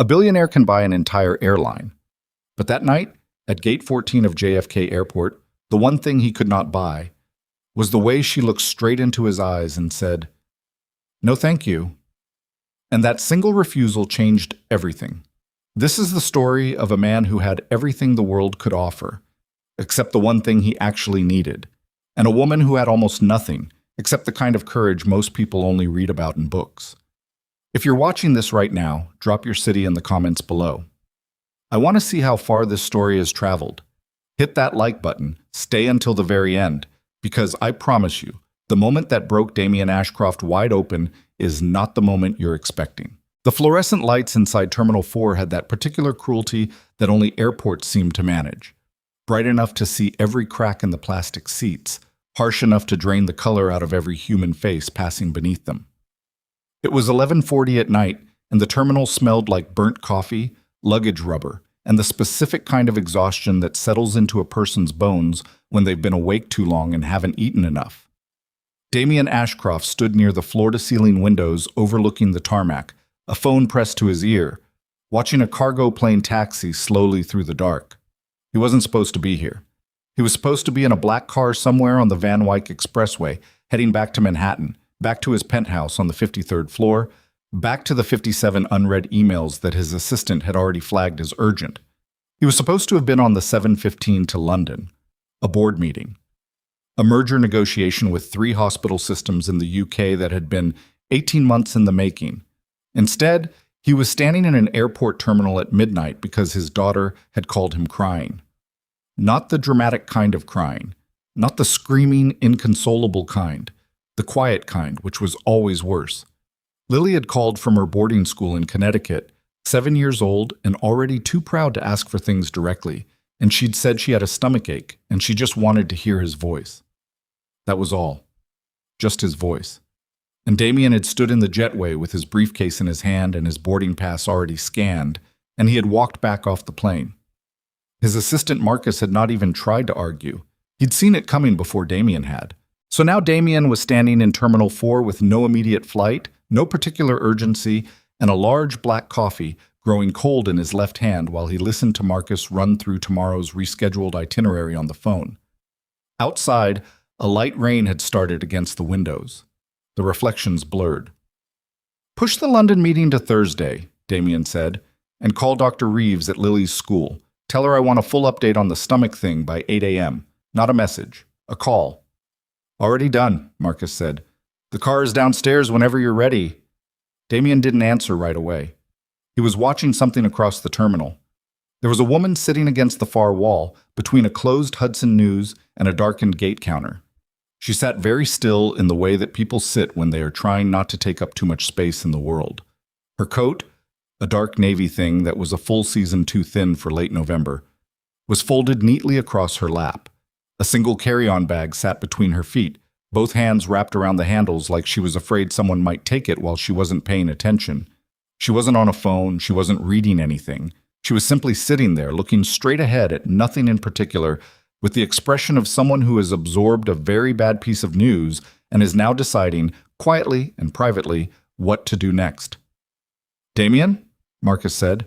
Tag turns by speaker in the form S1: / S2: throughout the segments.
S1: A billionaire can buy an entire airline. But that night, at Gate 14 of JFK Airport, the one thing he could not buy was the way she looked straight into his eyes and said, "No, thank you." And that single refusal changed everything. This is the story of a man who had everything the world could offer, except the one thing he actually needed, and a woman who had almost nothing, except the kind of courage most people only read about in books. If you're watching this right now, drop your city in the comments below. I want to see how far this story has traveled. Hit that like button, stay until the very end, because I promise you, the moment that broke Damien Ashcroft wide open is not the moment you're expecting. The fluorescent lights inside Terminal 4 had that particular cruelty that only airports seem to manage. Bright enough to see every crack in the plastic seats, harsh enough to drain the color out of every human face passing beneath them. It was 11:40 at night, and the terminal smelled like burnt coffee, luggage rubber, and the specific kind of exhaustion that settles into a person's bones when they've been awake too long and haven't eaten enough. Damien Ashcroft stood near the floor-to-ceiling windows overlooking the tarmac, a phone pressed to his ear, watching a cargo plane taxi slowly through the dark. He wasn't supposed to be here. He was supposed to be in a black car somewhere on the Van Wyck Expressway, heading back to Manhattan, back to his penthouse on the 53rd floor, back to the 57 unread emails that his assistant had already flagged as urgent. He was supposed to have been on the 7:15 to London, a board meeting, a merger negotiation with 3 hospital systems in the UK that had been 18 months in the making. Instead, he was standing in an airport terminal at midnight because his daughter had called him crying. Not the dramatic kind of crying, not the screaming, inconsolable kind, the quiet kind, which was always worse. Lily had called from her boarding school in Connecticut, 7 years old and already too proud to ask for things directly, and she'd said she had a stomachache and she just wanted to hear his voice. That was all. Just his voice. And Damien had stood in the jetway with his briefcase in his hand and his boarding pass already scanned, and he had walked back off the plane. His assistant Marcus had not even tried to argue. He'd seen it coming before Damien had. So now Damien was standing in Terminal 4 with no immediate flight, no particular urgency, and a large black coffee growing cold in his left hand while he listened to Marcus run through tomorrow's rescheduled itinerary on the phone. Outside, a light rain had started against the windows. The reflections blurred. "Push the London meeting to Thursday," Damien said, "and call Dr. Reeves at Lily's school. Tell her I want a full update on the stomach thing by 8 a.m. Not a message, a call." "Already done," Marcus said. "The car is downstairs whenever you're ready." Damien didn't answer right away. He was watching something across the terminal. There was a woman sitting against the far wall between a closed Hudson News and a darkened gate counter. She sat very still in the way that people sit when they are trying not to take up too much space in the world. Her coat, a dark navy thing that was a full season too thin for late November, was folded neatly across her lap. A single carry-on bag sat between her feet, both hands wrapped around the handles like she was afraid someone might take it while she wasn't paying attention. She wasn't on a phone, she wasn't reading anything. She was simply sitting there, looking straight ahead at nothing in particular, with the expression of someone who has absorbed a very bad piece of news and is now deciding, quietly and privately, what to do next. "Damien?" Marcus said.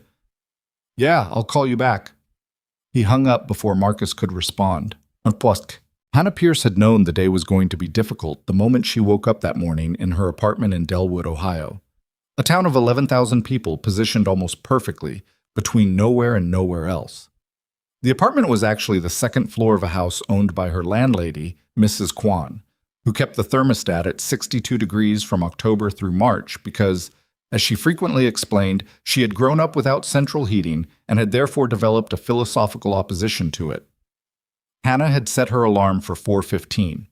S1: "Yeah, I'll call you back." He hung up before Marcus could respond. En poste. Hannah Pierce had known the day was going to be difficult the moment she woke up that morning in her apartment in Delwood, Ohio. A town of 11,000 people positioned almost perfectly between nowhere and nowhere else. The apartment was actually the second floor of a house owned by her landlady, Mrs. Kwan, who kept the thermostat at 62 degrees from October through March because, as she frequently explained, she had grown up without central heating and had therefore developed a philosophical opposition to it. Hannah had set her alarm for 4:15.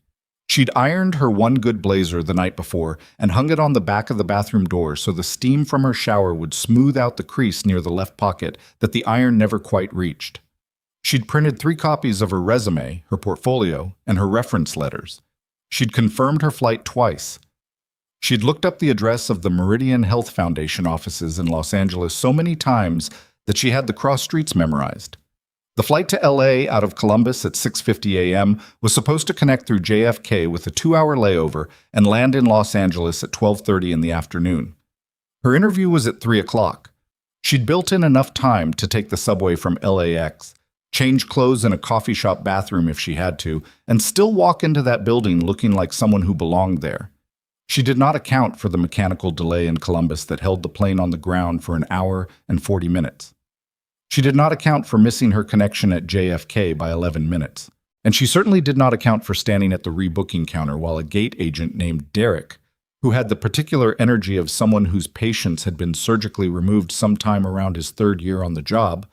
S1: She'd ironed her one good blazer the night before and hung it on the back of the bathroom door so the steam from her shower would smooth out the crease near the left pocket that the iron never quite reached. She'd printed 3 copies of her resume, her portfolio, and her reference letters. She'd confirmed her flight twice. She'd looked up the address of the Meridian Health Foundation offices in Los Angeles so many times that she had the cross streets memorized. The flight to LA out of Columbus at 6:50 a.m. was supposed to connect through JFK with a 2-hour layover and land in Los Angeles at 12:30 in the afternoon. Her interview was at 3 o'clock. She'd built in enough time to take the subway from LAX, change clothes in a coffee shop bathroom if she had to, and still walk into that building looking like someone who belonged there. She did not account for the mechanical delay in Columbus that held the plane on the ground for an hour and 40 minutes. She did not account for missing her connection at JFK by 11 minutes. And she certainly did not account for standing at the rebooking counter while a gate agent named Derek, who had the particular energy of someone whose patience had been surgically removed sometime around his third year on the job,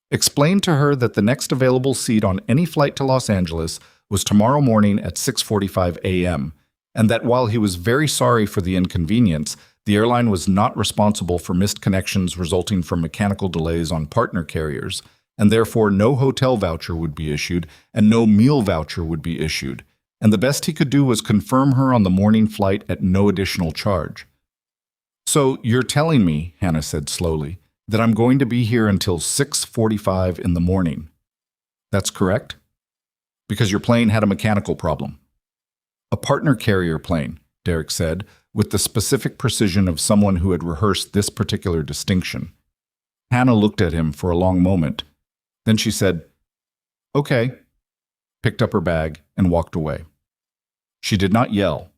S1: explained to her that the next available seat on any flight to Los Angeles was tomorrow morning at 6:45 a.m., and that while he was very sorry for the inconvenience, the airline was not responsible for missed connections resulting from mechanical delays on partner carriers, and therefore no hotel voucher would be issued and no meal voucher would be issued, and the best he could do was confirm her on the morning flight at no additional charge. "So you're telling me," Hannah said slowly, "that I'm going to be here until 6:45 in the morning. That's correct? Because your plane had a mechanical problem." "A partner carrier plane," Derek said, with the specific precision of someone who had rehearsed this particular distinction. Hannah looked at him for a long moment. Then she said, "Okay," picked up her bag, and walked away. She did not yell.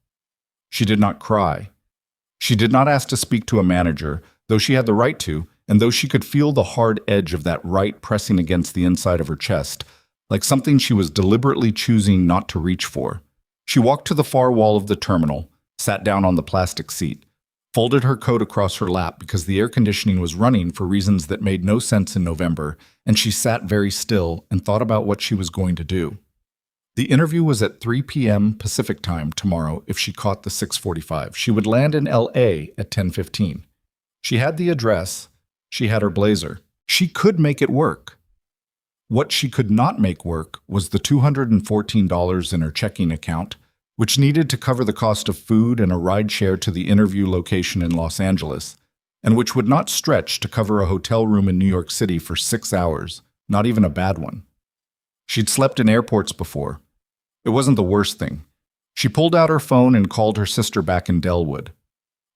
S1: She did not cry. She did not ask to speak to a manager, though she had the right to, and though she could feel the hard edge of that right pressing against the inside of her chest, like something she was deliberately choosing not to reach for. She walked to the far wall of the terminal, sat down on the plastic seat, folded her coat across her lap because the air conditioning was running for reasons that made no sense in November, and she sat very still and thought about what she was going to do. The interview was at 3 p.m. Pacific time tomorrow if she caught the 6:45. She would land in LA at 10:15. She had the address. She had her blazer. She could make it work. What she could not make work was the $214 in her checking account, which needed to cover the cost of food and a ride share to the interview location in Los Angeles, and which would not stretch to cover a hotel room in New York City for 6 hours, not even a bad one. She'd slept in airports before. It wasn't the worst thing. She pulled out her phone and called her sister back in Delwood.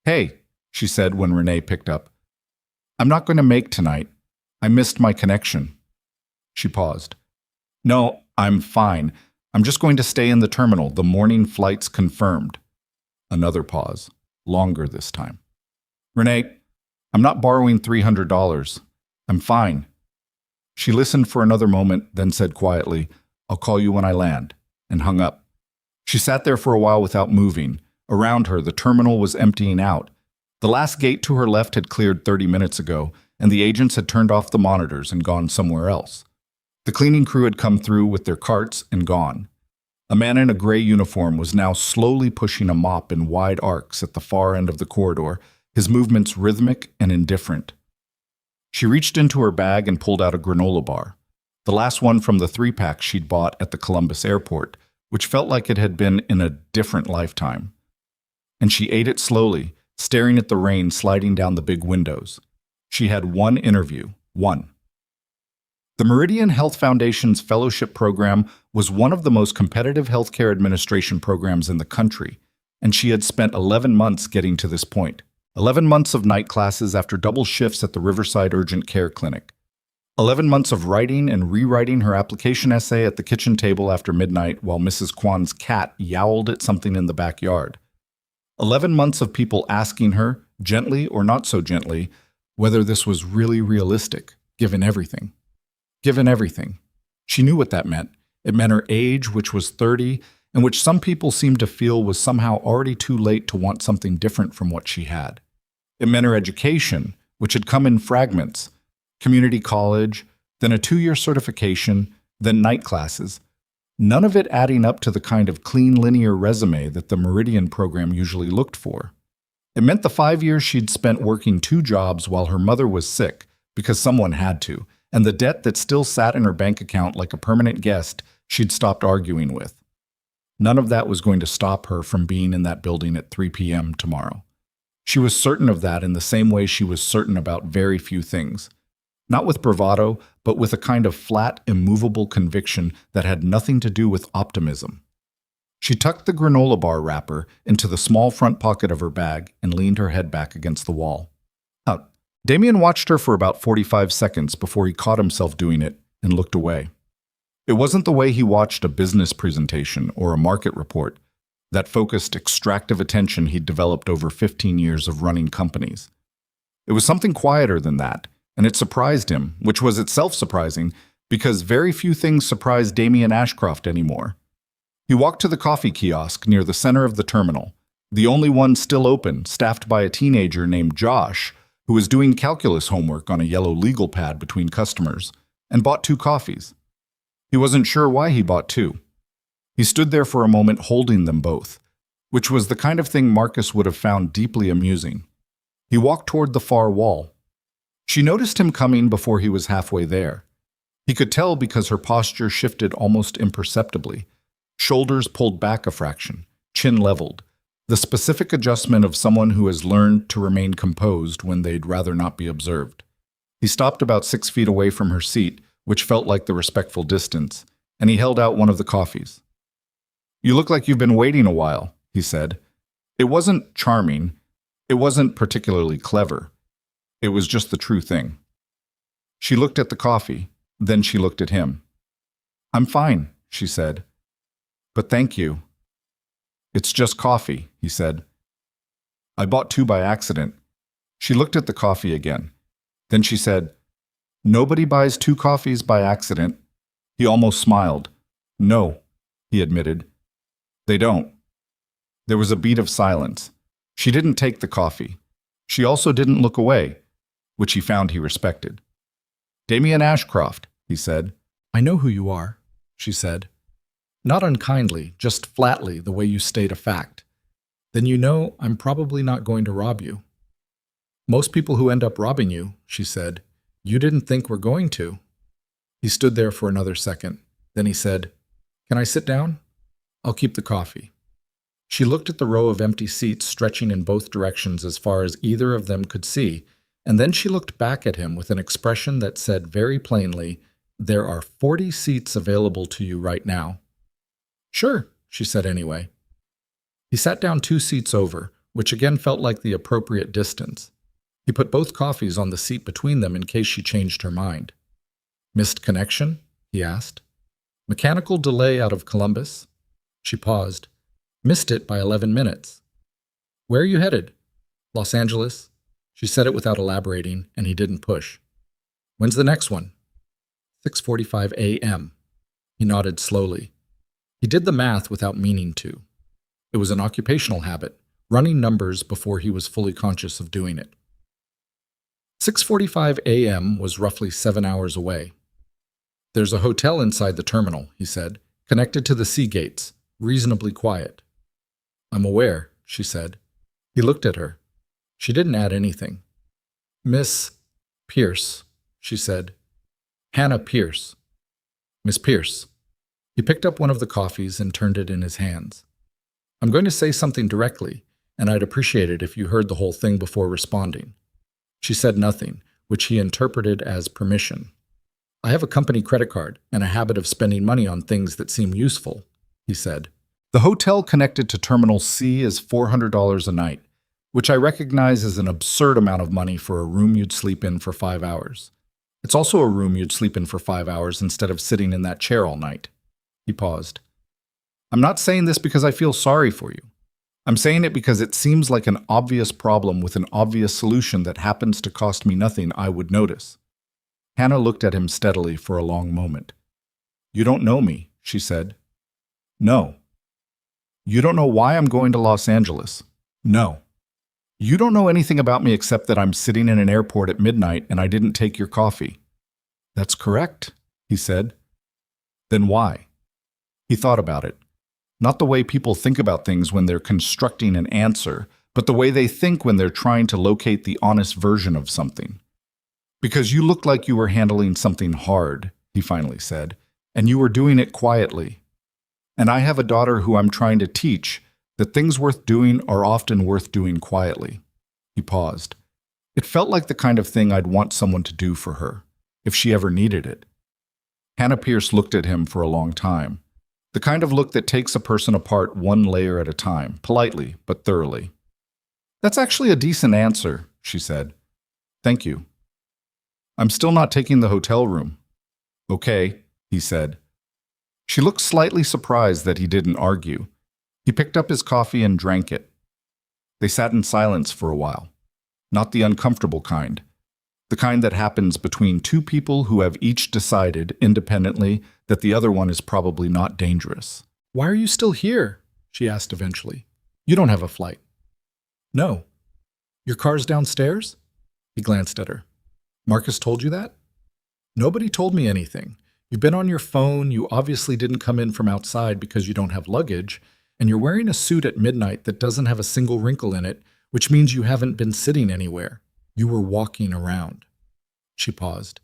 S1: "Hey," she said when Renee picked up. "I'm not going to make tonight. I missed my connection." She paused. "No, I'm fine. I'm just going to stay in the terminal. The morning flight's confirmed." Another pause, longer this time. "Renee, I'm not borrowing $300. I'm fine." She listened for another moment, then said quietly, "I'll call you when I land," and hung up. She sat there for a while without moving. Around her, the terminal was emptying out. The last gate to her left had cleared 30 minutes ago, and the agents had turned off the monitors and gone somewhere else. The cleaning crew had come through with their carts and gone. A man in a gray uniform was now slowly pushing a mop in wide arcs at the far end of the corridor, his movements rhythmic and indifferent. She reached into her bag and pulled out a granola bar, the last one from the 3-pack she'd bought at the Columbus airport, which felt like it had been in a different lifetime. And she ate it slowly, staring at the rain sliding down the big windows. She had one interview, one. The Meridian Health Foundation's fellowship program was one of the most competitive healthcare administration programs in the country, and she had spent 11 months getting to this point. 11 months of night classes after double shifts at the Riverside Urgent Care Clinic. 11 months of writing and rewriting her application essay at the kitchen table after midnight while Mrs. Kwan's cat yowled at something in the backyard. 11 months of people asking her, gently or not so gently, whether this was really realistic, given everything. Given everything. She knew what that meant. It meant her age, which was 30, and which some people seemed to feel was somehow already too late to want something different from what she had. It meant her education, which had come in fragments. Community college, then a 2-year certification, then night classes. None of it adding up to the kind of clean linear resume that the Meridian program usually looked for. It meant the 5 years she'd spent working 2 jobs while her mother was sick, because someone had to, and the debt that still sat in her bank account like a permanent guest she'd stopped arguing with. None of that was going to stop her from being in that building at 3 p.m. tomorrow. She was certain of that in the same way she was certain about very few things. Not with bravado, but with a kind of flat, immovable conviction that had nothing to do with optimism. She tucked the granola bar wrapper into the small front pocket of her bag and leaned her head back against the wall. Damien watched her for about 45 seconds before he caught himself doing it and looked away. It wasn't the way he watched a business presentation or a market report, that focused, extractive attention he'd developed over 15 years of running companies. It was something quieter than that, and it surprised him, which was itself surprising, because very few things surprise Damien Ashcroft anymore. He walked to the coffee kiosk near the center of the terminal, the only one still open, staffed by a teenager named Josh, who was doing calculus homework on a yellow legal pad between customers, and bought 2 coffees. He wasn't sure why he bought 2. He stood there for a moment holding them both, which was the kind of thing Marcus would have found deeply amusing. He walked toward the far wall. She noticed him coming before he was halfway there. He could tell because her posture shifted almost imperceptibly. Shoulders pulled back a fraction, chin leveled, the specific adjustment of someone who has learned to remain composed when they'd rather not be observed. He stopped about 6 feet away from her seat, which felt like the respectful distance, and he held out one of the coffees. "You look like you've been waiting a while," he said. It wasn't charming. It wasn't particularly clever. It was just the true thing. She looked at the coffee, then she looked at him. "I'm fine," she said. "But thank you." "It's just coffee," he said. "I bought 2 by accident." She looked at the coffee again. Then she said, "Nobody buys 2 coffees by accident." He almost smiled. "No," he admitted. "They don't." There was a beat of silence. She didn't take the coffee. She also didn't look away, which he found he respected. "Damien Ashcroft," he said. "I know who you are," she said. Not unkindly, just flatly, the way you state a fact. "Then you know I'm probably not going to rob you." "Most people who end up robbing you," she said. "You didn't think we're going to." He stood there for another second. Then he said, "Can I sit down? I'll keep the coffee." She looked at the row of empty seats stretching in both directions as far as either of them could see, and then she looked back at him with an expression that said very plainly, "There are 40 seats available to you right now." "Sure," she said anyway. He sat down 2 seats over, which again felt like the appropriate distance. He put both coffees on the seat between them in case she changed her mind. "Missed connection?" he asked. "Mechanical delay out of Columbus?" She paused. "Missed it by 11 minutes. "Where are you headed?" "Los Angeles." She said it without elaborating, and he didn't push. "When's the next one?" 6:45 a.m. He nodded slowly. He did the math without meaning to. It was an occupational habit, running numbers before he was fully conscious of doing it. 6:45 a.m. was roughly 7 hours away. "There's a hotel inside the terminal," he said, "connected to the sea gates, reasonably quiet." "I'm aware," she said. He looked at her. She didn't add anything. "Miss Pierce," she said. "Hannah Pierce." "Miss Pierce." He picked up one of the coffees and turned it in his hands. "I'm going to say something directly, and I'd appreciate it if you heard the whole thing before responding." She said nothing, which he interpreted as permission. "I have a company credit card and a habit of spending money on things that seem useful," he said. "The hotel connected to Terminal C is $400 a night, which I recognize is an absurd amount of money for a room you'd sleep in for 5 hours. It's also a room you'd sleep in for 5 hours instead of sitting in that chair all night." He paused. "I'm not saying this because I feel sorry for you. I'm saying it because it seems like an obvious problem with an obvious solution that happens to cost me nothing I would notice." Hannah looked at him steadily for a long moment. "You don't know me," she said. "No." "You don't know why I'm going to Los Angeles." "No." "You don't know anything about me except that I'm sitting in an airport at midnight and I didn't take your coffee." "That's correct," he said. "Then why?" He thought about it. Not the way people think about things when they're constructing an answer, but the way they think when they're trying to locate the honest version of something. "Because you looked like you were handling something hard," he finally said, "and you were doing it quietly. And I have a daughter who I'm trying to teach that things worth doing are often worth doing quietly." He paused. It felt like the kind of thing I'd want someone to do for her, if she ever needed it. Hannah Pierce looked at him for a long time. The kind of look that takes a person apart one layer at a time, politely but thoroughly. "That's actually a decent answer," she said. Thank you. I'm still not taking the hotel room. Okay, he said. She looked slightly surprised that he didn't argue. He picked up his coffee and drank it. They sat in silence for a while. Not the uncomfortable kind. The kind that happens between two people who have each decided, independently, that the other one is probably not dangerous. Why are you still here? She asked eventually. You don't have a flight. No. Your car's downstairs? He glanced at her. Marcus told you that? Nobody told me anything. You've been on your phone, you obviously didn't come in from outside because you don't have luggage, and you're wearing a suit at midnight that doesn't have a single wrinkle in it, which means you haven't been sitting anywhere. You were walking around. She paused.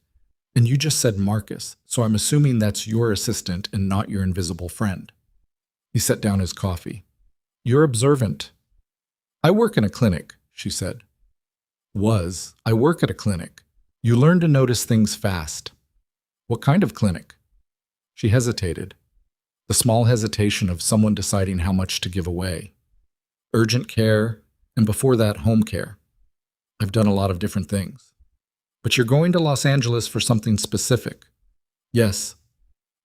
S1: And you just said Marcus, so I'm assuming that's your assistant and not your invisible friend. He set down his coffee. You're observant. I work in a clinic, she said. I work at a clinic. You learn to notice things fast. What kind of clinic? She hesitated. The small hesitation of someone deciding how much to give away. Urgent care, and before that, home care. I've done a lot of different things. But you're going to Los Angeles for something specific. Yes.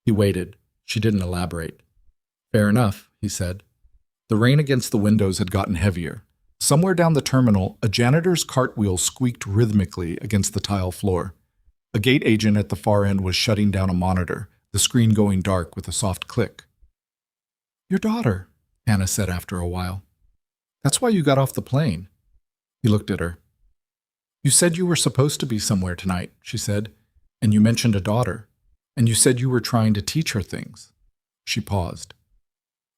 S1: He waited. She didn't elaborate. Fair enough, he said. The rain against the windows had gotten heavier. Somewhere down the terminal, a janitor's cartwheel squeaked rhythmically against the tile floor. A gate agent at the far end was shutting down a monitor, the screen going dark with a soft click. Your daughter, Hannah said after a while. That's why you got off the plane. He looked at her. You said you were supposed to be somewhere tonight, she said, and you mentioned a daughter, and you said you were trying to teach her things. She paused.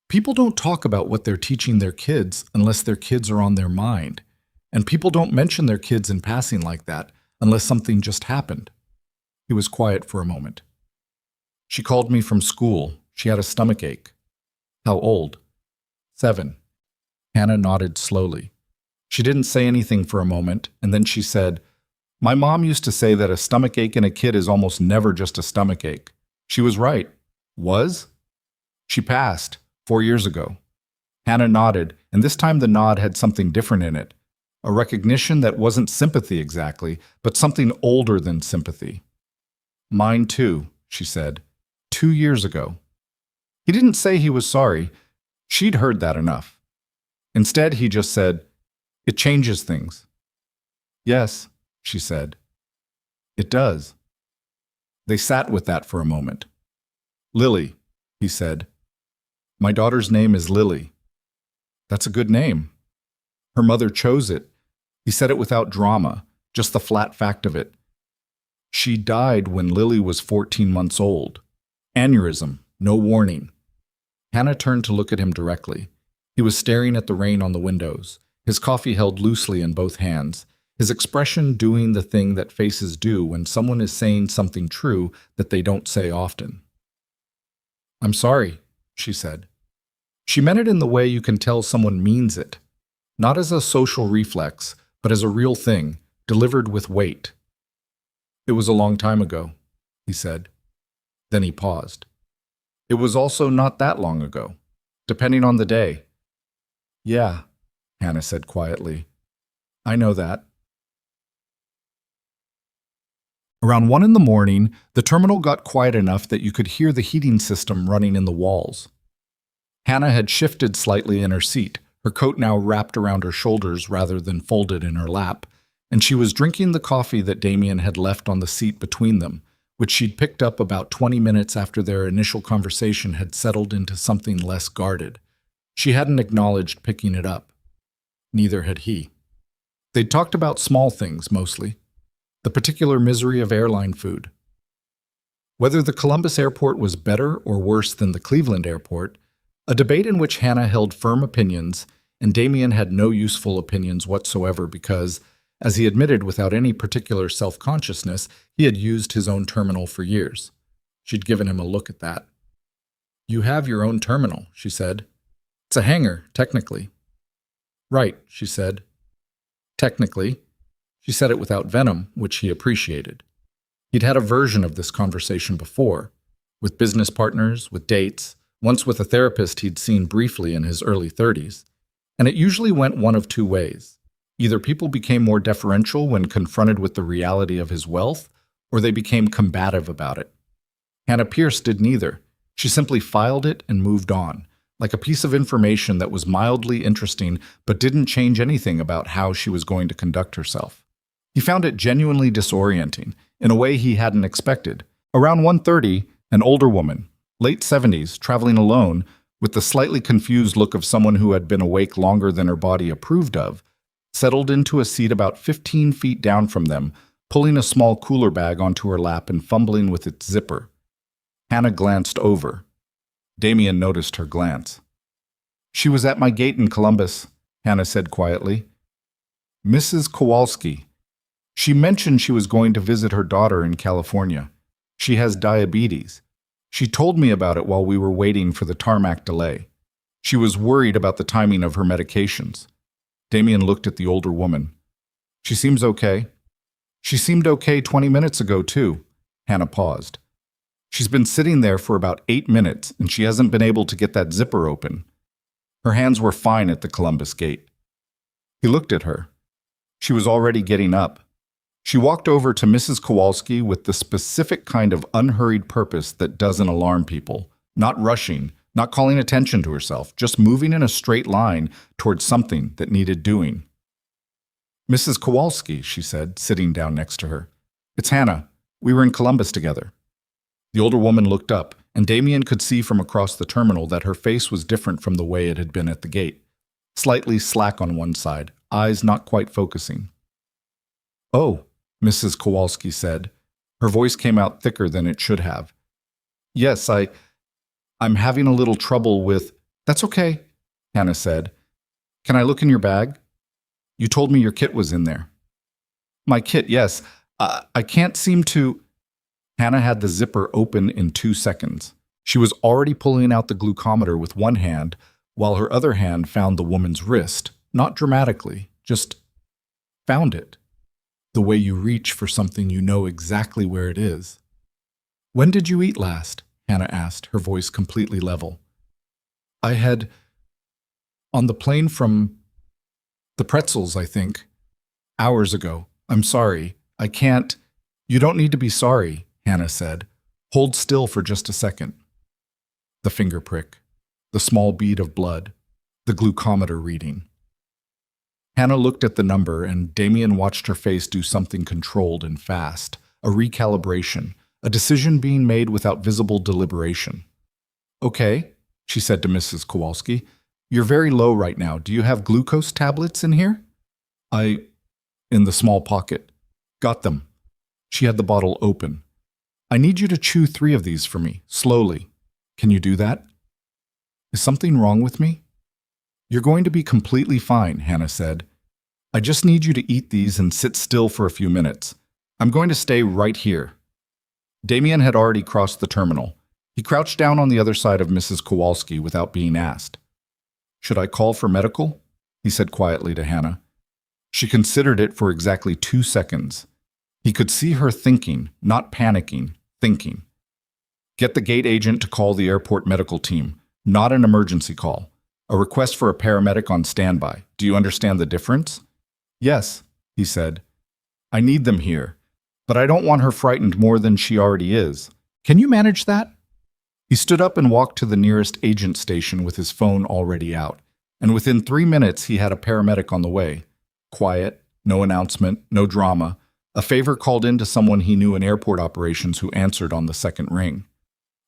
S1: People don't talk about what they're teaching their kids unless their kids are on their mind, and people don't mention their kids in passing like that unless something just happened. He was quiet for a moment. She called me from school. She had a stomachache. How old? 7. Hannah nodded slowly. She didn't say anything for a moment, and then she said, My mom used to say that a stomachache in a kid is almost never just a stomachache. She was right. Was? She passed 4 years ago. Hannah nodded, and this time the nod had something different in it. A recognition that wasn't sympathy exactly, but something older than sympathy. Mine too, she said. 2 years ago. He didn't say he was sorry. She'd heard that enough. Instead, he just said, It changes things. Yes, she said. It does. They sat with that for a moment. Lily, he said. My daughter's name is Lily. That's a good name. Her mother chose it. He said it without drama, just the flat fact of it. She died when Lily was 14 months old. Aneurysm, no warning. Hannah turned to look at him directly. He was staring at the rain on the windows, his coffee held loosely in both hands, his expression doing the thing that faces do when someone is saying something true that they don't say often. I'm sorry, she said. She meant it in the way you can tell someone means it, not as a social reflex, but as a real thing, delivered with weight. It was a long time ago, he said. Then he paused. It was also not that long ago, depending on the day. Yeah, Hannah said quietly. I know that. Around 1 in the morning, the terminal got quiet enough that you could hear the heating system running in the walls. Hannah had shifted slightly in her seat, her coat now wrapped around her shoulders rather than folded in her lap, and she was drinking the coffee that Damien had left on the seat between them, which she'd picked up about 20 minutes after their initial conversation had settled into something less guarded. She hadn't acknowledged picking it up. Neither had he. They'd talked about small things, mostly. The particular misery of airline food. Whether the Columbus airport was better or worse than the Cleveland airport, a debate in which Hannah held firm opinions and Damien had no useful opinions whatsoever because, as he admitted without any particular self-consciousness, he had used his own terminal for years. She'd given him a look at that. You have your own terminal, she said. It's a hangar, technically. Right, she said. Technically. She said it without venom, which he appreciated. He'd had a version of this conversation before, with business partners, with dates, once with a therapist he'd seen briefly in his early 30s, and it usually went one of two ways. Either people became more deferential when confronted with the reality of his wealth, or they became combative about it. Hannah Pierce did neither. She simply filed it and moved on, like a piece of information that was mildly interesting but didn't change anything about how she was going to conduct herself. He found it genuinely disorienting, in a way he hadn't expected. Around 1:30, an older woman, late 70s, traveling alone, with the slightly confused look of someone who had been awake longer than her body approved of, settled into a seat about 15 feet down from them, pulling a small cooler bag onto her lap and fumbling with its zipper. Hannah glanced over. Damien noticed her glance. "She was at my gate in Columbus," Hannah said quietly. "Mrs. Kowalski. She mentioned she was going to visit her daughter in California. She has diabetes. She told me about it while we were waiting for the tarmac delay. She was worried about the timing of her medications." Damien looked at the older woman. "She seems okay." "She seemed okay 20 minutes ago, too." Hannah paused. "She's been sitting there for about 8 minutes, and she hasn't been able to get that zipper open. Her hands were fine at the Columbus gate." He looked at her. She was already getting up. She walked over to Mrs. Kowalski with the specific kind of unhurried purpose that doesn't alarm people, not rushing, not calling attention to herself, just moving in a straight line towards something that needed doing. "Mrs. Kowalski," she said, sitting down next to her. "It's Hannah. We were in Columbus together." The older woman looked up, and Damien could see from across the terminal that her face was different from the way it had been at the gate. Slightly slack on one side, eyes not quite focusing. "Oh," Mrs. Kowalski said. Her voice came out thicker than it should have. "Yes, I'm having a little trouble with—" "That's okay," Hannah said. "Can I look in your bag? You told me your kit was in there." "My kit, yes. I can't seem to—" Hannah had the zipper open in 2 seconds. She was already pulling out the glucometer with one hand, while her other hand found the woman's wrist, not dramatically, just found it. The way you reach for something you know exactly where it is. "When did you eat last?" Hannah asked, her voice completely level. "I had on the plane from the pretzels, I think. Hours ago. I'm sorry. I can't—" "You don't need to be sorry," Hannah said. "Hold still for just a second." The finger prick, the small bead of blood, the glucometer reading. Hannah looked at the number, and Damien watched her face do something controlled and fast, a recalibration, a decision being made without visible deliberation. "Okay," she said to Mrs. Kowalski. "You're very low right now. Do you have glucose tablets in here?" In the small pocket. "Got them." She had the bottle open. "I need you to chew 3 of these for me, slowly. Can you do that?" "Is something wrong with me?" "You're going to be completely fine," Hannah said. "I just need you to eat these and sit still for a few minutes. I'm going to stay right here." Damien had already crossed the terminal. He crouched down on the other side of Mrs. Kowalski without being asked. "Should I call for medical?" he said quietly to Hannah. She considered it for exactly 2 seconds. He could see her thinking, not panicking, thinking. "Get the gate agent to call the airport medical team, not an emergency call. A request for a paramedic on standby. Do you understand the difference?" "Yes," he said. "I need them here, but I don't want her frightened more than she already is. Can you manage that?" He stood up and walked to the nearest agent station with his phone already out, and within 3 minutes he had a paramedic on the way. Quiet, no announcement, no drama, a favor called in to someone he knew in airport operations who answered on the second ring.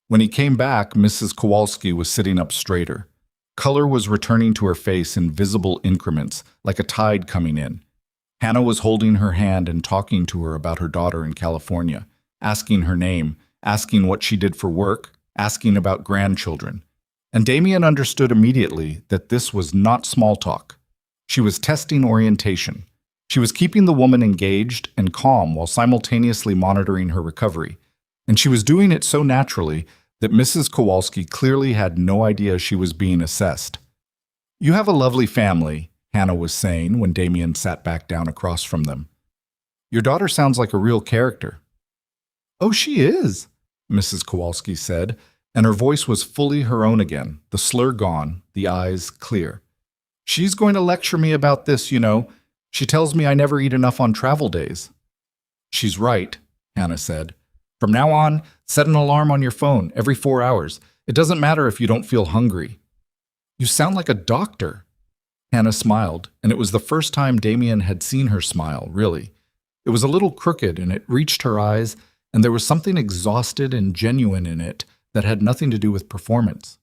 S1: When he came back, Mrs. Kowalski was sitting up straighter. Color was returning to her face in visible increments, like a tide coming in. Hannah was holding her hand and talking to her about her daughter in California, asking her name, asking what she did for work, asking about grandchildren. And Damien understood immediately that this was not small talk. She was testing orientation. She was keeping the woman engaged and calm while simultaneously monitoring her recovery. And she was doing it so naturally that Mrs. Kowalski clearly had no idea she was being assessed. "You have a lovely family," Hannah was saying when Damien sat back down across from them. "Your daughter sounds like a real character." "Oh, she is," Mrs. Kowalski said, and her voice was fully her own again, the slur gone, the eyes clear. "She's going to lecture me about this, you know. She tells me I never eat enough on travel days. She's right, Hannah said. From now on, set an alarm on your phone every 4 hours. It doesn't matter if you don't feel hungry. You sound like a doctor. Hannah smiled, and it was the first time Damien had seen her smile, really. It was a little crooked, and it reached her eyes, and there was something exhausted and genuine in it that had nothing to do with performance.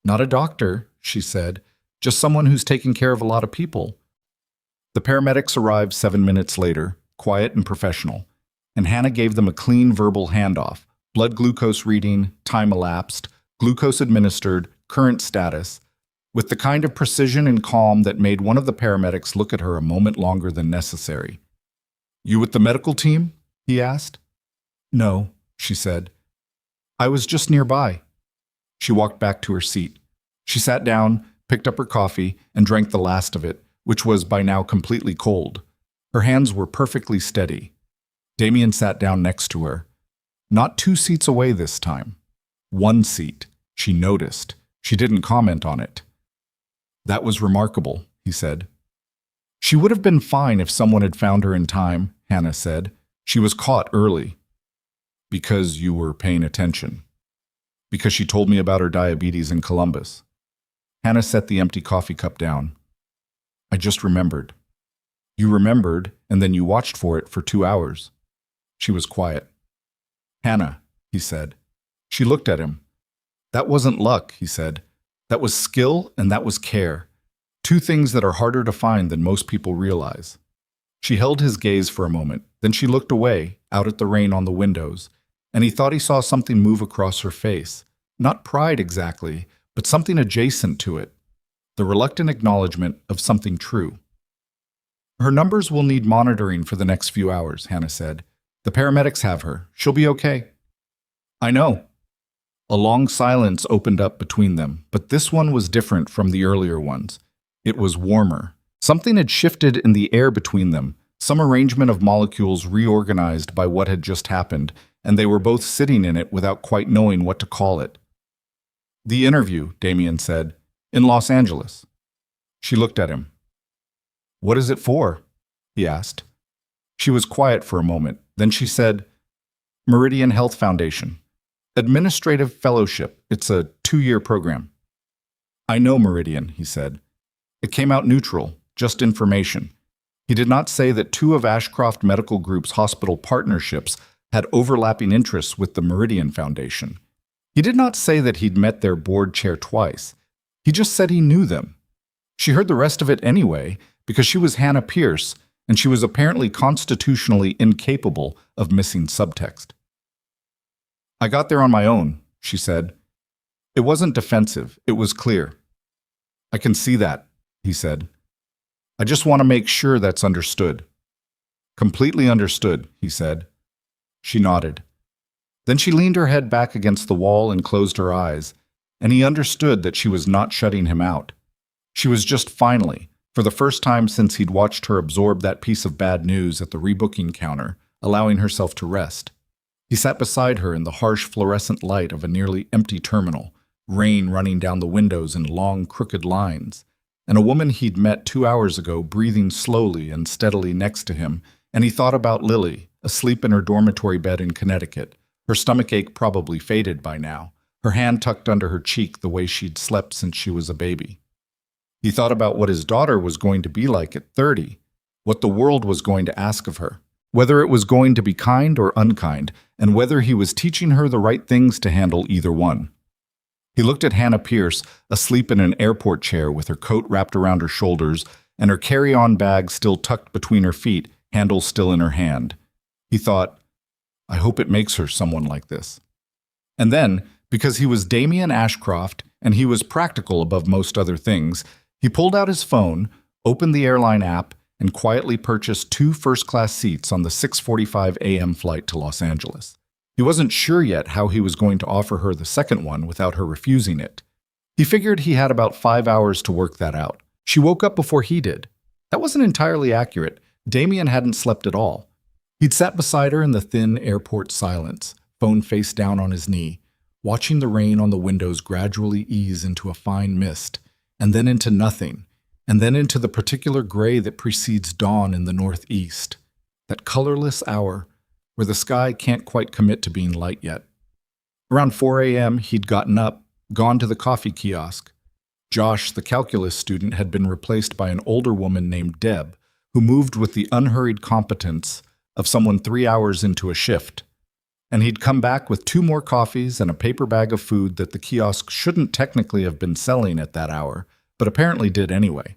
S1: Not a doctor, she said, just someone who's taking care of a lot of people. The paramedics arrived 7 minutes later, quiet and professional, and Hannah gave them a clean verbal handoff, blood glucose reading, time elapsed, glucose administered, current status, with the kind of precision and calm that made one of the paramedics look at her a moment longer than necessary. You with the medical team? He asked. No, she said. I was just nearby. She walked back to her seat. She sat down, picked up her coffee, and drank the last of it, which was by now completely cold. Her hands were perfectly steady. Damien sat down next to her. Not 2 seats away this time. 1 seat. She noticed. She didn't comment on it. That was remarkable, he said. She would have been fine if someone had found her in time, Hannah said. She was caught early. Because you were paying attention. Because she told me about her diabetes in Columbus. Hannah set the empty coffee cup down. I just remembered. You remembered, and then you watched for it for 2 hours. She was quiet. Hannah, he said. She looked at him. That wasn't luck, he said. That was skill and that was care. 2 things that are harder to find than most people realize. She held his gaze for a moment, then she looked away, out at the rain on the windows, and he thought he saw something move across her face. Not pride exactly, but something adjacent to it. The reluctant acknowledgement of something true. Her numbers will need monitoring for the next few hours, Hannah said. The paramedics have her. She'll be okay. I know. A long silence opened up between them, but this one was different from the earlier ones. It was warmer. Something had shifted in the air between them, some arrangement of molecules reorganized by what had just happened, and they were both sitting in it without quite knowing what to call it. The interview, Damien said, in Los Angeles. She looked at him. What is it for? He asked. She was quiet for a moment. Then she said, Meridian Health Foundation. Administrative Fellowship. It's a 2-year program. I know Meridian, he said. It came out neutral, just information. He did not say that 2 of Ashcroft Medical Group's hospital partnerships had overlapping interests with the Meridian Foundation. He did not say that he'd met their board chair twice. He just said he knew them. She heard the rest of it anyway, because she was Hannah Pierce, and she was apparently constitutionally incapable of missing subtext. I got there on my own, she said. It wasn't defensive, it was clear. I can see that, he said. I just want to make sure that's understood. Completely understood, he said. She nodded. Then she leaned her head back against the wall and closed her eyes, and he understood that she was not shutting him out. She was just finally, for the first time since he'd watched her absorb that piece of bad news at the rebooking counter, allowing herself to rest. He sat beside her in the harsh fluorescent light of a nearly empty terminal, rain running down the windows in long, crooked lines, and a woman he'd met 2 hours ago breathing slowly and steadily next to him, and he thought about Lily, asleep in her dormitory bed in Connecticut, her stomachache probably faded by now, her hand tucked under her cheek the way she'd slept since she was a baby. He thought about what his daughter was going to be like at 30, what the world was going to ask of her, whether it was going to be kind or unkind, and whether he was teaching her the right things to handle either one. He looked at Hannah Pierce, asleep in an airport chair with her coat wrapped around her shoulders and her carry-on bag still tucked between her feet, handle still in her hand. He thought, I hope it makes her someone like this. And then, because he was Damien Ashcroft and he was practical above most other things, he pulled out his phone, opened the airline app, and quietly purchased 2 first-class seats on the 6:45 a.m. flight to Los Angeles. He wasn't sure yet how he was going to offer her the second one without her refusing it. He figured he had about 5 hours to work that out. She woke up before he did. That wasn't entirely accurate. Damien hadn't slept at all. He'd sat beside her in the thin airport silence, phone face down on his knee, watching the rain on the windows gradually ease into a fine mist, and then into nothing, and then into the particular gray that precedes dawn in the northeast, that colorless hour where the sky can't quite commit to being light yet. Around 4 a.m., he'd gotten up, gone to the coffee kiosk. Josh, the calculus student, had been replaced by an older woman named Deb, who moved with the unhurried competence of someone 3 hours into a shift. And he'd come back with 2 more coffees and a paper bag of food that the kiosk shouldn't technically have been selling at that hour, but apparently did anyway.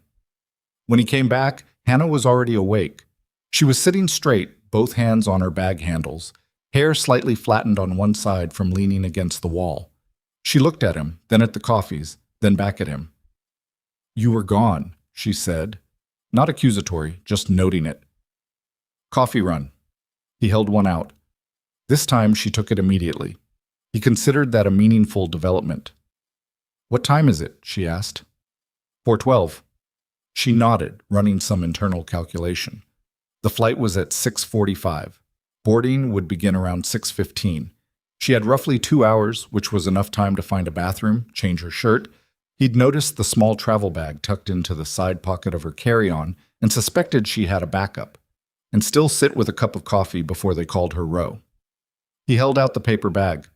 S1: When he came back, Hannah was already awake. She was sitting straight, both hands on her bag handles, hair slightly flattened on one side from leaning against the wall. She looked at him, then at the coffees, then back at him. "You were gone," she said. Not accusatory, just noting it. "Coffee run." He held one out. This time she took it immediately. He considered that a meaningful development. "What time is it?" she asked. 4:12. She nodded, running some internal calculation. The flight was at 6:45. Boarding would begin around 6:15. She had roughly 2 hours, which was enough time to find a bathroom, change her shirt. He'd noticed the small travel bag tucked into the side pocket of her carry-on and suspected she had a backup, and still sit with a cup of coffee before they called her row. He held out the paper bag.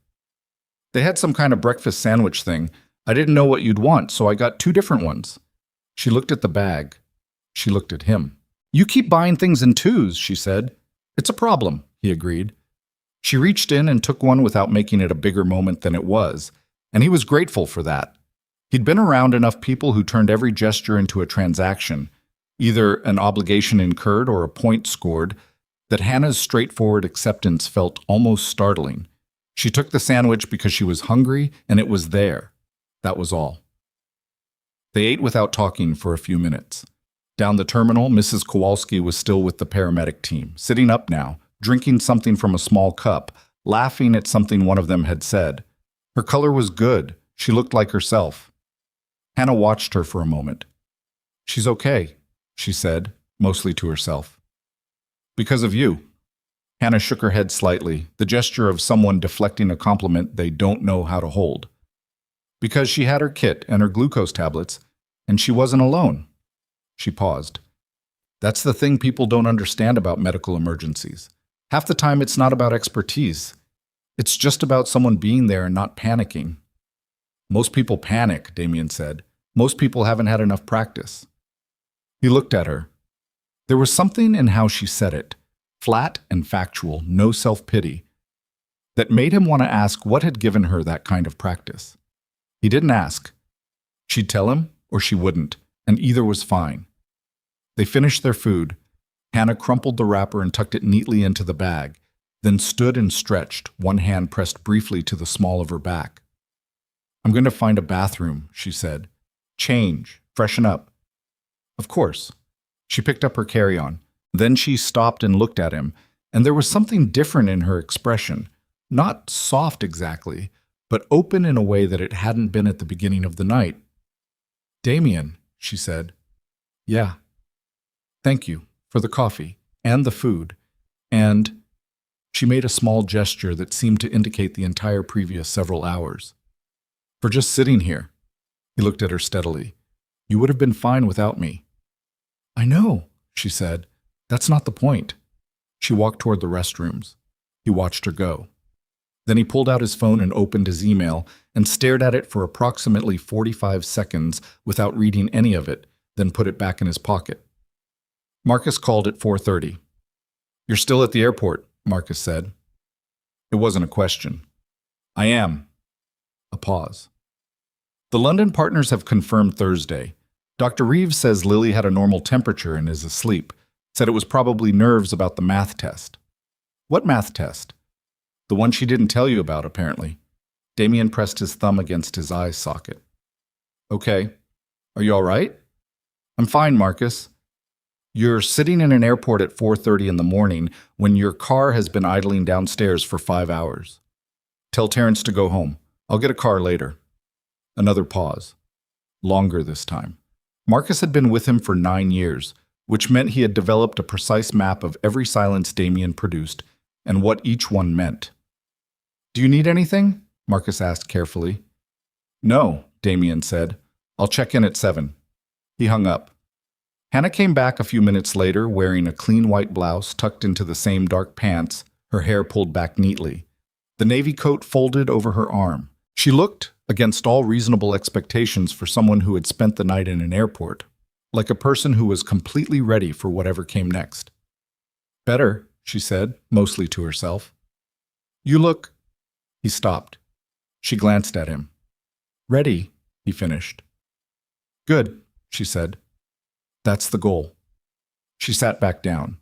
S1: "They had some kind of breakfast sandwich thing. I didn't know what you'd want, so I got 2 different ones." She looked at the bag. She looked at him. "You keep buying things in twos," she said. "It's a problem," he agreed. She reached in and took one without making it a bigger moment than it was, and he was grateful for that. He'd been around enough people who turned every gesture into a transaction, either an obligation incurred or a point scored, that Hannah's straightforward acceptance felt almost startling. She took the sandwich because she was hungry, and it was there. That was all. They ate without talking for a few minutes. Down the terminal, Mrs. Kowalski was still with the paramedic team, sitting up now, drinking something from a small cup, laughing at something one of them had said. Her color was good. She looked like herself. Hannah watched her for a moment. "She's okay," she said, mostly to herself. "Because of you." Hannah shook her head slightly, the gesture of someone deflecting a compliment they don't know how to hold. "Because she had her kit and her glucose tablets, and she wasn't alone." She paused. "That's the thing people don't understand about medical emergencies. Half the time it's not about expertise. It's just about someone being there and not panicking." "Most people panic," Damien said. "Most people haven't had enough practice." He looked at her. There was something in how she said it, flat and factual, no self-pity, that made him want to ask what had given her that kind of practice. He didn't ask. She'd tell him, or she wouldn't, and either was fine. They finished their food. Hannah crumpled the wrapper and tucked it neatly into the bag, then stood and stretched, one hand pressed briefly to the small of her back. "I'm going to find a bathroom," she said. "Change, freshen up." "Of course." She picked up her carry-on. Then she stopped and looked at him, and there was something different in her expression. Not soft exactly, but open in a way that it hadn't been at the beginning of the night. "Damien," she said. "Yeah. Thank you for the coffee and the food, and—" She made a small gesture that seemed to indicate the entire previous several hours. "For just sitting here." He looked at her steadily. "You would have been fine without me." "I know," she said. "That's not the point." She walked toward the restrooms. He watched her go. Then he pulled out his phone and opened his email and stared at it for approximately 45 seconds without reading any of it, then put it back in his pocket. Marcus called at 4:30. "You're still at the airport," Marcus said. It wasn't a question. "I am." A pause. "The London partners have confirmed Thursday. Dr. Reeves says Lily had a normal temperature and is asleep. Said it was probably nerves about the math test." "What math test?" "The one she didn't tell you about, apparently." Damien pressed his thumb against his eye socket. "Okay. Are you all right?" "I'm fine, Marcus." "You're sitting in an airport at 4:30 in the morning when your car has been idling downstairs for 5 hours. Tell Terrence to go home. I'll get a car later." Another pause. Longer this time. Marcus had been with him for 9 years, which meant he had developed a precise map of every silence Damien produced and what each one meant. "Do you need anything?" Marcus asked carefully. "No," Damien said. "I'll check in at 7. He hung up. Hannah came back a few minutes later wearing a clean white blouse tucked into the same dark pants, her hair pulled back neatly. The navy coat folded over her arm. She looked, against all reasonable expectations for someone who had spent the night in an airport, like a person who was completely ready for whatever came next. "Better," she said, mostly to herself. "You look—" He stopped. She glanced at him. "Ready," he finished. "Good," she said. "That's the goal." She sat back down.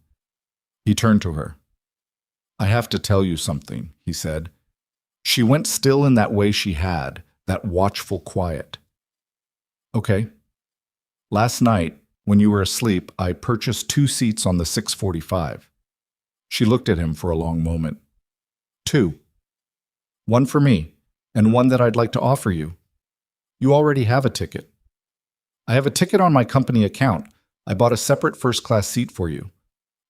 S1: He turned to her. "I have to tell you something," he said. She went still in that way she had, that watchful quiet. "Okay. Last night, when you were asleep, I purchased 2 seats on the 645. She looked at him for a long moment. "2. One for me, and one that I'd like to offer you. You already have a ticket." "I have a ticket on my company account. I bought a separate first-class seat for you."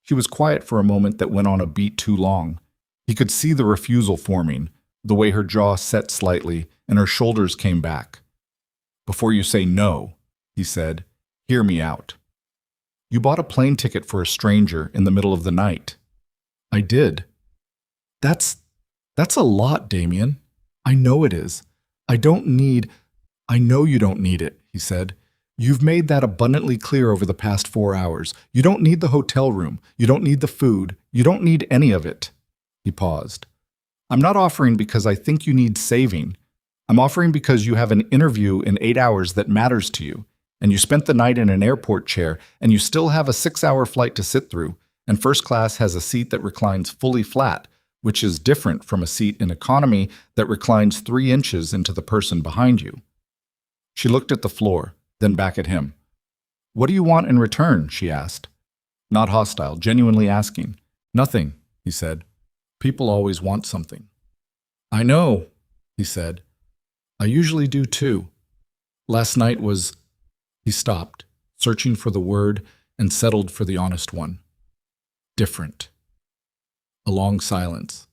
S1: She was quiet for a moment that went on a beat too long. He could see the refusal forming, the way her jaw set slightly and her shoulders came back. "Before you say no," he said, "hear me out. You bought a plane ticket for a stranger in the middle of the night." "I did." That's a lot, Damien. I know it is. I know you don't need it," he said. "You've made that abundantly clear over the past 4 hours. You don't need the hotel room. You don't need the food. You don't need any of it." He paused. "I'm not offering because I think you need saving. I'm offering because you have an interview in 8 hours that matters to you, and you spent the night in an airport chair, and you still have a 6-hour flight to sit through, and first class has a seat that reclines fully flat, which is different from a seat in economy that reclines 3 inches into the person behind you." She looked at the floor, then back at him. "What do you want in return?" she asked. Not hostile, genuinely asking. "Nothing," he said. "People always want something." "I know," he said. "I usually do too. Last night was—" He stopped, searching for the word, and settled for the honest one. "Different." A long silence.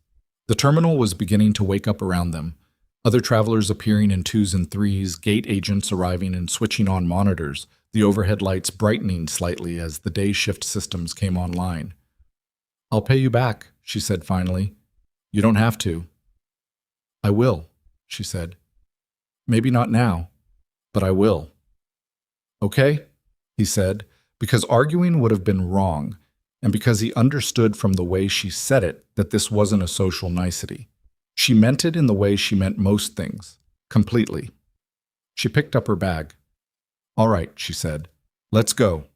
S1: The terminal was beginning to wake up around them. Other travelers appearing in 2s and 3s, gate agents arriving and switching on monitors, the overhead lights brightening slightly as the day shift systems came online. "I'll pay you back," she said finally. "You don't have to." "I will," she said. "Maybe not now, but I will." "Okay," he said, because arguing would have been wrong, and because he understood from the way she said it that this wasn't a social nicety. She meant it in the way she meant most things, completely. She picked up her bag. "All right," she said. "Let's go."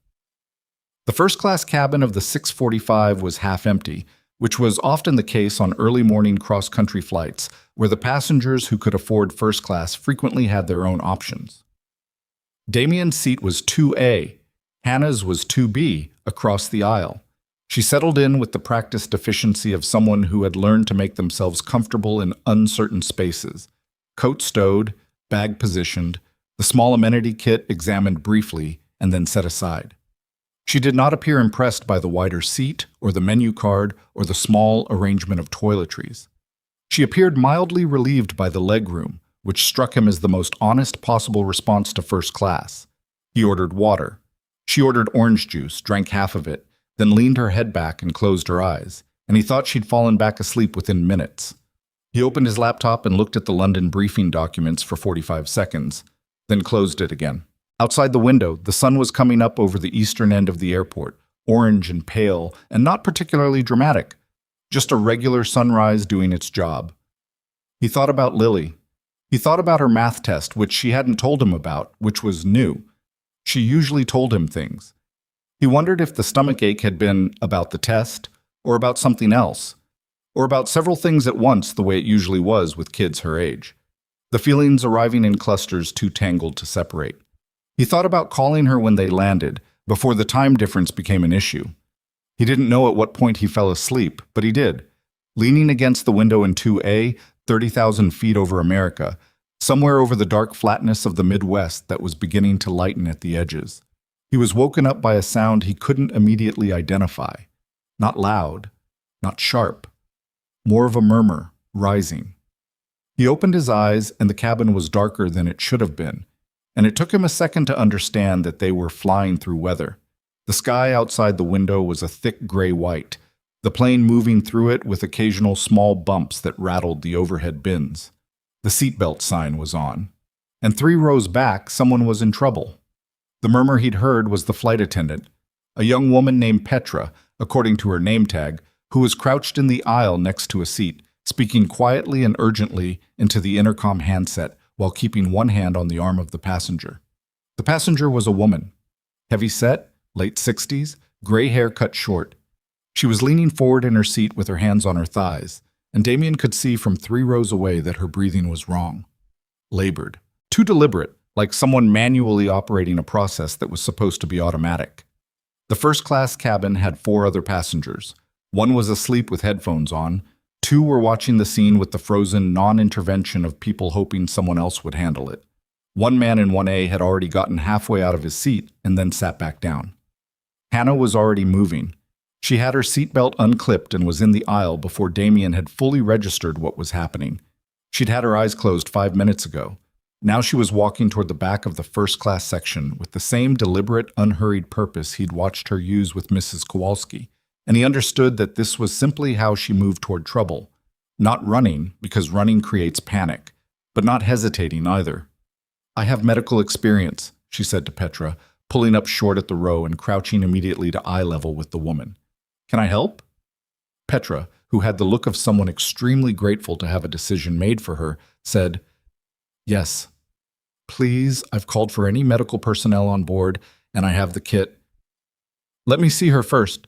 S1: The first-class cabin of the 645 was half empty, which was often the case on early morning cross-country flights, where the passengers who could afford first class frequently had their own options. Damien's seat was 2A, Hannah's was 2B, across the aisle. She settled in with the practiced efficiency of someone who had learned to make themselves comfortable in uncertain spaces. Coat stowed, bag positioned, the small amenity kit examined briefly and then set aside. She did not appear impressed by the wider seat or the menu card or the small arrangement of toiletries. She appeared mildly relieved by the legroom, which struck him as the most honest possible response to first class. He ordered water. She ordered orange juice, drank half of it, then leaned her head back and closed her eyes, and he thought she'd fallen back asleep within minutes. He opened his laptop and looked at the London briefing documents for 45 seconds, then closed it again. Outside the window, the sun was coming up over the eastern end of the airport, orange and pale, and not particularly dramatic, just a regular sunrise doing its job. He thought about Lily. He thought about her math test, which she hadn't told him about, which was new. She usually told him things. He wondered if the stomachache had been about the test, or about something else, or about several things at once the way it usually was with kids her age. The feelings arriving in clusters too tangled to separate. He thought about calling her when they landed, before the time difference became an issue. He didn't know at what point he fell asleep, but he did. Leaning against the window in 2A, 30,000 feet over America, somewhere over the dark flatness of the Midwest that was beginning to lighten at the edges. He was woken up by a sound he couldn't immediately identify. Not loud, not sharp. More of a murmur, rising. He opened his eyes, and the cabin was darker than it should have been, and it took him a second to understand that they were flying through weather. The sky outside the window was a thick gray-white, the plane moving through it with occasional small bumps that rattled the overhead bins. The seatbelt sign was on. And 3 rows back, someone was in trouble. The murmur he'd heard was the flight attendant, a young woman named Petra, according to her name tag, who was crouched in the aisle next to a seat, speaking quietly and urgently into the intercom handset while keeping one hand on the arm of the passenger. The passenger was a woman, heavy-set, late 60s, gray hair cut short. She was leaning forward in her seat with her hands on her thighs, and Damien could see from 3 rows away that her breathing was wrong. Labored. Too deliberate, like someone manually operating a process that was supposed to be automatic. The first-class cabin had 4 other passengers. 1 was asleep with headphones on. 2 were watching the scene with the frozen non-intervention of people hoping someone else would handle it. 1 man in 1A had already gotten halfway out of his seat and then sat back down. Hannah was already moving. She had her seatbelt unclipped and was in the aisle before Damien had fully registered what was happening. She'd had her eyes closed 5 minutes ago. Now she was walking toward the back of the first-class section with the same deliberate, unhurried purpose he'd watched her use with Mrs. Kowalski, and he understood that this was simply how she moved toward trouble. Not running, because running creates panic, but not hesitating either. "I have medical experience," she said to Petra, pulling up short at the row and crouching immediately to eye level with the woman. "Can I help?" Petra, who had the look of someone extremely grateful to have a decision made for her, said, "Yes. Please, I've called for any medical personnel on board, and I have the kit." "Let me see her first."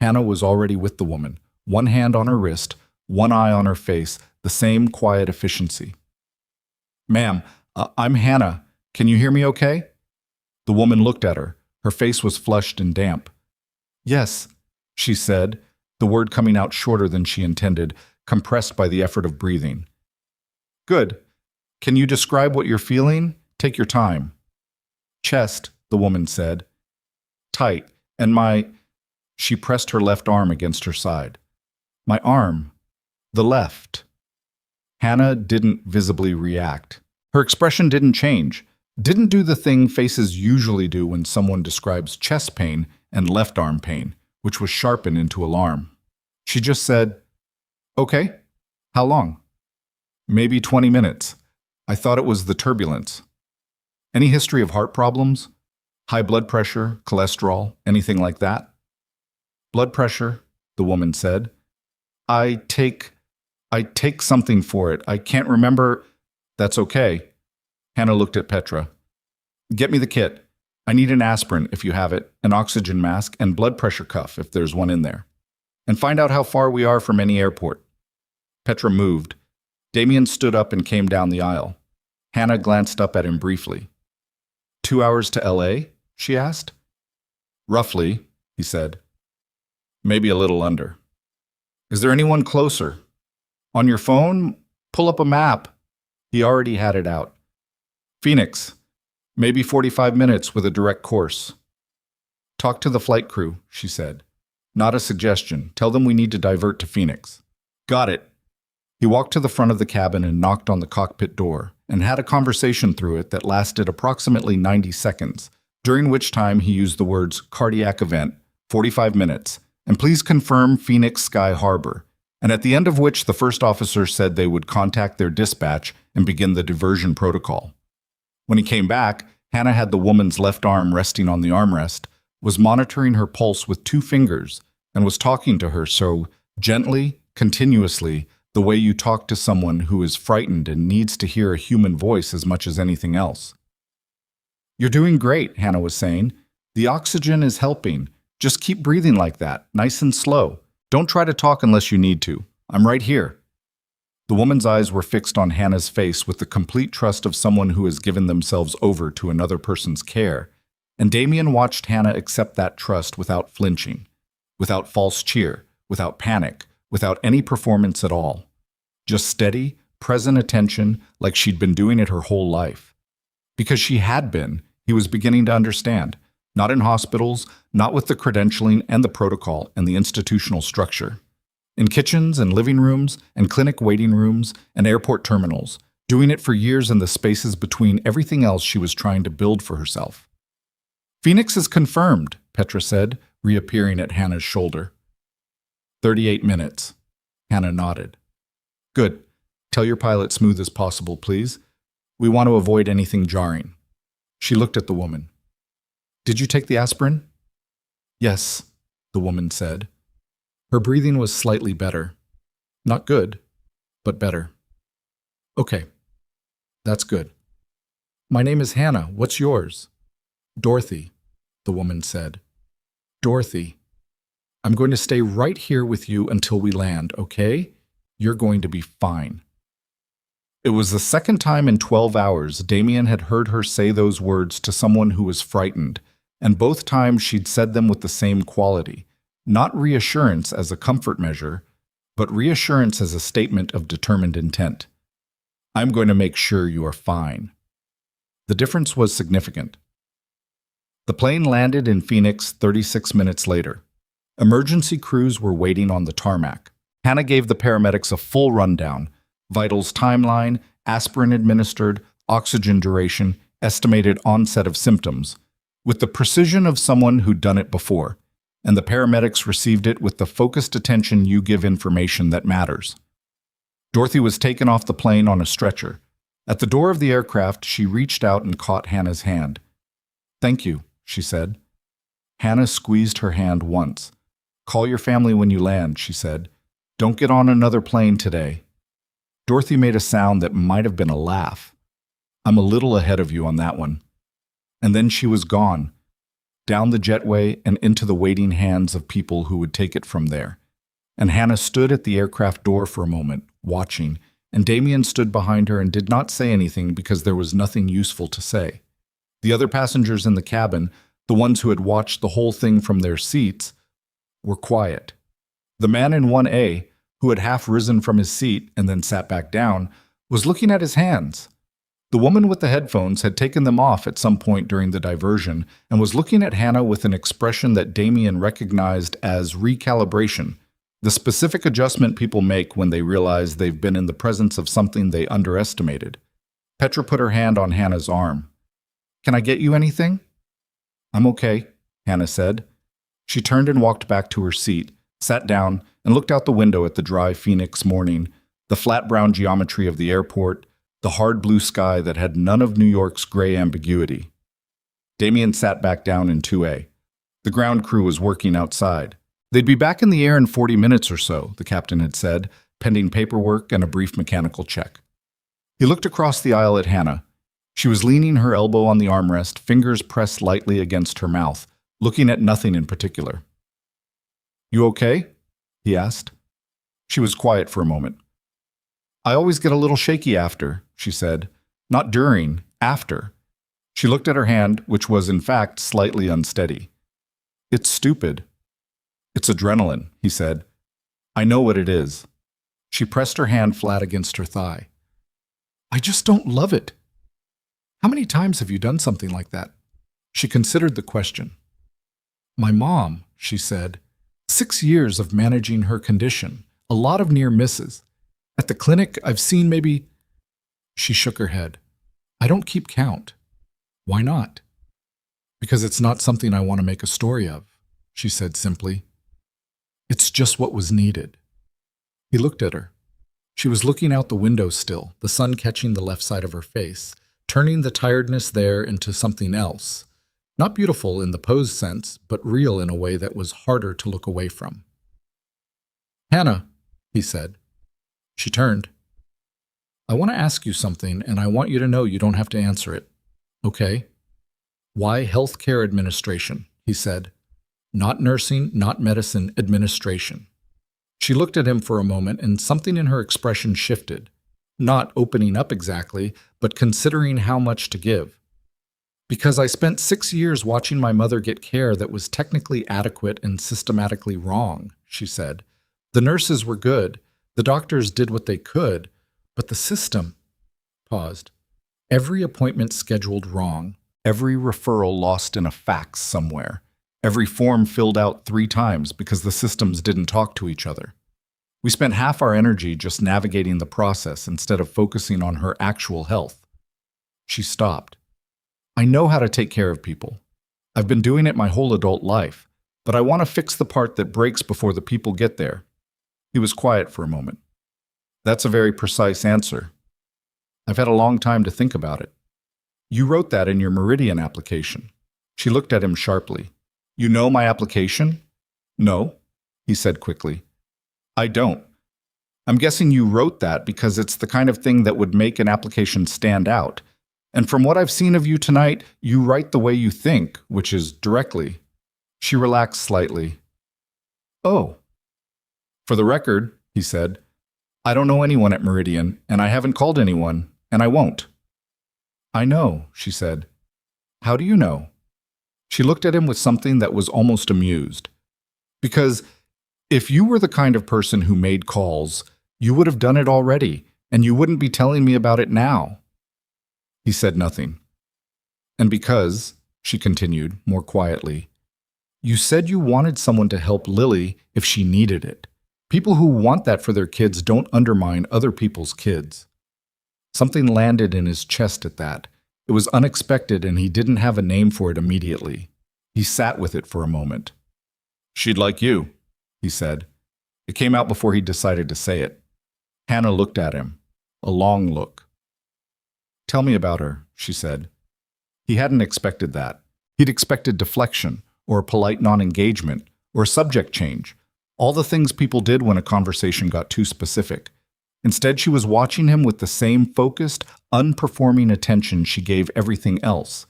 S1: Hannah was already with the woman, 1 hand on her wrist, 1 eye on her face, the same quiet efficiency. "Ma'am, I'm Hannah. Can you hear me okay?" The woman looked at her. Her face was flushed and damp. "Yes," she said, the word coming out shorter than she intended, compressed by the effort of breathing. "Good. Can you describe what you're feeling? Take your time." "Chest," the woman said. "Tight, and my—" She pressed her left arm against her side. "My arm. The left." Hannah didn't visibly react. Her expression didn't change, didn't do the thing faces usually do when someone describes chest pain and left arm pain, which was sharpened into alarm. She just said, "Okay. How long?" "Maybe 20 minutes. I thought it was the turbulence." "Any history of heart problems? High blood pressure, cholesterol, anything like that?" "Blood pressure," the woman said. I take something for it. I can't remember." "That's okay." Hannah looked at Petra. "Get me the kit. I need an aspirin, if you have it, an oxygen mask, and blood pressure cuff, if there's one in there. And find out how far we are from any airport." Petra moved. Damien stood up and came down the aisle. Hannah glanced up at him briefly. 2 hours to LA? She asked. "Roughly," he said. "Maybe a little under." "Is there anyone closer?" "On your phone? Pull up a map." He already had it out. "Phoenix. Maybe 45 minutes with a direct course." "Talk to the flight crew," she said. "Not a suggestion. Tell them we need to divert to Phoenix." "Got it." He walked to the front of the cabin and knocked on the cockpit door, and had a conversation through it that lasted approximately 90 seconds, during which time he used the words "cardiac event," 45 minutes, and "please confirm Phoenix Sky Harbor," and at the end of which the first officer said they would contact their dispatch and begin the diversion protocol. When he came back, Hannah had the woman's left arm resting on the armrest, was monitoring her pulse with 2 fingers, and was talking to her so gently, continuously, the way you talk to someone who is frightened and needs to hear a human voice as much as anything else. "You're doing great," Hannah was saying. "The oxygen is helping. Just keep breathing like that, nice and slow. Don't try to talk unless you need to. I'm right here." The woman's eyes were fixed on Hannah's face with the complete trust of someone who has given themselves over to another person's care, and Damien watched Hannah accept that trust without flinching, without false cheer, without panic, without any performance at all. Just steady, present attention like she'd been doing it her whole life. Because she had been, he was beginning to understand. Not in hospitals, not with the credentialing and the protocol and the institutional structure. In kitchens and living rooms and clinic waiting rooms and airport terminals, doing it for years in the spaces between everything else she was trying to build for herself. Phoenix is confirmed, Petra said, reappearing at Hannah's shoulder. 38 minutes. Hannah nodded. Good. Tell your pilot smooth as possible, please. We want to avoid anything jarring. She looked at the woman. Did you take the aspirin? Yes, the woman said. Her breathing was slightly better. Not good, but better. Okay, that's good. My name is Hannah. What's yours? Dorothy, the woman said. Dorothy, I'm going to stay right here with you until we land, okay? You're going to be fine. It was the second time in 12 hours Damien had heard her say those words to someone who was frightened, and both times she'd said them with the same quality, not reassurance as a comfort measure, but reassurance as a statement of determined intent. I'm going to make sure you are fine. The difference was significant. The plane landed in Phoenix 36 minutes later. Emergency crews were waiting on the tarmac. Hannah gave the paramedics a full rundown: vitals timeline, aspirin administered, oxygen duration, estimated onset of symptoms, with the precision of someone who'd done it before, and the paramedics received it with the focused attention you give information that matters. Dorothy was taken off the plane on a stretcher. At the door of the aircraft, she reached out and caught Hannah's hand. Thank you, she said. Hannah squeezed her hand once. Call your family when you land, she said. Don't get on another plane today. Dorothy made a sound that might have been a laugh. I'm a little ahead of you on that one. And then she was gone, down the jetway and into the waiting hands of people who would take it from there. And Hannah stood at the aircraft door for a moment, watching, and Damien stood behind her and did not say anything because there was nothing useful to say. The other passengers in the cabin, the ones who had watched the whole thing from their seats, were quiet. The man in 1A, who had half risen from his seat and then sat back down, was looking at his hands. The woman with the headphones had taken them off at some point during the diversion and was looking at Hannah with an expression that Damien recognized as recalibration, the specific adjustment people make when they realize they've been in the presence of something they underestimated. Petra put her hand on Hannah's arm. Can I get you anything? I'm okay, Hannah said. She turned and walked back to her seat, sat down, and looked out the window at the dry Phoenix morning, the flat brown geometry of the airport, the hard blue sky that had none of New York's gray ambiguity. Damien sat back down in 2A. The ground crew was working outside. They'd be back in the air in 40 minutes or so, the captain had said, pending paperwork and a brief mechanical check. He looked across the aisle at Hannah. She was leaning her elbow on the armrest, fingers pressed lightly against her mouth, looking at nothing in particular. You okay? He asked. She was quiet for a moment. I always get a little shaky after, she said. Not during, after. She looked at her hand, which was in fact slightly unsteady. It's stupid. It's adrenaline, he said. I know what it is. She pressed her hand flat against her thigh. I just don't love it. How many times have you done something like that? She considered the question. My mom, she said. 6 years of managing her condition, a lot of near misses. At the clinic, I've seen maybe... She shook her head. I don't keep count. Why not? Because it's not something I want to make a story of, she said simply. It's just what was needed. He looked at her. She was looking out the window still, the sun catching the left side of her face, turning the tiredness there into something else. Not beautiful in the posed sense, but real in a way that was harder to look away from. Hannah, he said. She turned. I want to ask you something, and I want you to know you don't have to answer it. Okay? Why healthcare administration? He said. Not nursing, not medicine, administration. She looked at him for a moment, and something in her expression shifted. Not opening up exactly, but considering how much to give. Because I spent 6 years watching my mother get care that was technically adequate and systematically wrong, she said. The nurses were good. The doctors did what they could, but the system paused. Every appointment scheduled wrong, every referral lost in a fax somewhere, every form filled out 3 times because the systems didn't talk to each other. We spent half our energy just navigating the process instead of focusing on her actual health. She stopped. I know how to take care of people. I've been doing it my whole adult life, but I want to fix the part that breaks before the people get there." He was quiet for a moment. "That's a very precise answer. I've had a long time to think about it. You wrote that in your Meridian application." She looked at him sharply. "You know my application?" "No," he said quickly. "I don't. I'm guessing you wrote that because it's the kind of thing that would make an application stand out. And from what I've seen of you tonight, you write the way you think, which is directly." She relaxed slightly. "Oh." "For the record," he said, "I don't know anyone at Meridian, and I haven't called anyone, and I won't." "I know," she said. "How do you know?" She looked at him with something that was almost amused. "Because if you were the kind of person who made calls, you would have done it already, and you wouldn't be telling me about it now." He said nothing. "And because," she continued, more quietly, "you said you wanted someone to help Lily if she needed it. People who want that for their kids don't undermine other people's kids." Something landed in his chest at that. It was unexpected, and he didn't have a name for it immediately. He sat with it for a moment. "She'd like you," he said. It came out before he decided to say it. Hannah looked at him, a long look. "Tell me about her," she said. He hadn't expected that. He'd expected deflection, or a polite non-engagement, or a subject change, all the things people did when a conversation got too specific. Instead, she was watching him with the same focused, unperforming attention she gave everything else,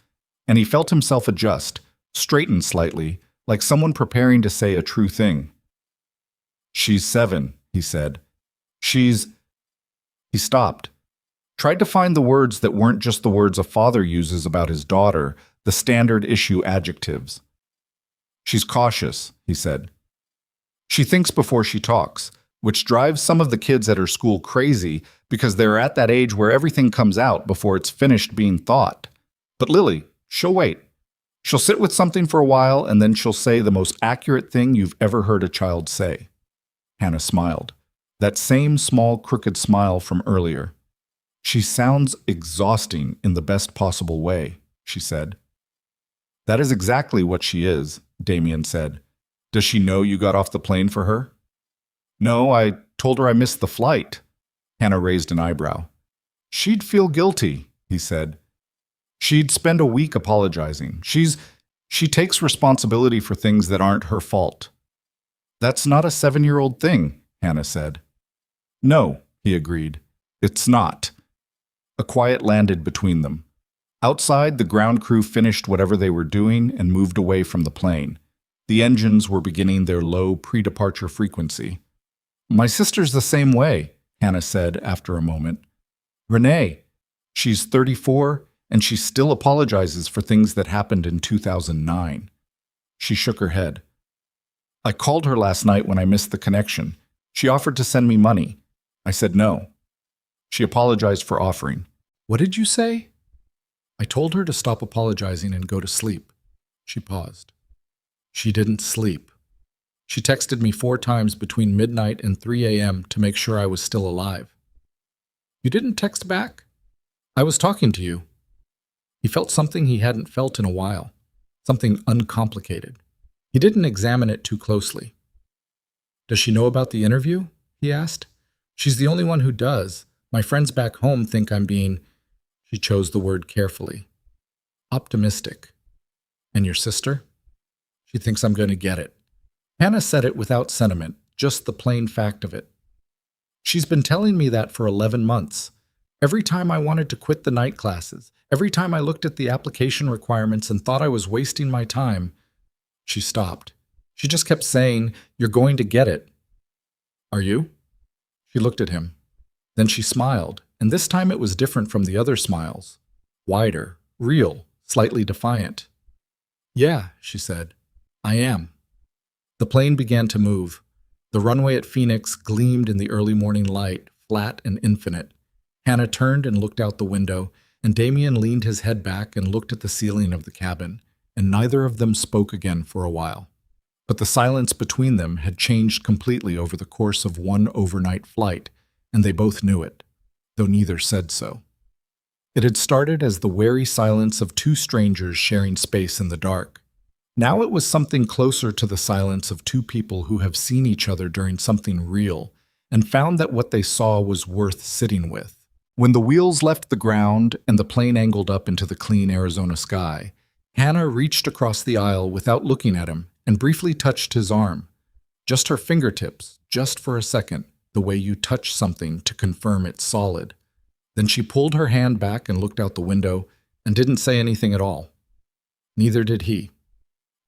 S1: and he felt himself adjust, straighten slightly, like someone preparing to say a true thing. "She's 7, he said. She's—" He stopped, tried to find the words that weren't just the words a father uses about his daughter, the standard issue adjectives. "She's cautious," he said. "She thinks before she talks, which drives some of the kids at her school crazy because they're at that age where everything comes out before it's finished being thought. But Lily, she'll wait. She'll sit with something for a while, and then she'll say the most accurate thing you've ever heard a child say." Hannah smiled. That same small, crooked smile from earlier. "She sounds exhausting in the best possible way," she said. "That is exactly what she is," Damien said. "Does she know you got off the plane for her?" "No, I told her I missed the flight." Hannah raised an eyebrow. "She'd feel guilty," he said. "She'd spend a week apologizing. She takes responsibility for things that aren't her fault." "That's not a 7-year-old thing," Hannah said. "No," he agreed. "It's not." A quiet landed between them. Outside, the ground crew finished whatever they were doing and moved away from the plane. The engines were beginning their low pre-departure frequency. "My sister's the same way," Hannah said after a moment. "Renee, she's 34, and she still apologizes for things that happened in 2009. She shook her head. "I called her last night when I missed the connection. She offered to send me money. I said no. She apologized for offering." "What did you say?" "I told her to stop apologizing and go to sleep." She paused. "She didn't sleep. She texted me 4 times between midnight and 3 a.m. to make sure I was still alive." "You didn't text back?" "I was talking to you." He felt something he hadn't felt in a while, something uncomplicated. He didn't examine it too closely. "Does she know about the interview?" he asked. "She's the only one who does. My friends back home think I'm being—" She chose the word carefully. "Optimistic." "And your sister?" "She thinks I'm going to get it." Hannah said it without sentiment, just the plain fact of it. "She's been telling me that for 11 months. Every time I wanted to quit the night classes, every time I looked at the application requirements and thought I was wasting my time." She stopped. She just kept saying, "You're going to get it." "Are you?" She looked at him. Then she smiled, and this time it was different from the other smiles. Wider, real, slightly defiant. "Yeah," she said. "I am." The plane began to move. The runway at Phoenix gleamed in the early morning light, flat and infinite. Hannah turned and looked out the window, and Damien leaned his head back and looked at the ceiling of the cabin, and neither of them spoke again for a while. But the silence between them had changed completely over the course of one overnight flight, and they both knew it, though neither said so. It had started as the wary silence of 2 strangers sharing space in the dark. Now it was something closer to the silence of two people who have seen each other during something real and found that what they saw was worth sitting with. When the wheels left the ground and the plane angled up into the clean Arizona sky, Hannah reached across the aisle without looking at him and briefly touched his arm. Just her fingertips, just for a second, the way you touch something to confirm it's solid. Then she pulled her hand back and looked out the window and didn't say anything at all. Neither did he.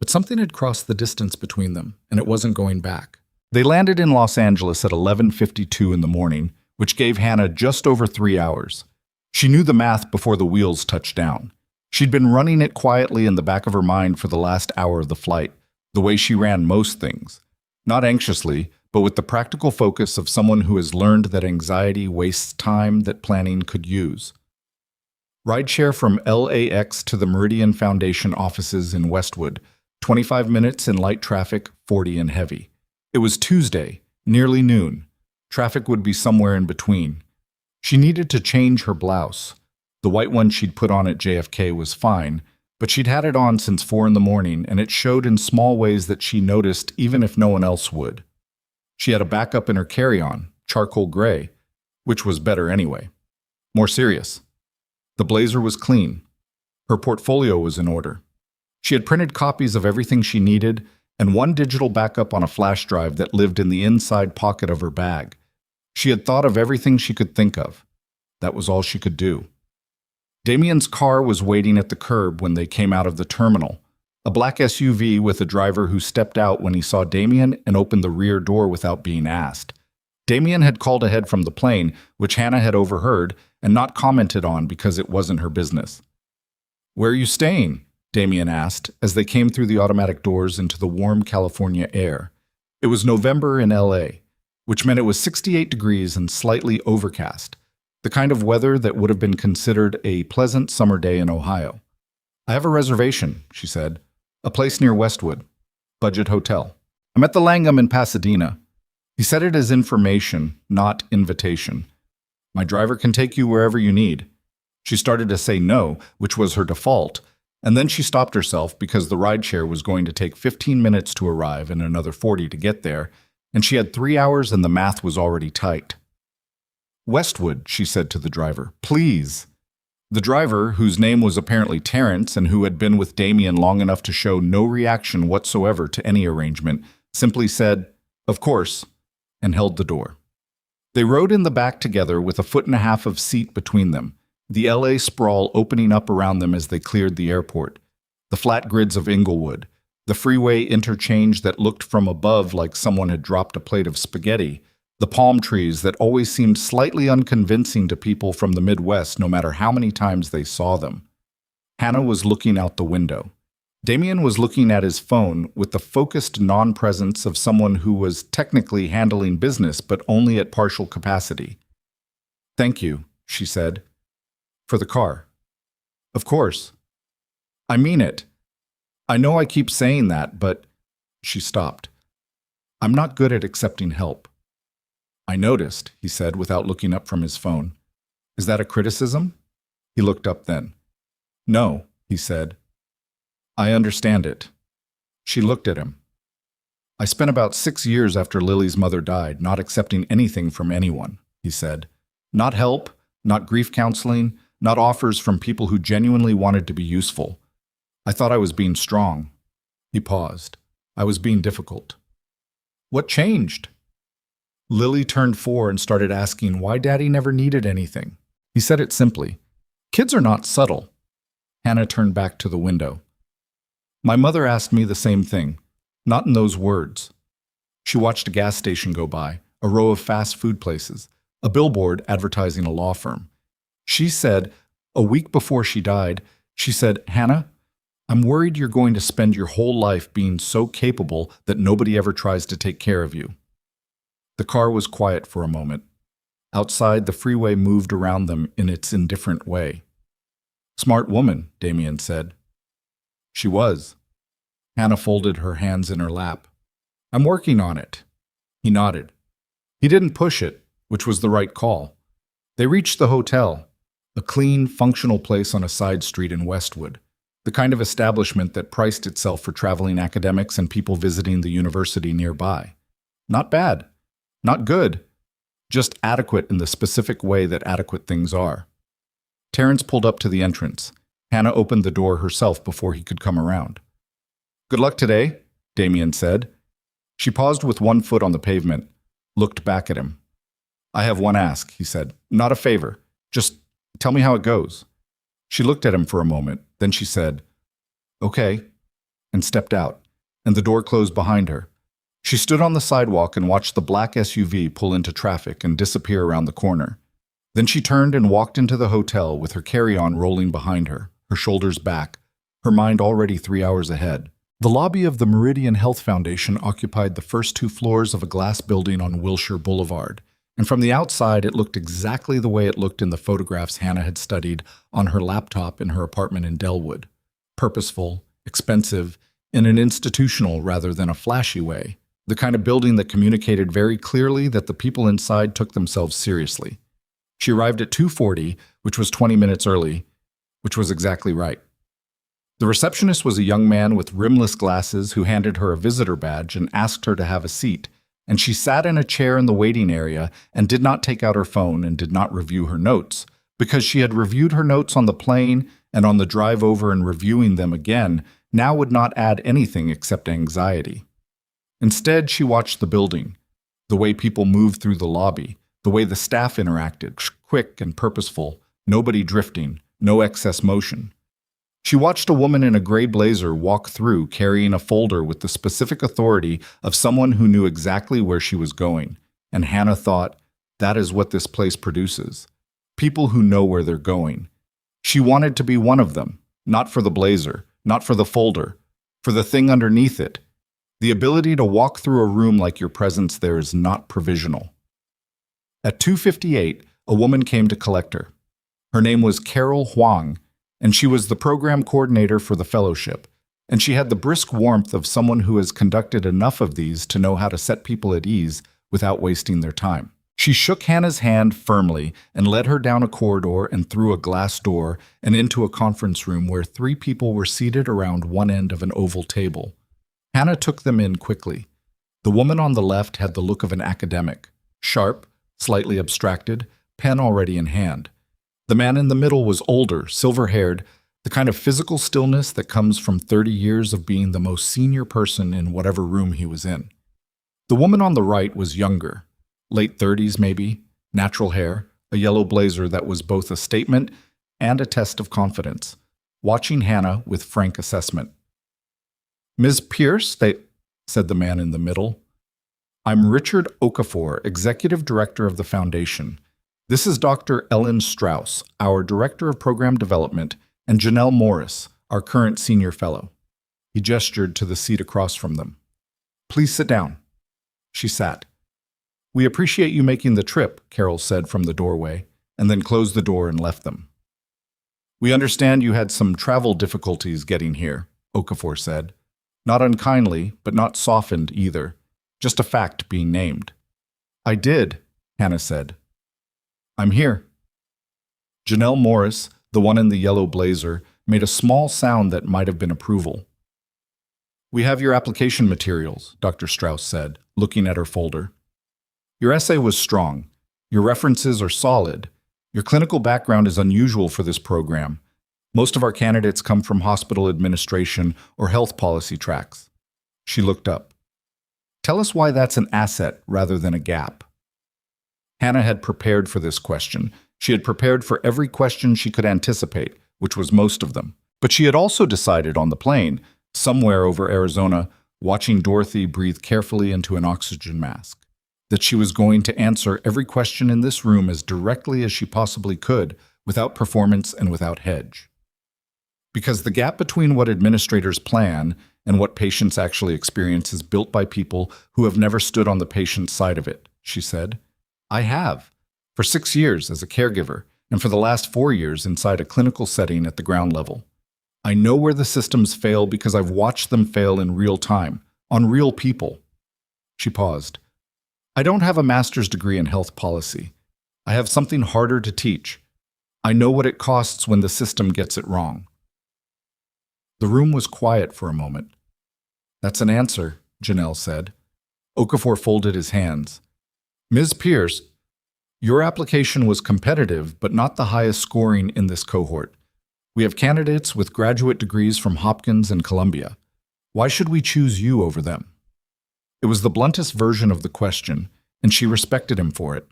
S1: But something had crossed the distance between them, and it wasn't going back. They landed in Los Angeles at 11:52 in the morning, which gave Hannah just over 3 hours. She knew the math before the wheels touched down. She'd been running it quietly in the back of her mind for the last hour of the flight, the way she ran most things. Not anxiously, but with the practical focus of someone who has learned that anxiety wastes time that planning could use. Rideshare from LAX to the Meridian Foundation offices in Westwood, 25 minutes in light traffic, 40 in heavy. It was Tuesday, nearly noon. Traffic would be somewhere in between. She needed to change her blouse. The white one she'd put on at JFK was fine, but she'd had it on since 4 in the morning, and it showed in small ways that she noticed even if no one else would. She had a backup in her carry-on, charcoal gray, which was better anyway. More serious. The blazer was clean. Her portfolio was in order. She had printed copies of everything she needed and one digital backup on a flash drive that lived in the inside pocket of her bag. She had thought of everything she could think of. That was all she could do. Damien's car was waiting at the curb when they came out of the terminal, a black SUV with a driver who stepped out when he saw Damien and opened the rear door without being asked. Damien had called ahead from the plane, which Hannah had overheard and not commented on because it wasn't her business. "Where are you staying?" Damien asked as they came through the automatic doors into the warm California air. It was November in LA, which meant it was 68 degrees and slightly overcast, the kind of weather that would have been considered a pleasant summer day in Ohio. "I have a reservation," she said. "A place near Westwood. Budget hotel. I'm at the Langham in Pasadena." He said it as information, not invitation. "My driver can take you wherever you need." She started to say no, which was her default, and then she stopped herself because the rideshare was going to take 15 minutes to arrive and another 40 to get there, and she had 3 hours and the math was already tight. "Westwood," she said to the driver. "Please." The driver, whose name was apparently Terrence and who had been with Damien long enough to show no reaction whatsoever to any arrangement, simply said, "Of course," and held the door. They rode in the back together with 1.5 feet of seat between them, the LA sprawl opening up around them as they cleared the airport, the flat grids of Inglewood, the freeway interchange that looked from above like someone had dropped a plate of spaghetti, the palm trees that always seemed slightly unconvincing to people from the Midwest no matter how many times they saw them. Hannah was looking out the window. Damien was looking at his phone with the focused non-presence of someone who was technically handling business but only at partial capacity. "Thank you," she said. "For the car." "Of course." "I mean it. I know I keep saying that, but—" She stopped. "I'm not good at accepting help." "I noticed," he said without looking up from his phone. "Is that a criticism?" He looked up then. "No," he said. "I understand it." She looked at him. "I spent about 6 years after Lily's mother died not accepting anything from anyone," he said. "Not help, not grief counseling, not offers from people who genuinely wanted to be useful. I thought I was being strong." He paused. "I was being difficult." "What changed?" Lily turned 4 and started asking why Daddy never needed anything. He said it simply. "Kids are not subtle." Hannah turned back to the window. "My mother asked me the same thing, not in those words." She watched a gas station go by, a row of fast food places, a billboard advertising a law firm. She said, a week before she died, she said, "Hannah, I'm worried you're going to spend your whole life being so capable that nobody ever tries to take care of you." The car was quiet for a moment. Outside, the freeway moved around them in its indifferent way. "Smart woman," Damien said. She was. Hannah folded her hands in her lap. "I'm working on it." He nodded. He didn't push it, which was the right call. They reached the hotel, a clean, functional place on a side street in Westwood. The kind of establishment that priced itself for traveling academics and people visiting the university nearby. Not bad. Not good. Just adequate in the specific way that adequate things are. Terrence pulled up to the entrance. Hannah opened the door herself before he could come around. "Good luck today," Damien said. She paused with one foot on the pavement, looked back at him. "I have one ask," he said. "Not a favor. Just tell me how it goes." She looked at him for a moment, then she said, "Okay," and stepped out, and the door closed behind her. She stood on the sidewalk and watched the black SUV pull into traffic and disappear around the corner. Then she turned and walked into the hotel with her carry-on rolling behind her, her shoulders back, her mind already 3 hours ahead. The lobby of the Meridian Health Foundation occupied the first 2 floors of a glass building on Wilshire Boulevard, and from the outside it looked exactly the way it looked in the photographs Hannah had studied on her laptop in her apartment in Delwood. Purposeful, expensive, in an institutional rather than a flashy way. The kind of building that communicated very clearly that the people inside took themselves seriously. She arrived at 2:40, which was 20 minutes early, which was exactly right. The receptionist was a young man with rimless glasses who handed her a visitor badge and asked her to have a seat, and she sat in a chair in the waiting area and did not take out her phone and did not review her notes, because she had reviewed her notes on the plane and on the drive over, and reviewing them again now would not add anything except anxiety. Instead, she watched the building, the way people moved through the lobby, the way the staff interacted, quick and purposeful, nobody drifting, no excess motion. She watched a woman in a gray blazer walk through carrying a folder with the specific authority of someone who knew exactly where she was going, and Hannah thought, that is what this place produces. People who know where they're going. She wanted to be one of them, not for the blazer, not for the folder, for the thing underneath it. The ability to walk through a room like your presence there is not provisional. At 2:58, a woman came to collect her. Her name was Carol Huang, and she was the program coordinator for the fellowship, and she had the brisk warmth of someone who has conducted enough of these to know how to set people at ease without wasting their time. She shook Hannah's hand firmly and led her down a corridor and through a glass door and into a conference room where 3 people were seated around one end of an oval table. Hannah took them in quickly. The woman on the left had the look of an academic, sharp, slightly abstracted, pen already in hand. The man in the middle was older, silver-haired, the kind of physical stillness that comes from 30 years of being the most senior person in whatever room he was in. The woman on the right was younger, late 30s maybe, natural hair, a yellow blazer that was both a statement and a test of confidence, watching Hannah with frank assessment. "Ms. Pierce," said the man in the middle. "I'm Richard Okafor, Executive Director of the Foundation. This is Dr. Ellen Strauss, our Director of Program Development, and Janelle Morris, our current Senior Fellow." He gestured to the seat across from them. "Please sit down." She sat. "We appreciate you making the trip," Carol said from the doorway, and then closed the door and left them. "We understand you had some travel difficulties getting here," Okafor said. Not unkindly, but not softened either. Just a fact being named. "I did," Hannah said. "I'm here." Janelle Morris, the one in the yellow blazer, made a small sound that might have been approval. "We have your application materials," Dr. Strauss said, looking at her folder. "Your essay was strong. Your references are solid. Your clinical background is unusual for this program. Most of our candidates come from hospital administration or health policy tracks." She looked up. "Tell us why that's an asset rather than a gap." Hannah had prepared for this question. She had prepared for every question she could anticipate, which was most of them. But she had also decided on the plane, somewhere over Arizona, watching Dorothy breathe carefully into an oxygen mask, that she was going to answer every question in this room as directly as she possibly could, without performance and without hedge. Because the gap between what administrators plan and what patients actually experience is built by people who have never stood on the patient's side of it, she said. "I have, for 6 years as a caregiver, and for the last 4 years inside a clinical setting at the ground level. I know where the systems fail because I've watched them fail in real time, on real people." She paused. "I don't have a master's degree in health policy. I have something harder to teach. I know what it costs when the system gets it wrong." The room was quiet for a moment. "That's an answer," Janelle said. Okafor folded his hands. "Ms. Pierce, your application was competitive, but not the highest scoring in this cohort. We have candidates with graduate degrees from Hopkins and Columbia. Why should we choose you over them?" It was the bluntest version of the question, and she respected him for it.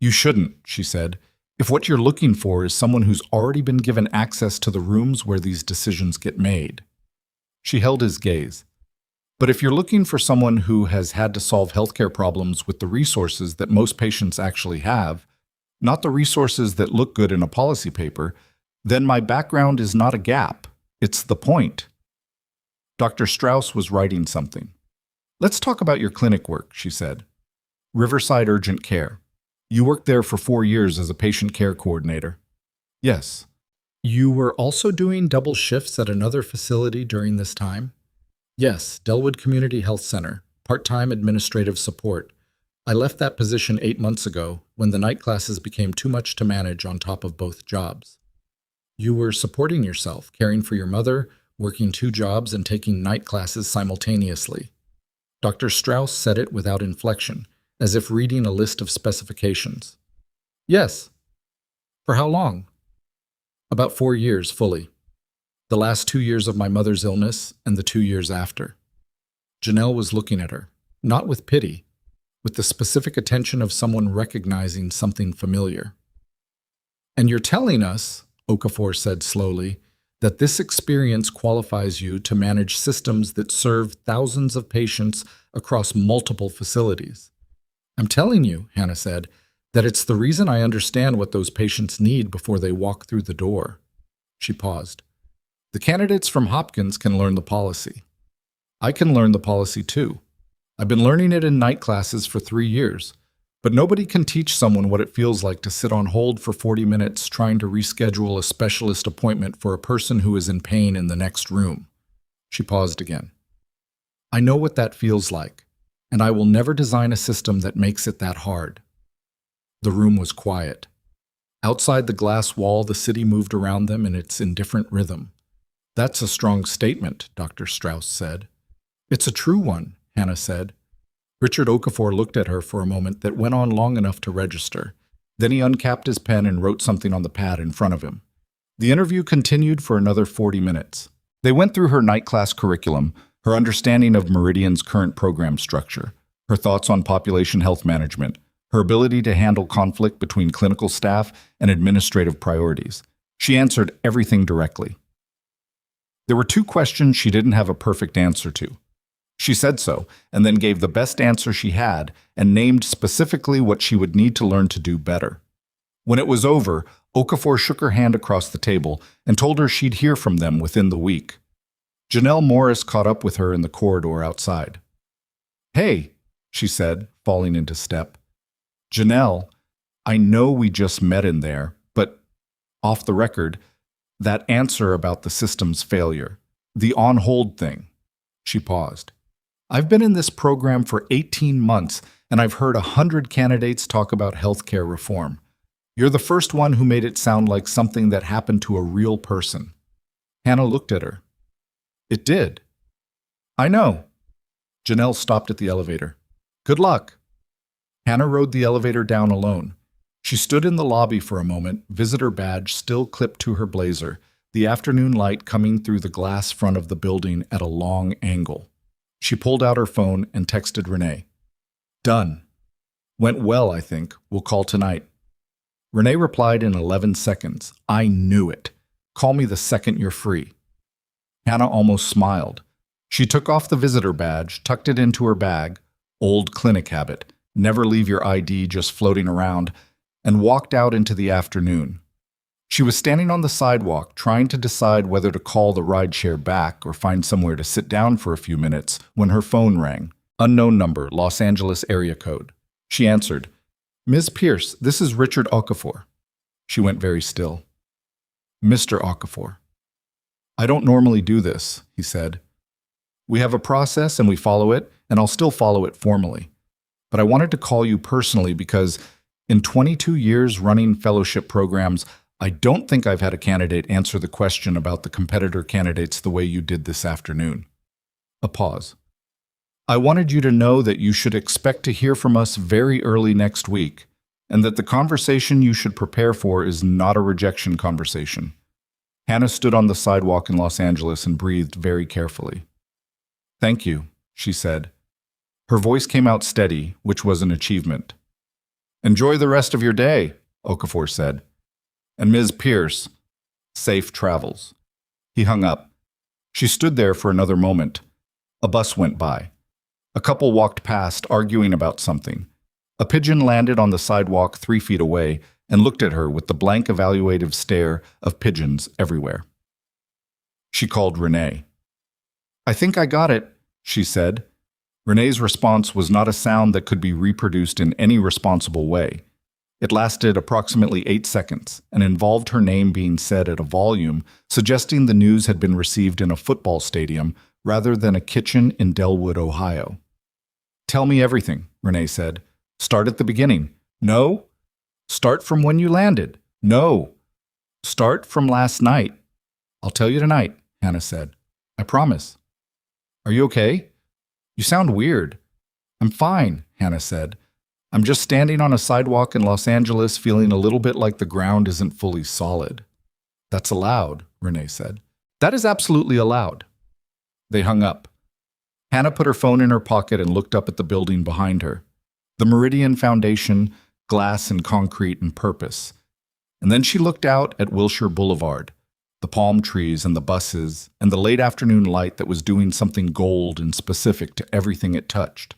S1: "You shouldn't," she said, "if what you're looking for is someone who's already been given access to the rooms where these decisions get made." She held his gaze. "But if you're looking for someone who has had to solve healthcare problems with the resources that most patients actually have, not the resources that look good in a policy paper, then my background is not a gap. It's the point." Dr. Strauss was writing something. "Let's talk about your clinic work," she said. "Riverside Urgent Care. You worked there for 4 years as a patient care coordinator." "Yes." "You were also doing double shifts at another facility during this time?" "Yes, Delwood Community Health Center, part-time administrative support. I left that position 8 months ago when the night classes became too much to manage on top of both jobs." "You were supporting yourself, caring for your mother, working 2 jobs and taking night classes simultaneously." Dr. Strauss said it without inflection, as if reading a list of specifications. "Yes." "For how long?" "About 4 years fully. The last 2 years of my mother's illness and the 2 years after." Janelle was looking at her, not with pity, with the specific attention of someone recognizing something familiar. "And you're telling us," Okafor said slowly, "that this experience qualifies you to manage systems that serve thousands of patients across multiple facilities." "I'm telling you," Hannah said, "that it's the reason I understand what those patients need before they walk through the door." She paused. "The candidates from Hopkins can learn the policy. I can learn the policy too. I've been learning it in night classes for 3 years. But nobody can teach someone what it feels like to sit on hold for 40 minutes trying to reschedule a specialist appointment for a person who is in pain in the next room." She paused again. "I know what that feels like, and I will never design a system that makes it that hard." The room was quiet. Outside the glass wall, the city moved around them in its indifferent rhythm. "That's a strong statement," Dr. Strauss said. "It's a true one," Hannah said. Richard Okafor looked at her for a moment that went on long enough to register. Then he uncapped his pen and wrote something on the pad in front of him. The interview continued for another 40 minutes. They went through her night class curriculum, her understanding of Meridian's current program structure, her thoughts on population health management, her ability to handle conflict between clinical staff and administrative priorities. She answered everything directly. There were 2 questions she didn't have a perfect answer to. She said so, and then gave the best answer she had and named specifically what she would need to learn to do better. When it was over, Okafor shook her hand across the table and told her she'd hear from them within the week. Janelle Morris caught up with her in the corridor outside. "Hey," she said, falling into step. "Janelle, I know we just met in there, but off the record, that answer about the system's failure, the on-hold thing." She paused. "I've been in this program for 18 months, and I've heard 100 candidates talk about healthcare reform. You're the first one who made it sound like something that happened to a real person." Hannah looked at her. "It did." "I know." Janelle stopped at the elevator. "Good luck." Hannah rode the elevator down alone. She stood in the lobby for a moment, visitor badge still clipped to her blazer, the afternoon light coming through the glass front of the building at a long angle. She pulled out her phone and texted Renee. "Done. Went well, I think. We'll call tonight." Renee replied in 11 seconds. "I knew it. Call me the second you're free." Hannah almost smiled. She took off the visitor badge, tucked it into her bag, old clinic habit, never leave your ID just floating around, and walked out into the afternoon. She was standing on the sidewalk, trying to decide whether to call the rideshare back or find somewhere to sit down for a few minutes when her phone rang. Unknown number, Los Angeles area code. She answered. "Ms. Pierce, this is Richard Okafor." She went very still. "Mr. Okafor." "I don't normally do this," he said. "We have a process and we follow it, and I'll still follow it formally. But I wanted to call you personally because in 22 years running fellowship programs, I don't think I've had a candidate answer the question about the competitor candidates the way you did this afternoon. A pause. I wanted you to know that you should expect to hear from us very early next week, and that the conversation you should prepare for is not a rejection conversation. Hannah stood on the sidewalk in Los Angeles and breathed very carefully. Thank you, she said. Her voice came out steady, which was an achievement. Enjoy the rest of your day, Okafor said. And Ms. Pierce, safe travels. He hung up. She stood there for another moment. A bus went by. A couple walked past, arguing about something. A pigeon landed on the sidewalk 3 feet away and looked at her with the blank evaluative stare of pigeons everywhere. She called Renee. I think I got it, she said. Renee's response was not a sound that could be reproduced in any responsible way. It lasted approximately 8 seconds and involved her name being said at a volume suggesting the news had been received in a football stadium rather than a kitchen in Delwood, Ohio. Tell me everything, Renee said. Start at the beginning. No. Start from when you landed. No. Start from last night. I'll tell you tonight, Hannah said. I promise. Are you okay? You sound weird. I'm fine, Hannah said. I'm just standing on a sidewalk in Los Angeles feeling a little bit like the ground isn't fully solid. That's allowed, Renee said. That is absolutely allowed. They hung up. Hannah put her phone in her pocket and looked up at the building behind her. The Meridian Foundation, glass and concrete and purpose. And then she looked out at Wilshire Boulevard, the palm trees and the buses, and the late afternoon light that was doing something gold and specific to everything it touched.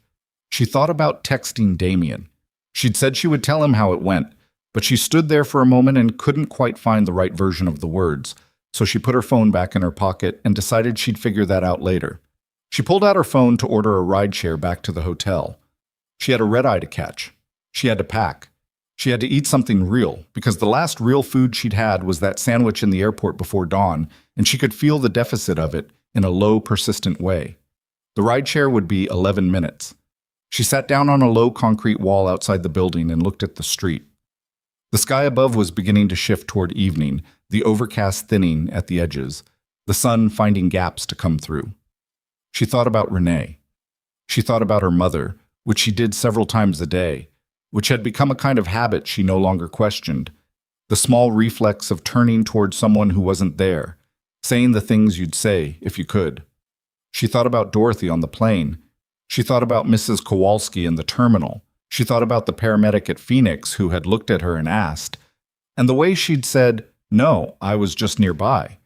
S1: She thought about texting Damien. She'd said she would tell him how it went, but she stood there for a moment and couldn't quite find the right version of the words, so she put her phone back in her pocket and decided she'd figure that out later. She pulled out her phone to order a rideshare back to the hotel. She had a red-eye to catch. She had to pack. She had to eat something real, because the last real food she'd had was that sandwich in the airport before dawn, and she could feel the deficit of it in a low, persistent way. The rideshare would be 11 minutes. She sat down on a low concrete wall outside the building and looked at the street. The sky above was beginning to shift toward evening, the overcast thinning at the edges, the sun finding gaps to come through. She thought about Renee. She thought about her mother, which she did several times a day, which had become a kind of habit she no longer questioned, the small reflex of turning toward someone who wasn't there, saying the things you'd say if you could. She thought about Dorothy on the plane. She thought about Mrs. Kowalski in the terminal. She thought about the paramedic at Phoenix who had looked at her and asked, and the way she'd said, "No, I was just nearby."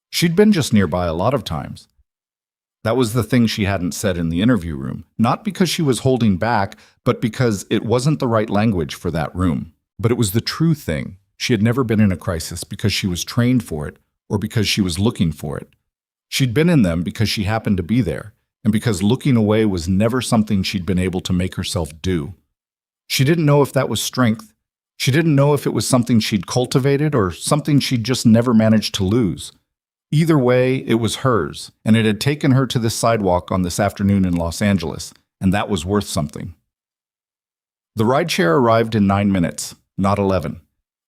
S1: She'd been just nearby a lot of times. That was the thing she hadn't said in the interview room, not because she was holding back, but because it wasn't the right language for that room. But it was the true thing. She had never been in a crisis because she was trained for it or because she was looking for it. She'd been in them because she happened to be there, and because looking away was never something she'd been able to make herself do. She didn't know if that was strength. She didn't know if it was something she'd cultivated or something she'd just never managed to lose. Either way, it was hers, and it had taken her to this sidewalk on this afternoon in Los Angeles, and that was worth something. The rideshare arrived in 9 minutes, not 11.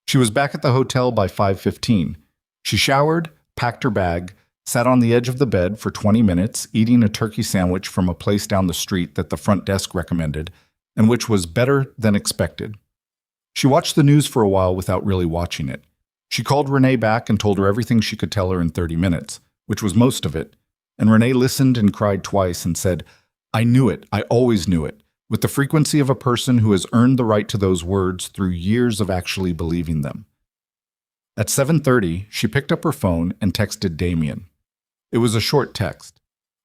S1: She was back at the hotel by 5:15. She showered, packed her bag, sat on the edge of the bed for 20 minutes, eating a turkey sandwich from a place down the street that the front desk recommended, and which was better than expected. She watched the news for a while without really watching it. She called Renee back and told her everything she could tell her in 30 minutes, which was most of it, and Renee listened and cried twice and said, "I knew it, I always knew it," with the frequency of a person who has earned the right to those words through years of actually believing them. At 7:30, she picked up her phone and texted Damien. It was a short text.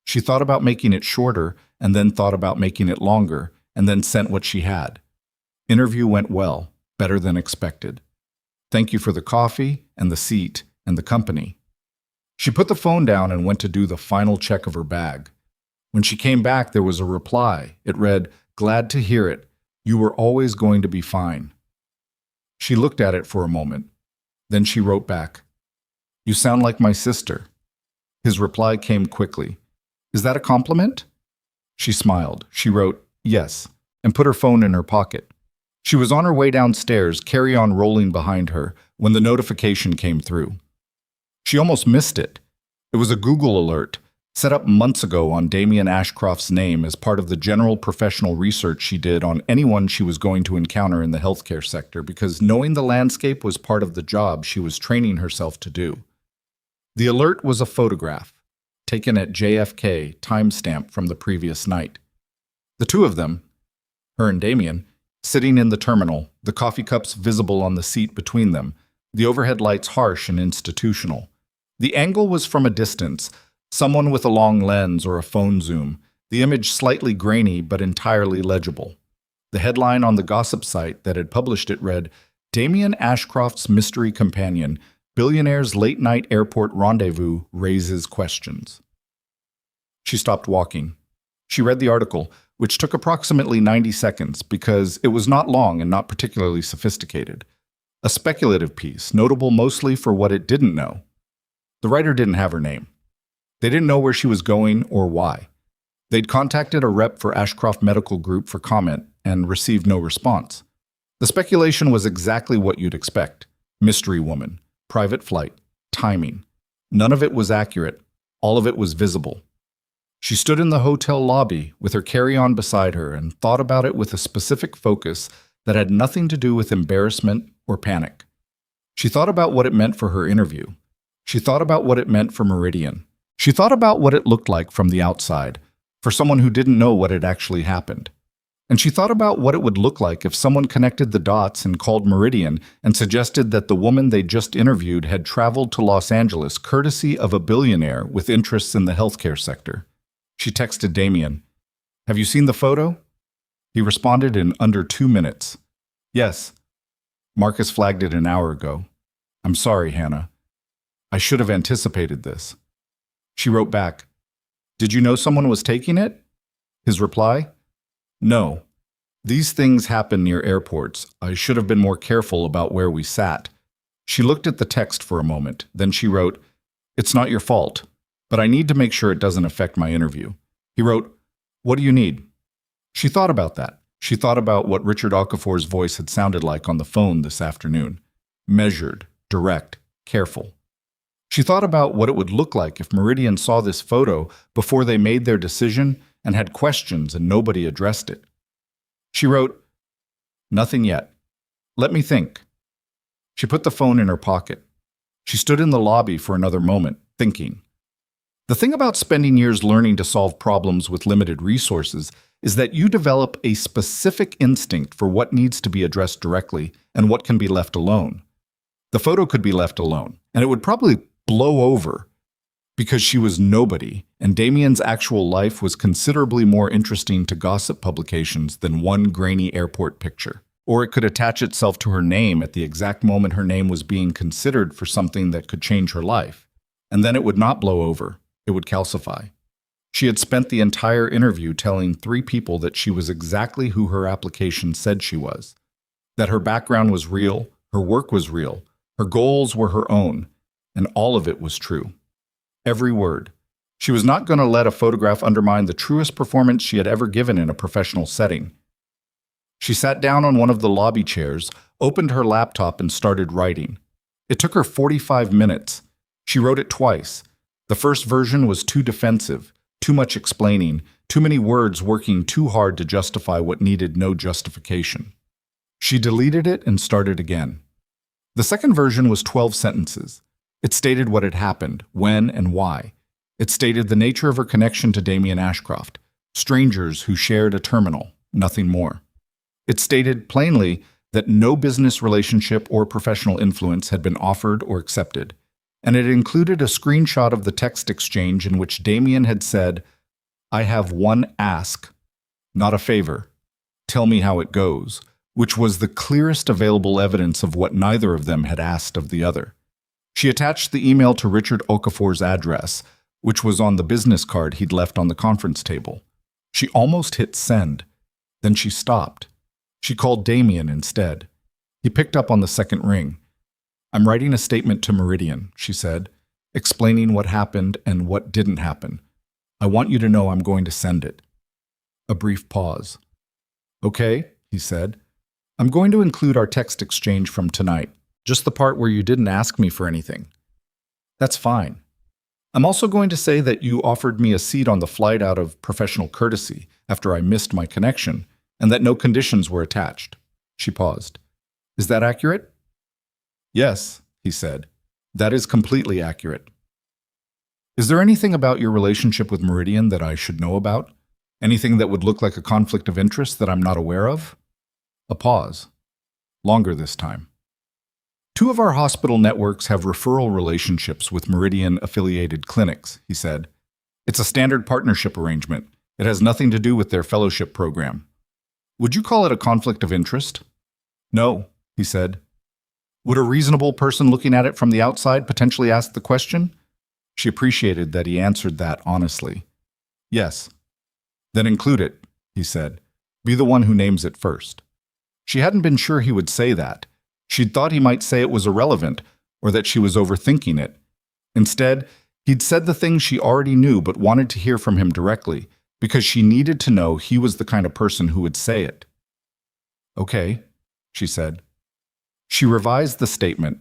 S1: She thought about making it shorter and then thought about making it longer and then sent what she had. Interview went well, better than expected. Thank you for the coffee and the seat and the company. She put the phone down and went to do the final check of her bag. When she came back, there was a reply. It read, "Glad to hear it. You were always going to be fine." She looked at it for a moment. Then she wrote back, "You sound like my sister." His reply came quickly. "Is that a compliment?" She smiled. She wrote, "Yes," and put her phone in her pocket. She was on her way downstairs, carry-on rolling behind her, when the notification came through. She almost missed it. It was a Google alert, set up months ago on Damien Ashcroft's name as part of the general professional research she did on anyone she was going to encounter in the healthcare sector, because knowing the landscape was part of the job she was training herself to do. The alert was a photograph, taken at JFK, timestamp from the previous night. The two of them, her and Damien, sitting in the terminal, the coffee cups visible on the seat between them, the overhead lights harsh and institutional. The angle was from a distance, someone with a long lens or a phone zoom, the image slightly grainy but entirely legible. The headline on the gossip site that had published it read, "Damien Ashcroft's mystery companion, Billionaire's late-night airport rendezvous raises questions." She stopped walking. She read the article, which took approximately 90 seconds because it was not long and not particularly sophisticated. A speculative piece, notable mostly for what it didn't know. The writer didn't have her name. They didn't know where she was going or why. They'd contacted a rep for Ashcroft Medical Group for comment and received no response. The speculation was exactly what you'd expect. Mystery woman, private flight, timing. None of it was accurate. All of it was visible. She stood in the hotel lobby with her carry-on beside her and thought about it with a specific focus that had nothing to do with embarrassment or panic. She thought about what it meant for her interview. She thought about what it meant for Meridian. She thought about what it looked like from the outside, for someone who didn't know what had actually happened. And she thought about what it would look like if someone connected the dots and called Meridian and suggested that the woman they just interviewed had traveled to Los Angeles courtesy of a billionaire with interests in the healthcare sector. She texted Damien, "Have you seen the photo?" He responded in under 2 minutes. "Yes. Marcus flagged it an hour ago. I'm sorry, Hannah. I should have anticipated this." She wrote back, "Did you know someone was taking it?" His reply, "No. These things happen near airports. I should have been more careful about where we sat." She looked at the text for a moment. Then she wrote, "It's not your fault, but I need to make sure it doesn't affect my interview." He wrote, "What do you need?" She thought about that. She thought about what Richard Okafor's voice had sounded like on the phone this afternoon. Measured, direct, careful. She thought about what it would look like if Meridian saw this photo before they made their decision and had questions and nobody addressed it. She wrote, "Nothing yet. Let me think." She put the phone in her pocket. She stood in the lobby for another moment, thinking. The thing about spending years learning to solve problems with limited resources is that you develop a specific instinct for what needs to be addressed directly and what can be left alone. The photo could be left alone, and it would probably blow over because she was nobody, and Damien's actual life was considerably more interesting to gossip publications than one grainy airport picture. Or it could attach itself to her name at the exact moment her name was being considered for something that could change her life. And then it would not blow over. It would calcify. She had spent the entire interview telling 3 people that she was exactly who her application said she was. That her background was real, her work was real, her goals were her own, and all of it was true. Every word. She was not going to let a photograph undermine the truest performance she had ever given in a professional setting. She sat down on one of the lobby chairs, opened her laptop, and started writing. It took her 45 minutes. She wrote it twice. The first version was too defensive, too much explaining, too many words working too hard to justify what needed no justification. She deleted it and started again. The second version was 12 sentences. It stated what had happened, when and why. It stated the nature of her connection to Damien Ashcroft, strangers who shared a terminal, nothing more. It stated plainly that no business relationship or professional influence had been offered or accepted, and it included a screenshot of the text exchange in which Damien had said, "I have one ask, not a favor. Tell me how it goes," which was the clearest available evidence of what neither of them had asked of the other. She attached the email to Richard Okafor's address, which was on the business card he'd left on the conference table. She almost hit send. Then she stopped. She called Damien instead. He picked up on the second ring. "I'm writing a statement to Meridian," she said, explaining what happened and what didn't happen. "I want you to know I'm going to send it." A brief pause. "Okay," he said. "I'm going to include our text exchange from tonight, Just the part where you didn't ask me for anything. That's fine. I'm also going to say that you offered me a seat on the flight out of professional courtesy after I missed my connection, and that no conditions were attached. She paused. Is that accurate? Yes, he said. That is completely accurate. Is there anything about your relationship with Meridian that I should know about? Anything that would look like a conflict of interest that I'm not aware of? A pause. Longer this time. 2 of our hospital networks have referral relationships with Meridian-affiliated clinics, he said. It's a standard partnership arrangement. It has nothing to do with their fellowship program. Would you call it a conflict of interest? No, he said. Would a reasonable person looking at it from the outside potentially ask the question? She appreciated that he answered that honestly. Yes. Then include it, he said. Be the one who names it first. She hadn't been sure he would say that. She'd thought he might say it was irrelevant, or that she was overthinking it. Instead, he'd said the thing she already knew but wanted to hear from him directly, because she needed to know he was the kind of person who would say it. Okay, she said. She revised the statement,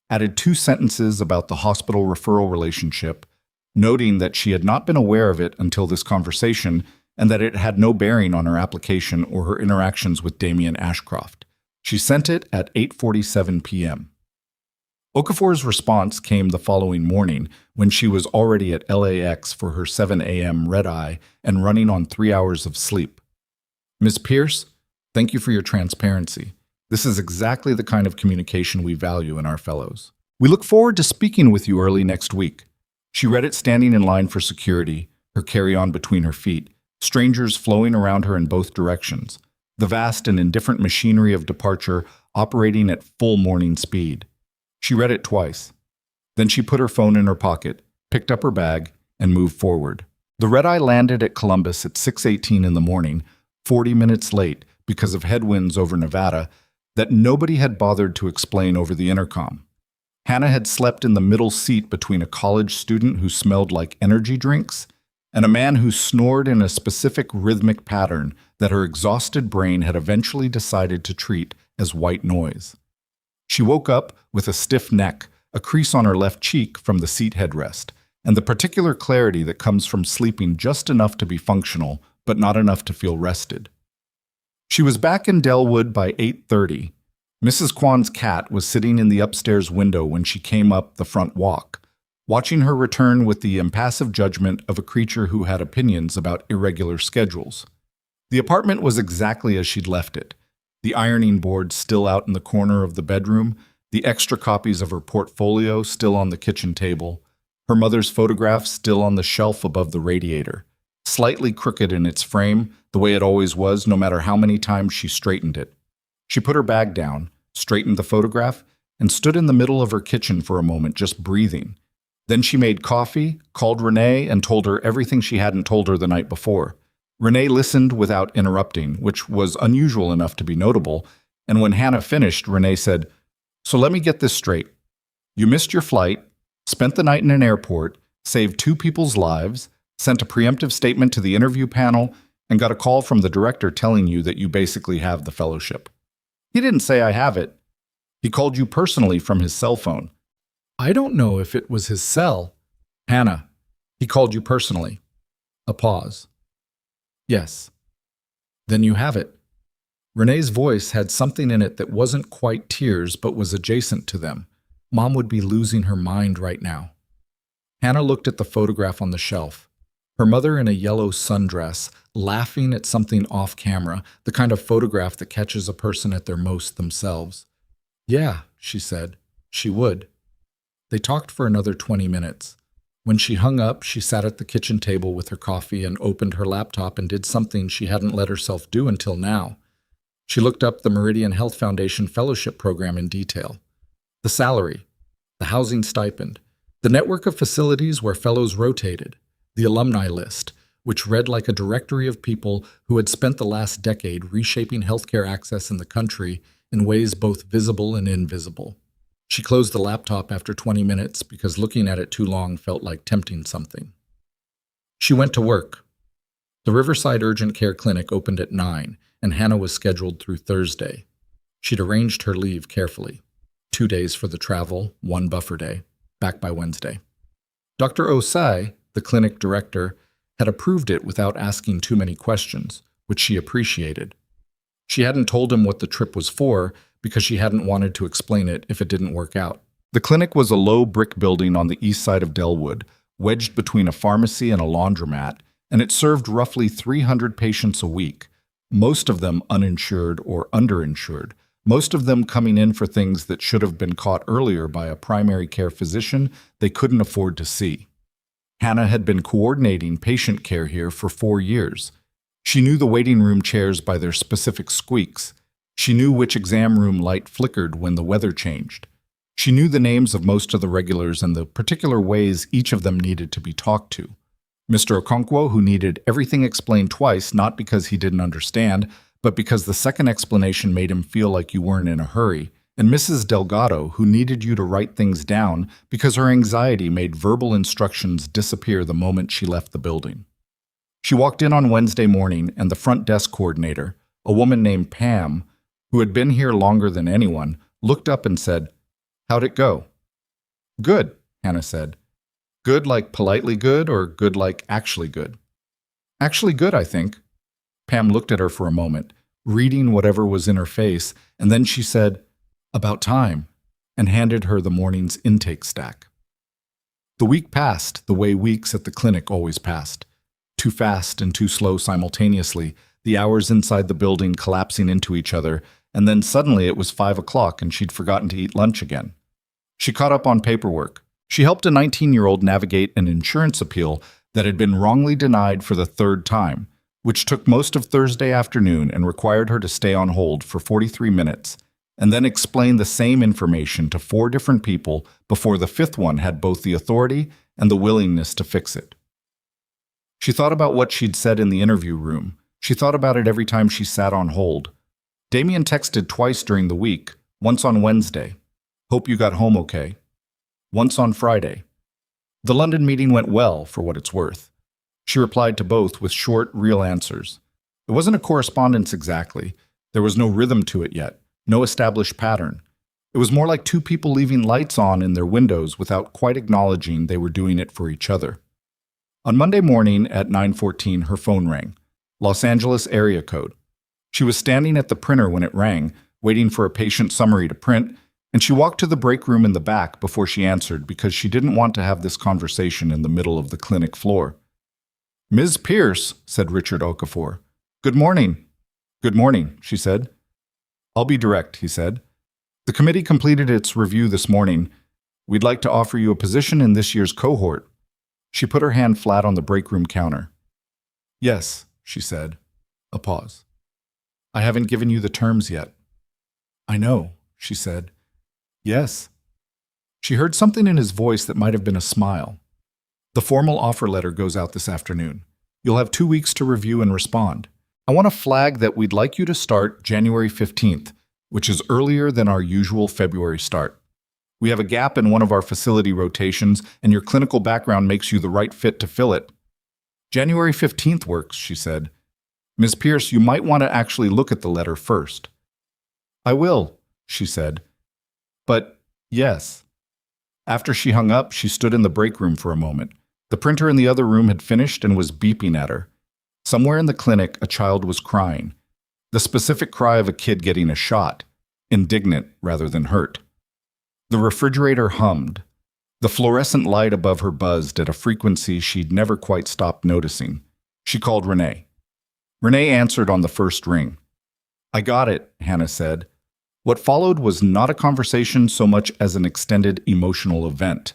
S1: added 2 sentences about the hospital referral relationship, noting that she had not been aware of it until this conversation and that it had no bearing on her application or her interactions with Damien Ashcroft. She sent it at 8:47 p.m. Okafor's response came the following morning when she was already at LAX for her 7 a.m. red-eye and running on 3 hours of sleep. Ms. Pierce, thank you for your transparency. This is exactly the kind of communication we value in our fellows. We look forward to speaking with you early next week. She read it standing in line for security, her carry-on between her feet, strangers flowing around her in both directions, the vast and indifferent machinery of departure operating at full morning speed. She read it twice. Then she put her phone in her pocket, picked up her bag, and moved forward. The red-eye landed at Columbus at 6:18 in the morning, 40 minutes late because of headwinds over Nevada that nobody had bothered to explain over the intercom. Hannah had slept in the middle seat between a college student who smelled like energy drinks and a man who snored in a specific rhythmic pattern that her exhausted brain had eventually decided to treat as white noise. She woke up with a stiff neck, a crease on her left cheek from the seat headrest, and the particular clarity that comes from sleeping just enough to be functional, but not enough to feel rested. She was back in Delwood by 8:30. Mrs. Kwan's cat was sitting in the upstairs window when she came up the front walk, watching her return with the impassive judgment of a creature who had opinions about irregular schedules. The apartment was exactly as she'd left it, the ironing board still out in the corner of the bedroom, the extra copies of her portfolio still on the kitchen table, her mother's photograph still on the shelf above the radiator, slightly crooked in its frame, the way it always was no matter how many times she straightened it. She put her bag down, straightened the photograph, and stood in the middle of her kitchen for a moment just breathing. Then she made coffee, called Renee, and told her everything she hadn't told her the night before. Renee listened without interrupting, which was unusual enough to be notable, and when Hannah finished, Renee said, "So let me get this straight. You missed your flight, spent the night in an airport, saved 2 people's lives, sent a preemptive statement to the interview panel, and got a call from the director telling you that you basically have the fellowship. He didn't say I have it. He called you personally from his cell phone." "I don't know if it was his cell." "Hannah, he called you personally." A pause. "Yes." "Then you have it." Renee's voice had something in it that wasn't quite tears but was adjacent to them. Mom would be losing her mind right now. Hannah looked at the photograph on the shelf. Her mother in a yellow sundress, laughing at something off camera, the kind of photograph that catches a person at their most themselves. "Yeah," she said. She would. They talked for another 20 minutes. When she hung up, she sat at the kitchen table with her coffee and opened her laptop and did something she hadn't let herself do until now. She looked up the Meridian Health Foundation Fellowship Program in detail. The salary, the housing stipend, the network of facilities where fellows rotated, the alumni list, which read like a directory of people who had spent the last decade reshaping healthcare access in the country in ways both visible and invisible. She closed the laptop after 20 minutes because looking at it too long felt like tempting something. She went to work. The Riverside Urgent Care Clinic opened at 9, and Hannah was scheduled through Thursday. She'd arranged her leave carefully. 2 days for the travel, 1 buffer day. Back by Wednesday. Dr. Osai, the clinic director, had approved it without asking too many questions, which she appreciated. She hadn't told him what the trip was for because she hadn't wanted to explain it if it didn't work out. The clinic was a low brick building on the east side of Delwood, wedged between a pharmacy and a laundromat, and it served roughly 300 patients a week, most of them uninsured or underinsured, most of them coming in for things that should have been caught earlier by a primary care physician they couldn't afford to see. Hannah had been coordinating patient care here for 4 years. She knew the waiting room chairs by their specific squeaks. She knew which exam room light flickered when the weather changed. She knew the names of most of the regulars and the particular ways each of them needed to be talked to. Mr. Okonkwo, who needed everything explained twice, not because he didn't understand, but because the second explanation made him feel like you weren't in a hurry, and Mrs. Delgado, who needed you to write things down because her anxiety made verbal instructions disappear the moment she left the building. She walked in on Wednesday morning, and the front desk coordinator, a woman named Pam, who had been here longer than anyone, looked up and said, "How'd it go?" "Good," Hannah said. "Good like politely good or good like actually good?" "Actually good, I think." Pam looked at her for a moment, reading whatever was in her face, and then she said, "About time," and handed her the morning's intake stack. The week passed the way weeks at the clinic always passed. Too fast and too slow simultaneously, the hours inside the building collapsing into each other, and then suddenly it was 5 o'clock and she'd forgotten to eat lunch again. She caught up on paperwork. She helped a 19-year-old navigate an insurance appeal that had been wrongly denied for the 3rd time, which took most of Thursday afternoon and required her to stay on hold for 43 minutes, and then explain the same information to 4 different people before the 5th one had both the authority and the willingness to fix it. She thought about what she'd said in the interview room. She thought about it every time she sat on hold. Damien texted twice during the week, once on Wednesday. "Hope you got home okay." Once on Friday. The London meeting went well, for what it's worth. She replied to both with short, real answers. It wasn't a correspondence exactly. There was no rhythm to it yet, no established pattern. It was more like 2 people leaving lights on in their windows without quite acknowledging they were doing it for each other. On Monday morning at 9:14, her phone rang. Los Angeles area code. She was standing at the printer when it rang, waiting for a patient summary to print, and she walked to the break room in the back before she answered because she didn't want to have this conversation in the middle of the clinic floor. "Ms. Pierce," said Richard Okafor. "Good morning." "Good morning," she said. "I'll be direct," he said. "The committee completed its review this morning. We'd like to offer you a position in this year's cohort." She put her hand flat on the break room counter. "Yes," she said. A pause. "I haven't given you the terms yet." "I know," she said. "Yes." She heard something in his voice that might have been a smile. "The formal offer letter goes out this afternoon. You'll have 2 weeks to review and respond. I want to flag that we'd like you to start January 15th, which is earlier than our usual February start. We have a gap in one of our facility rotations, and your clinical background makes you the right fit to fill it." "January 15th works," she said. "Ms. Pierce, you might want to actually look at the letter first." "I will," she said. "But, yes." After she hung up, she stood in the break room for a moment. The printer in the other room had finished and was beeping at her. Somewhere in the clinic, a child was crying. The specific cry of a kid getting a shot, indignant rather than hurt. The refrigerator hummed. The fluorescent light above her buzzed at a frequency she'd never quite stopped noticing. She called Renee. Renee answered on the first ring. "I got it," Hannah said. What followed was not a conversation so much as an extended emotional event.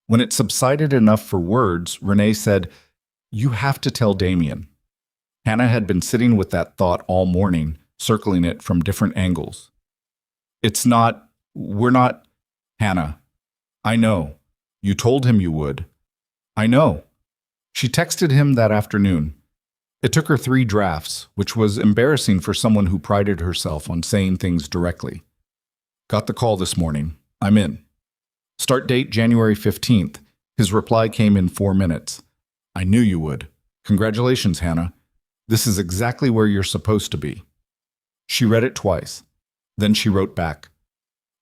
S1: When it subsided enough for words, Renee said, "You have to tell Damien." Hannah had been sitting with that thought all morning, circling it from different angles. We're not, Hannah. I know. You told him you would. I know. She texted him that afternoon. It took her 3 drafts, which was embarrassing for someone who prided herself on saying things directly. "Got the call this morning. I'm in. Start date January 15th. His reply came in 4 minutes. "I knew you would. Congratulations, Hannah. This is exactly where you're supposed to be." She read it twice. Then she wrote back,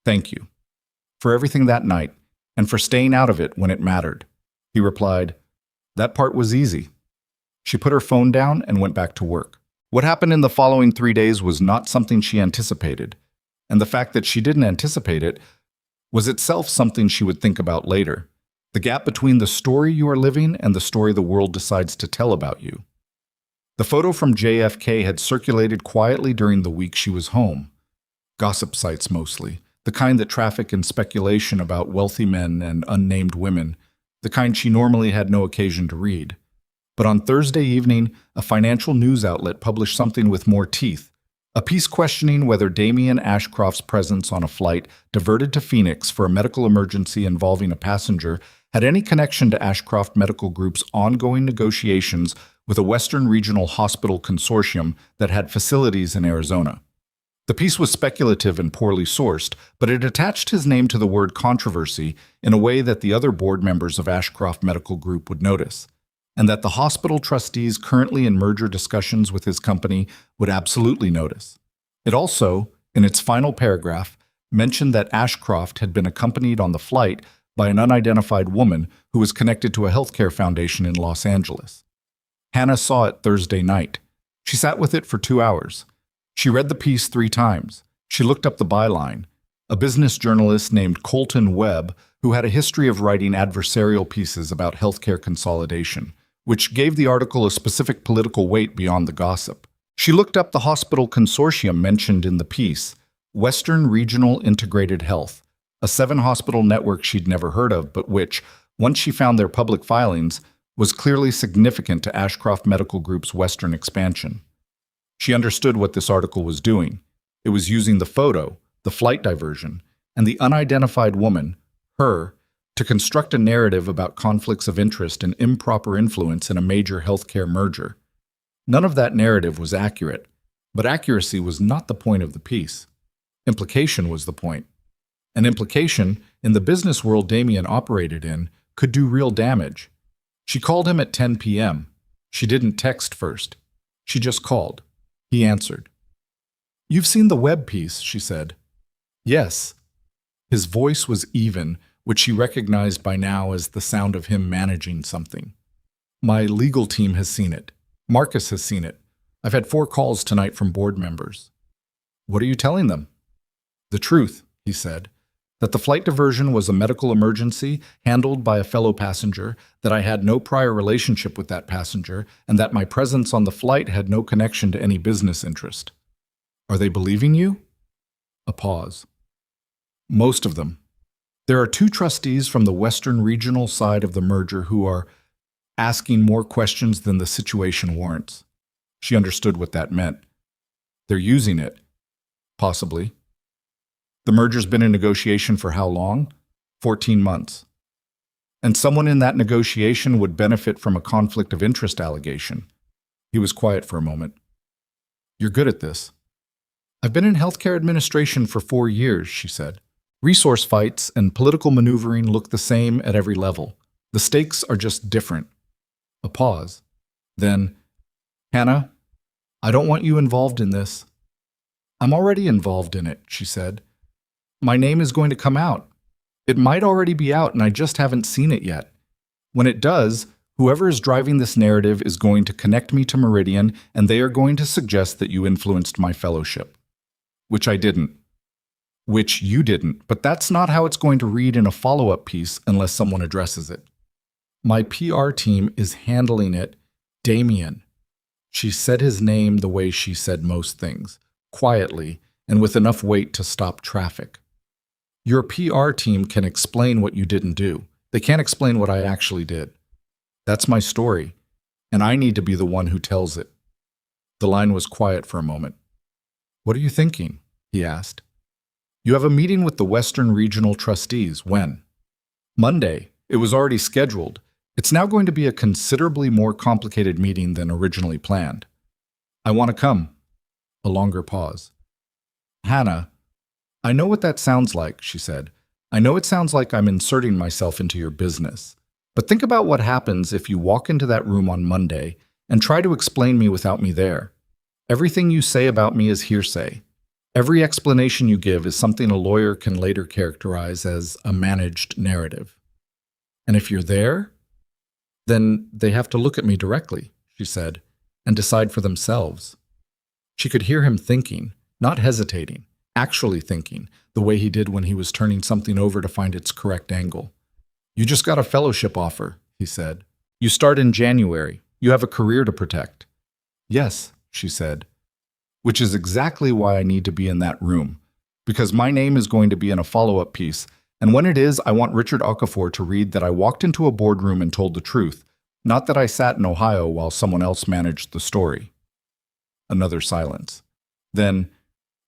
S1: "Thank you." for everything that night, and for staying out of it when it mattered. He replied, "That part was easy." She put her phone down and went back to work. What happened in the following 3 days was not something she anticipated, and the fact that she didn't anticipate it was itself something she would think about later. The gap between the story you are living and the story the world decides to tell about you. The photo from JFK had circulated quietly during the week she was home. Gossip sites mostly, the kind that traffic in speculation about wealthy men and unnamed women, the kind she normally had no occasion to read. But on Thursday evening, a financial news outlet published something with more teeth, a piece questioning whether Damien Ashcroft's presence on a flight diverted to Phoenix for a medical emergency involving a passenger had any connection to Ashcroft Medical Group's ongoing negotiations with a Western Regional Hospital consortium that had facilities in Arizona. The piece was speculative and poorly sourced, but it attached his name to the word controversy in a way that the other board members of Ashcroft Medical Group would notice, and that the hospital trustees currently in merger discussions with his company would absolutely notice. It also, in its final paragraph, mentioned that Ashcroft had been accompanied on the flight by an unidentified woman who was connected to a healthcare foundation in Los Angeles. Hannah saw it Thursday night. She sat with it for 2 hours. She read the piece 3 times. She looked up the byline. A business journalist named Colton Webb, who had a history of writing adversarial pieces about healthcare consolidation, which gave the article a specific political weight beyond the gossip. She looked up the hospital consortium mentioned in the piece, Western Regional Integrated Health, a 7-hospital network she'd never heard of, but which, once she found their public filings, was clearly significant to Ashcroft Medical Group's Western expansion. She understood what this article was doing. It was using the photo, the flight diversion, and the unidentified woman, her, to construct a narrative about conflicts of interest and improper influence in a major healthcare merger. None of that narrative was accurate, but accuracy was not the point of the piece. Implication was the point. An implication, in the business world Damien operated in, could do real damage. She called him at 10 p.m. She didn't text first. She just called. He answered. "You've seen the Webb piece," she said. "Yes." His voice was even, which she recognized by now as the sound of him managing something. "My legal team has seen it. Marcus has seen it. I've had 4 calls tonight from board members." "What are you telling them?" "The truth," he said. "That the flight diversion was a medical emergency handled by a fellow passenger, that I had no prior relationship with that passenger, and that my presence on the flight had no connection to any business interest." "Are they believing you?" A pause. "Most of them. There are 2 trustees from the Western Regional side of the merger who are asking more questions than the situation warrants." She understood what that meant. "They're using it." "Possibly." "The merger's been in negotiation for how long?" 14 months. "And someone in that negotiation would benefit from a conflict of interest allegation." He was quiet for a moment. "You're good at this." "I've been in healthcare administration for 4 years," she said. "Resource fights and political maneuvering look the same at every level. The stakes are just different." A pause. Then, "Hannah, I don't want you involved in this." "I'm already involved in it," she said. "My name is going to come out. It might already be out and I just haven't seen it yet. When it does, whoever is driving this narrative is going to connect me to Meridian and they are going to suggest that you influenced my fellowship." "Which I didn't." "Which you didn't, but that's not how it's going to read in a follow-up piece unless someone addresses it. My PR team is handling it, Damien." She said his name the way she said most things, quietly and with enough weight to stop traffic. "Your PR team can explain what you didn't do. They can't explain what I actually did. That's my story, and I need to be the one who tells it." The line was quiet for a moment. "What are you thinking?" he asked. "You have a meeting with the Western Regional Trustees. When?" "Monday. It was already scheduled. It's now going to be a considerably more complicated meeting than originally planned." "I want to come." A longer pause. "Hannah, I know what that sounds like," she said. "I know it sounds like I'm inserting myself into your business. But think about what happens if you walk into that room on Monday and try to explain me without me there. Everything you say about me is hearsay. Every explanation you give is something a lawyer can later characterize as a managed narrative. And if you're there, then they have to look at me directly, she said, and decide for themselves. She could hear him thinking, not hesitating, actually thinking, the way he did when he was turning something over to find its correct angle. You just got a fellowship offer, he said. You start in January. You have a career to protect. Yes, she said, which is exactly why I need to be in that room, because my name is going to be in a follow-up piece, and when it is, I want Richard Okafor to read that I walked into a boardroom and told the truth, not that I sat in Ohio while someone else managed the story. Another silence. Then,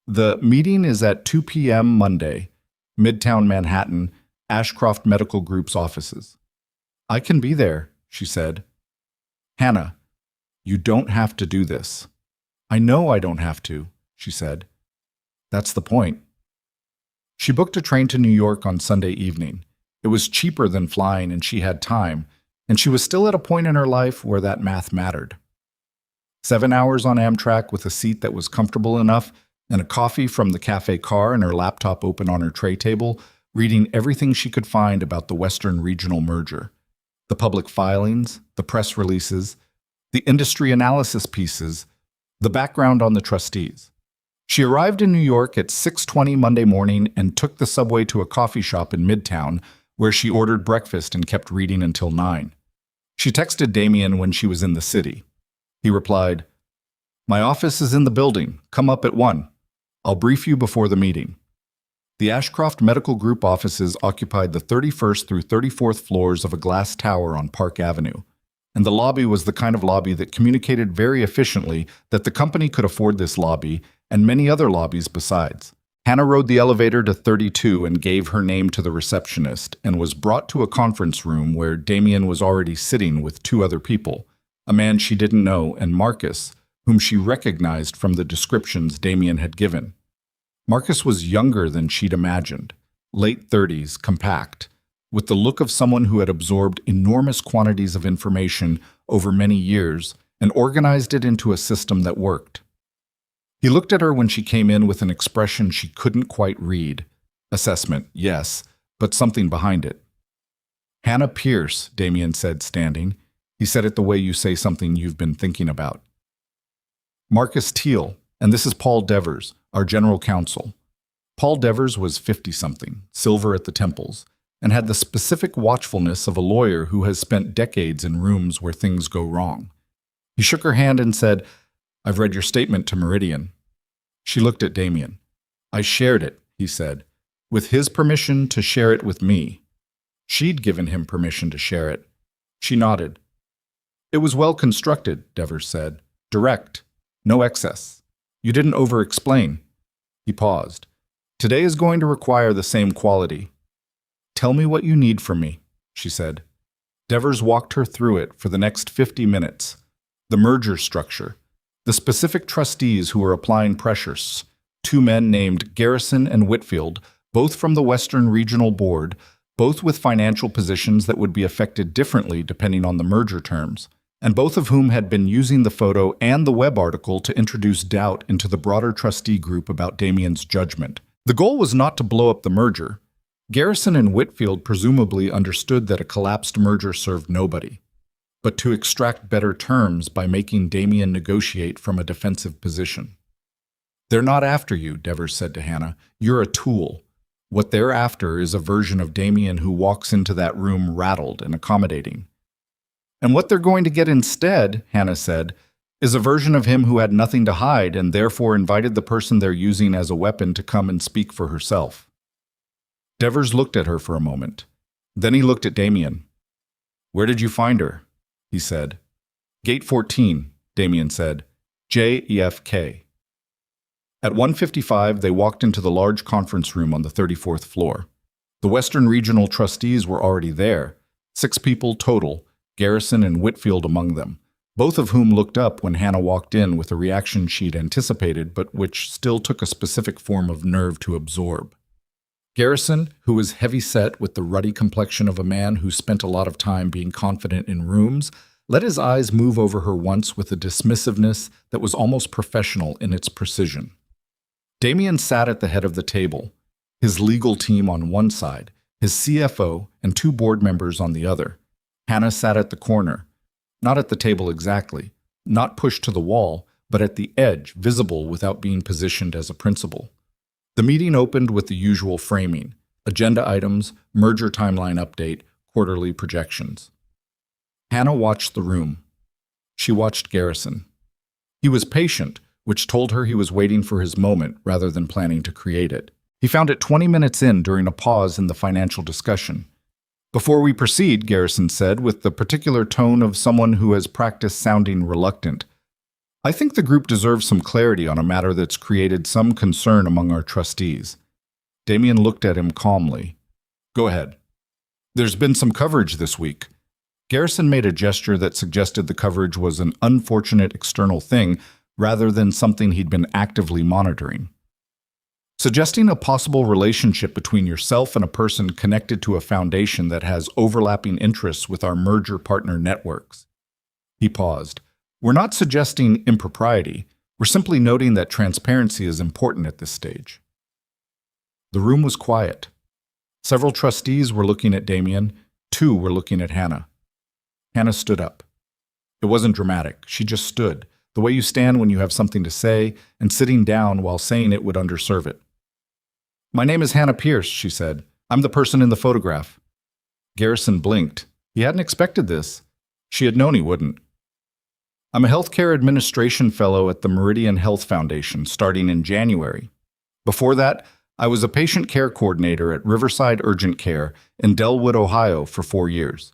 S1: the meeting is at 2 p.m. Monday, Midtown Manhattan, Ashcroft Medical Group's offices. I can be there, she said. Hannah, you don't have to do this. I know I don't have to, she said. That's the point. She booked a train to New York on Sunday evening. It was cheaper than flying and she had time, and she was still at a point in her life where that math mattered. 7 hours on Amtrak with a seat that was comfortable enough and a coffee from the cafe car and her laptop open on her tray table, reading everything she could find about the Western Regional merger. The public filings, the press releases, the industry analysis pieces, the background on the trustees. She arrived in New York at 6:20 Monday morning and took the subway to a coffee shop in Midtown, where she ordered breakfast and kept reading until 9. She texted Damien when she was in the city. He replied, "My office is in the building. Come up at 1. I'll brief you before the meeting." The Ashcroft Medical Group offices occupied the 31st through 34th floors of a glass tower on Park Avenue, and the lobby was the kind of lobby that communicated very efficiently that the company could afford this lobby and many other lobbies besides. Hannah rode the elevator to 32 and gave her name to the receptionist and was brought to a conference room where Damien was already sitting with 2 other people, a man she didn't know and Marcus, whom she recognized from the descriptions Damien had given. Marcus was younger than she'd imagined, late 30s, compact, with the look of someone who had absorbed enormous quantities of information over many years and organized it into a system that worked. He looked at her when she came in with an expression she couldn't quite read. Assessment, yes, but something behind it. "Hannah Pierce," Damien said, standing. He said it the way you say something you've been thinking about. "Marcus Teal, and this is Paul Devers, our general counsel." Paul Devers was 50-something, silver at the temples, and had the specific watchfulness of a lawyer who has spent decades in rooms where things go wrong. He shook her hand and said, "I've read your statement to Meridian." She looked at Damien. "I shared it," he said, "with his permission to share it with me." She'd given him permission to share it. She nodded. "It was well constructed," Devers said. "Direct. No excess. You didn't over-explain." He paused. "Today is going to require the same quality." "Tell me what you need from me," she said. Devers walked her through it for the next 50 minutes. The merger structure. The specific trustees who were applying pressures, 2 men named Garrison and Whitfield, both from the Western Regional Board, both with financial positions that would be affected differently depending on the merger terms, and both of whom had been using the photo and the web article to introduce doubt into the broader trustee group about Damien's judgment. The goal was not to blow up the merger. Garrison and Whitfield presumably understood that a collapsed merger served nobody, but to extract better terms by making Damien negotiate from a defensive position. "They're not after you," Devers said to Hannah. "You're a tool. What they're after is a version of Damien who walks into that room rattled and accommodating. And what they're going to get instead," Hannah said, "is a version of him who had nothing to hide and therefore invited the person they're using as a weapon to come and speak for herself." Devers looked at her for a moment. Then he looked at Damien. "Where did you find her?" he said. "Gate 14, Damien said. JEFK. At 1:55, they walked into the large conference room on the 34th floor. The Western Regional trustees were already there, 6 people total, Garrison and Whitfield among them, both of whom looked up when Hannah walked in with a reaction she'd anticipated but which still took a specific form of nerve to absorb. Garrison, who was heavy-set with the ruddy complexion of a man who spent a lot of time being confident in rooms, let his eyes move over her once with a dismissiveness that was almost professional in its precision. Damien sat at the head of the table, his legal team on one side, his CFO and two board members on the other. Hannah sat at the corner, not at the table exactly, not pushed to the wall, but at the edge, visible without being positioned as a principal. The meeting opened with the usual framing: agenda items, merger timeline update, quarterly projections. Hannah watched the room. She watched Garrison. He was patient, which told her he was waiting for his moment rather than planning to create it. He found it 20 minutes in during a pause in the financial discussion. "Before we proceed," Garrison said, with the particular tone of someone who has practiced sounding reluctant, "I think the group deserves some clarity on a matter that's created some concern among our trustees." Damien looked at him calmly. "Go ahead." "There's been some coverage this week." Garrison made a gesture that suggested the coverage was an unfortunate external thing rather than something he'd been actively monitoring. "Suggesting a possible relationship between yourself and a person connected to a foundation that has overlapping interests with our merger partner networks." He paused. "We're not suggesting impropriety. We're simply noting that transparency is important at this stage." The room was quiet. Several trustees were looking at Damien. Two were looking at Hannah. Hannah stood up. It wasn't dramatic. She just stood, the way you stand when you have something to say, and sitting down while saying it would underserve it. "My name is Hannah Pierce," she said. "I'm the person in the photograph." Garrison blinked. He hadn't expected this. She had known he wouldn't. "I'm a healthcare administration fellow at the Meridian Health Foundation, starting in January. Before that, I was a patient care coordinator at Riverside Urgent Care in Delwood, Ohio, for 4 years.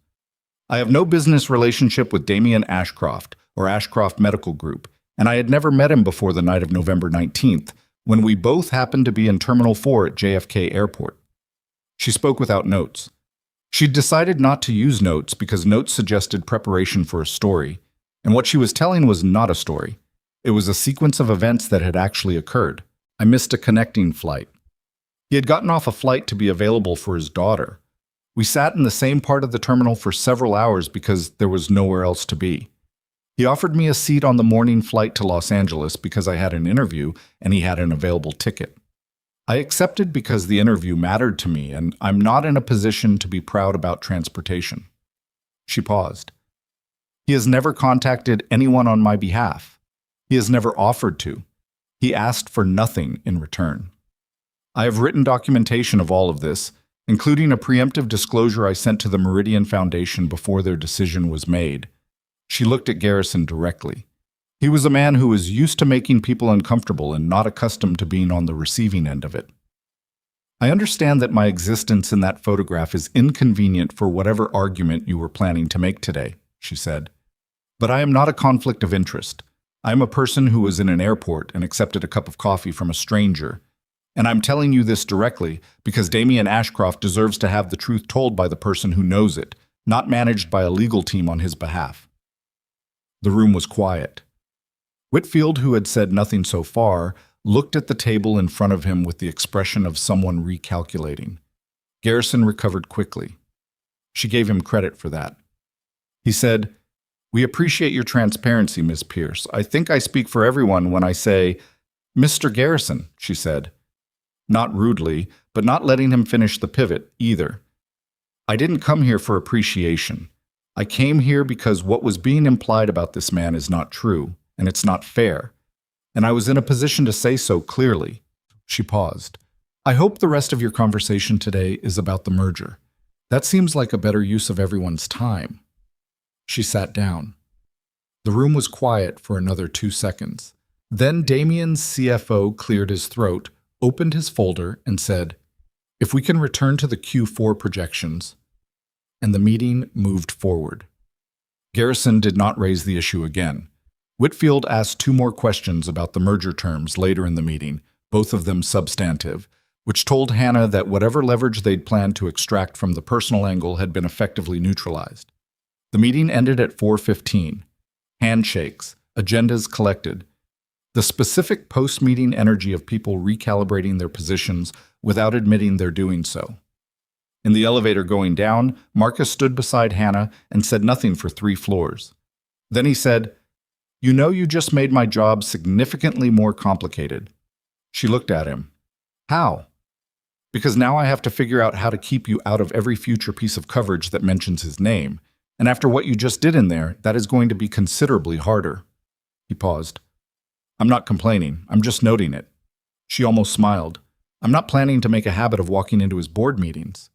S1: I have no business relationship with Damien Ashcroft or Ashcroft Medical Group, and I had never met him before the night of November 19th, when we both happened to be in Terminal 4 at JFK Airport." She spoke without notes. She'd decided not to use notes because notes suggested preparation for a story, and what she was telling was not a story. It was a sequence of events that had actually occurred. "I missed a connecting flight." He had gotten off a flight to be available for his daughter. We sat in the same part of the terminal for several hours because there was nowhere else to be. He offered me a seat on the morning flight to Los Angeles because I had an interview and he had an available ticket. I accepted because the interview mattered to me, and I'm not in a position to be proud about transportation. She paused. "He has never contacted anyone on my behalf. He has never offered to. He asked for nothing in return. I have written documentation of all of this, including a preemptive disclosure I sent to the Meridian Foundation before their decision was made." She looked at Garrison directly. He was a man who was used to making people uncomfortable and not accustomed to being on the receiving end of it. "I understand that my existence in that photograph is inconvenient for whatever argument you were planning to make today," she said. "But I am not a conflict of interest. I am a person who was in an airport and accepted a cup of coffee from a stranger. And I'm telling you this directly because Damien Ashcroft deserves to have the truth told by the person who knows it, not managed by a legal team on his behalf." The room was quiet. Whitfield, who had said nothing so far, looked at the table in front of him with the expression of someone recalculating. Garrison recovered quickly. She gave him credit for that. He said, "We appreciate your transparency, Miss Pierce. I think I speak for everyone when I say, 'Mr. Garrison,'" she said. Not rudely, but not letting him finish the pivot either. "I didn't come here for appreciation. I came here because what was being implied about this man is not true, and it's not fair. And I was in a position to say so clearly." She paused. "I hope the rest of your conversation today is about the merger. That seems like a better use of everyone's time." She sat down. The room was quiet for another 2 seconds. Then Damien's CFO cleared his throat, opened his folder, and said, "If we can return to the Q4 projections," and the meeting moved forward. Garrison did not raise the issue again. Whitfield asked 2 more questions about the merger terms later in the meeting, both of them substantive, which told Hannah that whatever leverage they'd planned to extract from the personal angle had been effectively neutralized. The meeting ended at 4:15. Handshakes, agendas collected. The specific post-meeting energy of people recalibrating their positions without admitting they're doing so. In the elevator going down, Marcus stood beside Hannah and said nothing for 3 floors. Then he said, "You know, you just made my job significantly more complicated." She looked at him. How? Because now I have to figure out how to keep you out of every future piece of coverage that mentions his name. And after what you just did in there, that is going to be considerably harder. He paused. I'm not complaining. I'm just noting it. She almost smiled. I'm not planning to make a habit of walking into his board meetings.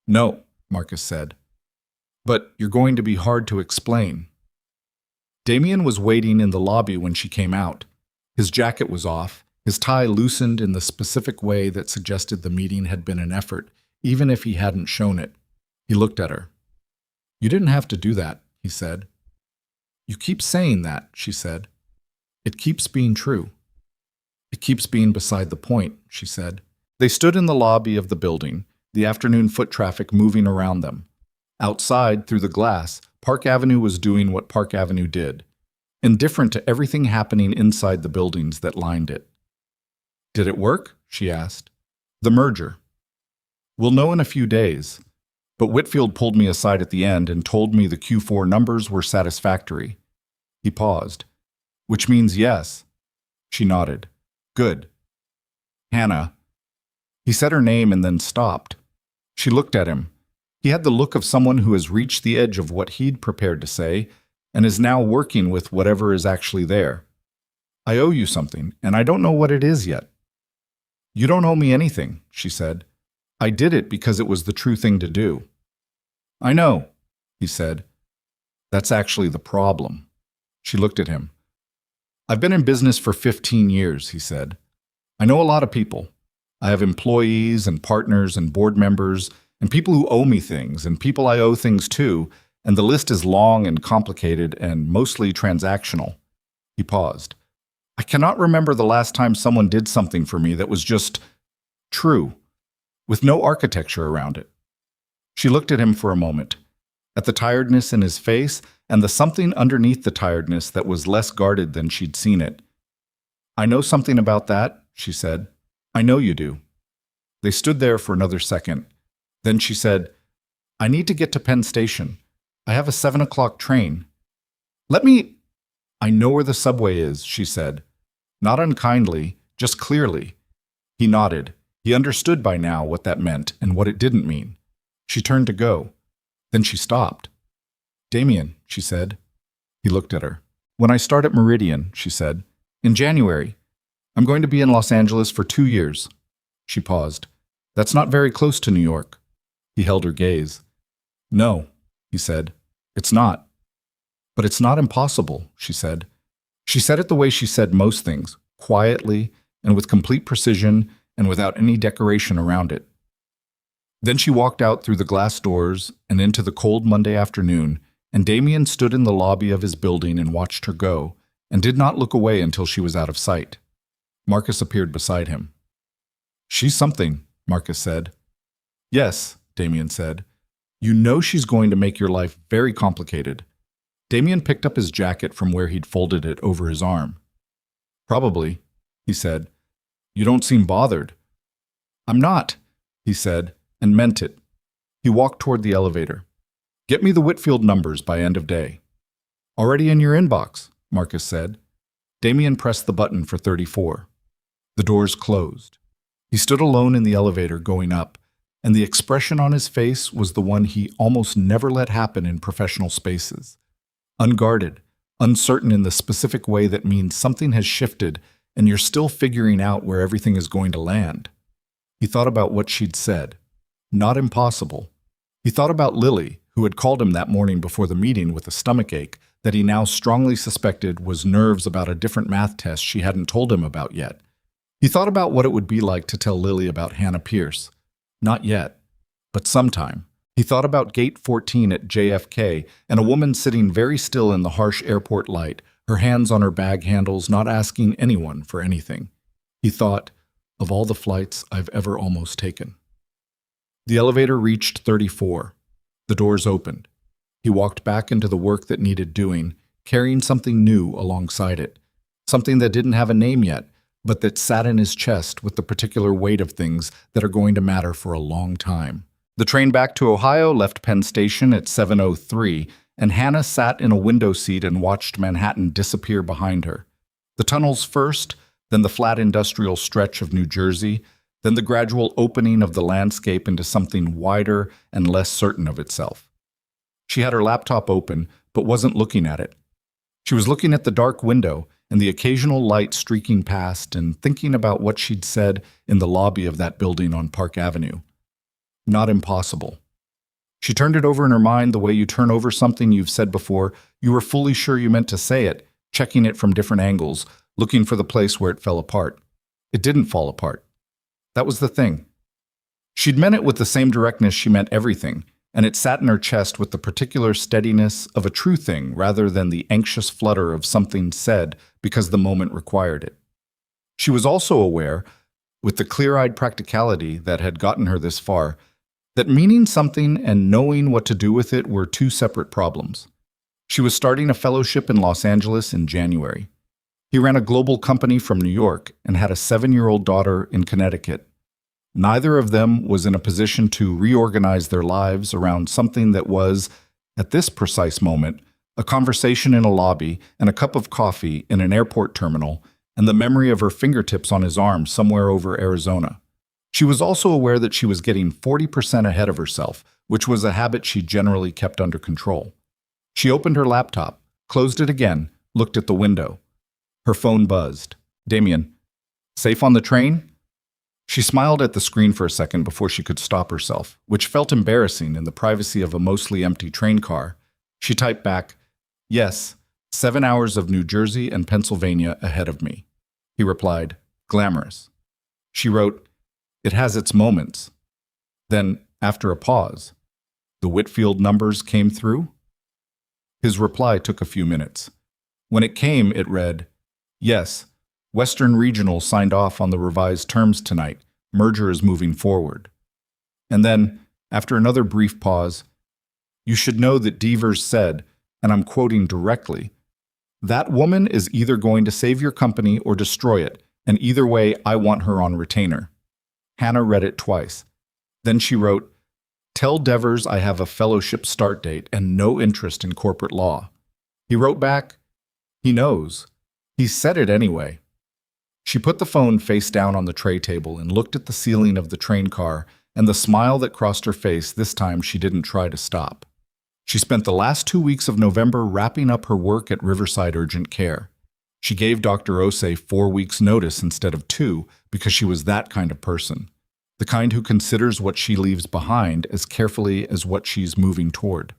S1: No, Marcus said. But you're going to be hard to explain. Damien was waiting in the lobby when she came out. His jacket was off, his tie loosened in the specific way that suggested the meeting had been an effort, even if he hadn't shown it. He looked at her. You didn't have to do that, he said. You keep saying that, she said. It keeps being true. It keeps being beside the point, she said. They stood in the lobby of the building, the afternoon foot traffic moving around them. Outside, through the glass, Park Avenue was doing what Park Avenue did, indifferent to everything happening inside the buildings that lined it. Did it work? She asked. The merger. We'll know in a few days. But Whitfield pulled me aside at the end and told me the Q4 numbers were satisfactory. He paused. Which means yes. She nodded. Good. Hannah. He said her name and then stopped. She looked at him. He had the look of someone who has reached the edge of what he'd prepared to say and is now working with whatever is actually there. I owe you something, and I don't know what it is yet. You don't owe me anything, she said. I did it because it was the true thing to do. I know, he said. That's actually the problem. She looked at him. I've been in business for 15 years, he said. I know a lot of people. I have employees and partners and board members and people who owe me things and people I owe things to, and the list is long and complicated and mostly transactional. He paused. I cannot remember the last time someone did something for me that was just true, with no architecture around it. She looked at him for a moment, at the tiredness in his face and the something underneath the tiredness that was less guarded than she'd seen it. I know something about that, she said. I know you do. They stood there for another second. Then she said, I need to get to Penn Station. I have a 7 o'clock train. I know where the subway is, she said. Not unkindly, just clearly. He nodded. He understood by now what that meant and what it didn't mean. She turned to go. Then she stopped. Damien, she said. He looked at her. When I start at Meridian, she said. In January. I'm going to be in Los Angeles for 2 years. She paused. That's not very close to New York. He held her gaze. No, he said. It's not. But it's not impossible, she said. She said it the way she said most things, quietly and with complete precision and without any decoration around it. Then she walked out through the glass doors and into the cold Monday afternoon, and Damien stood in the lobby of his building and watched her go, and did not look away until she was out of sight. Marcus appeared beside him. She's something, Marcus said. Yes, Damien said. You know she's going to make your life very complicated. Damien picked up his jacket from where he'd folded it over his arm. Probably, he said. You don't seem bothered. I'm not, he said, and meant it. He walked toward the elevator. Get me the Whitfield numbers by end of day. Already in your inbox, Marcus said. Damien pressed the button for 34. The doors closed. He stood alone in the elevator going up, and the expression on his face was the one he almost never let happen in professional spaces. Unguarded, uncertain in the specific way that means something has shifted and you're still figuring out where everything is going to land. He thought about what she'd said. Not impossible. He thought about Lily, who had called him that morning before the meeting with a stomachache that he now strongly suspected was nerves about a different math test she hadn't told him about yet. He thought about what it would be like to tell Lily about Hannah Pierce. Not yet, but sometime. He thought about Gate 14 at JFK and a woman sitting very still in the harsh airport light, her hands on her bag handles, not asking anyone for anything. He thought, of all the flights I've ever almost taken. The elevator reached 34. The doors opened. He walked back into the work that needed doing, carrying something new alongside it. Something that didn't have a name yet, but that sat in his chest with the particular weight of things that are going to matter for a long time. The train back to Ohio left Penn Station at 7:03, and Hannah sat in a window seat and watched Manhattan disappear behind her. The tunnels first, then the flat industrial stretch of New Jersey, then the gradual opening of the landscape into something wider and less certain of itself. She had her laptop open, but wasn't looking at it. She was looking at the dark window and the occasional light streaking past and thinking about what she'd said in the lobby of that building on Park Avenue. Not impossible. She turned it over in her mind the way you turn over something you've said before. You were fully sure you meant to say it, checking it from different angles, looking for the place where it fell apart. It didn't fall apart. That was the thing. She'd meant it with the same directness she meant everything, and it sat in her chest with the particular steadiness of a true thing rather than the anxious flutter of something said because the moment required it. She was also aware, with the clear-eyed practicality that had gotten her this far, that meaning something and knowing what to do with it were two separate problems. She was starting a fellowship in Los Angeles in January. He ran a global company from New York and had a 7-year-old daughter in Connecticut. Neither of them was in a position to reorganize their lives around something that was, at this precise moment, a conversation in a lobby and a cup of coffee in an airport terminal and the memory of her fingertips on his arm somewhere over Arizona. She was also aware that she was getting 40% ahead of herself, which was a habit she generally kept under control. She opened her laptop, closed it again, looked at the window. Her phone buzzed. Damien, safe on the train? She smiled at the screen for a second before she could stop herself, which felt embarrassing in the privacy of a mostly empty train car. She typed back, yes, 7 hours of New Jersey and Pennsylvania ahead of me. He replied, glamorous. She wrote, it has its moments. Then, after a pause, the Whitfield numbers came through? His reply took a few minutes. When it came, it read, yes, Western Regional signed off on the revised terms tonight. Merger is moving forward. And then, after another brief pause, you should know that Devers said, and I'm quoting directly, that woman is either going to save your company or destroy it, and either way, I want her on retainer. Hannah read it twice. Then she wrote, tell Devers I have a fellowship start date and no interest in corporate law. He wrote back, he knows. He said it anyway. She put the phone face down on the tray table and looked at the ceiling of the train car, and the smile that crossed her face this time she didn't try to stop. She spent the last 2 weeks of November wrapping up her work at Riverside Urgent Care. She gave Dr. Ose 4 weeks' notice instead of 2 because she was that kind of person, the kind who considers what she leaves behind as carefully as what she's moving toward.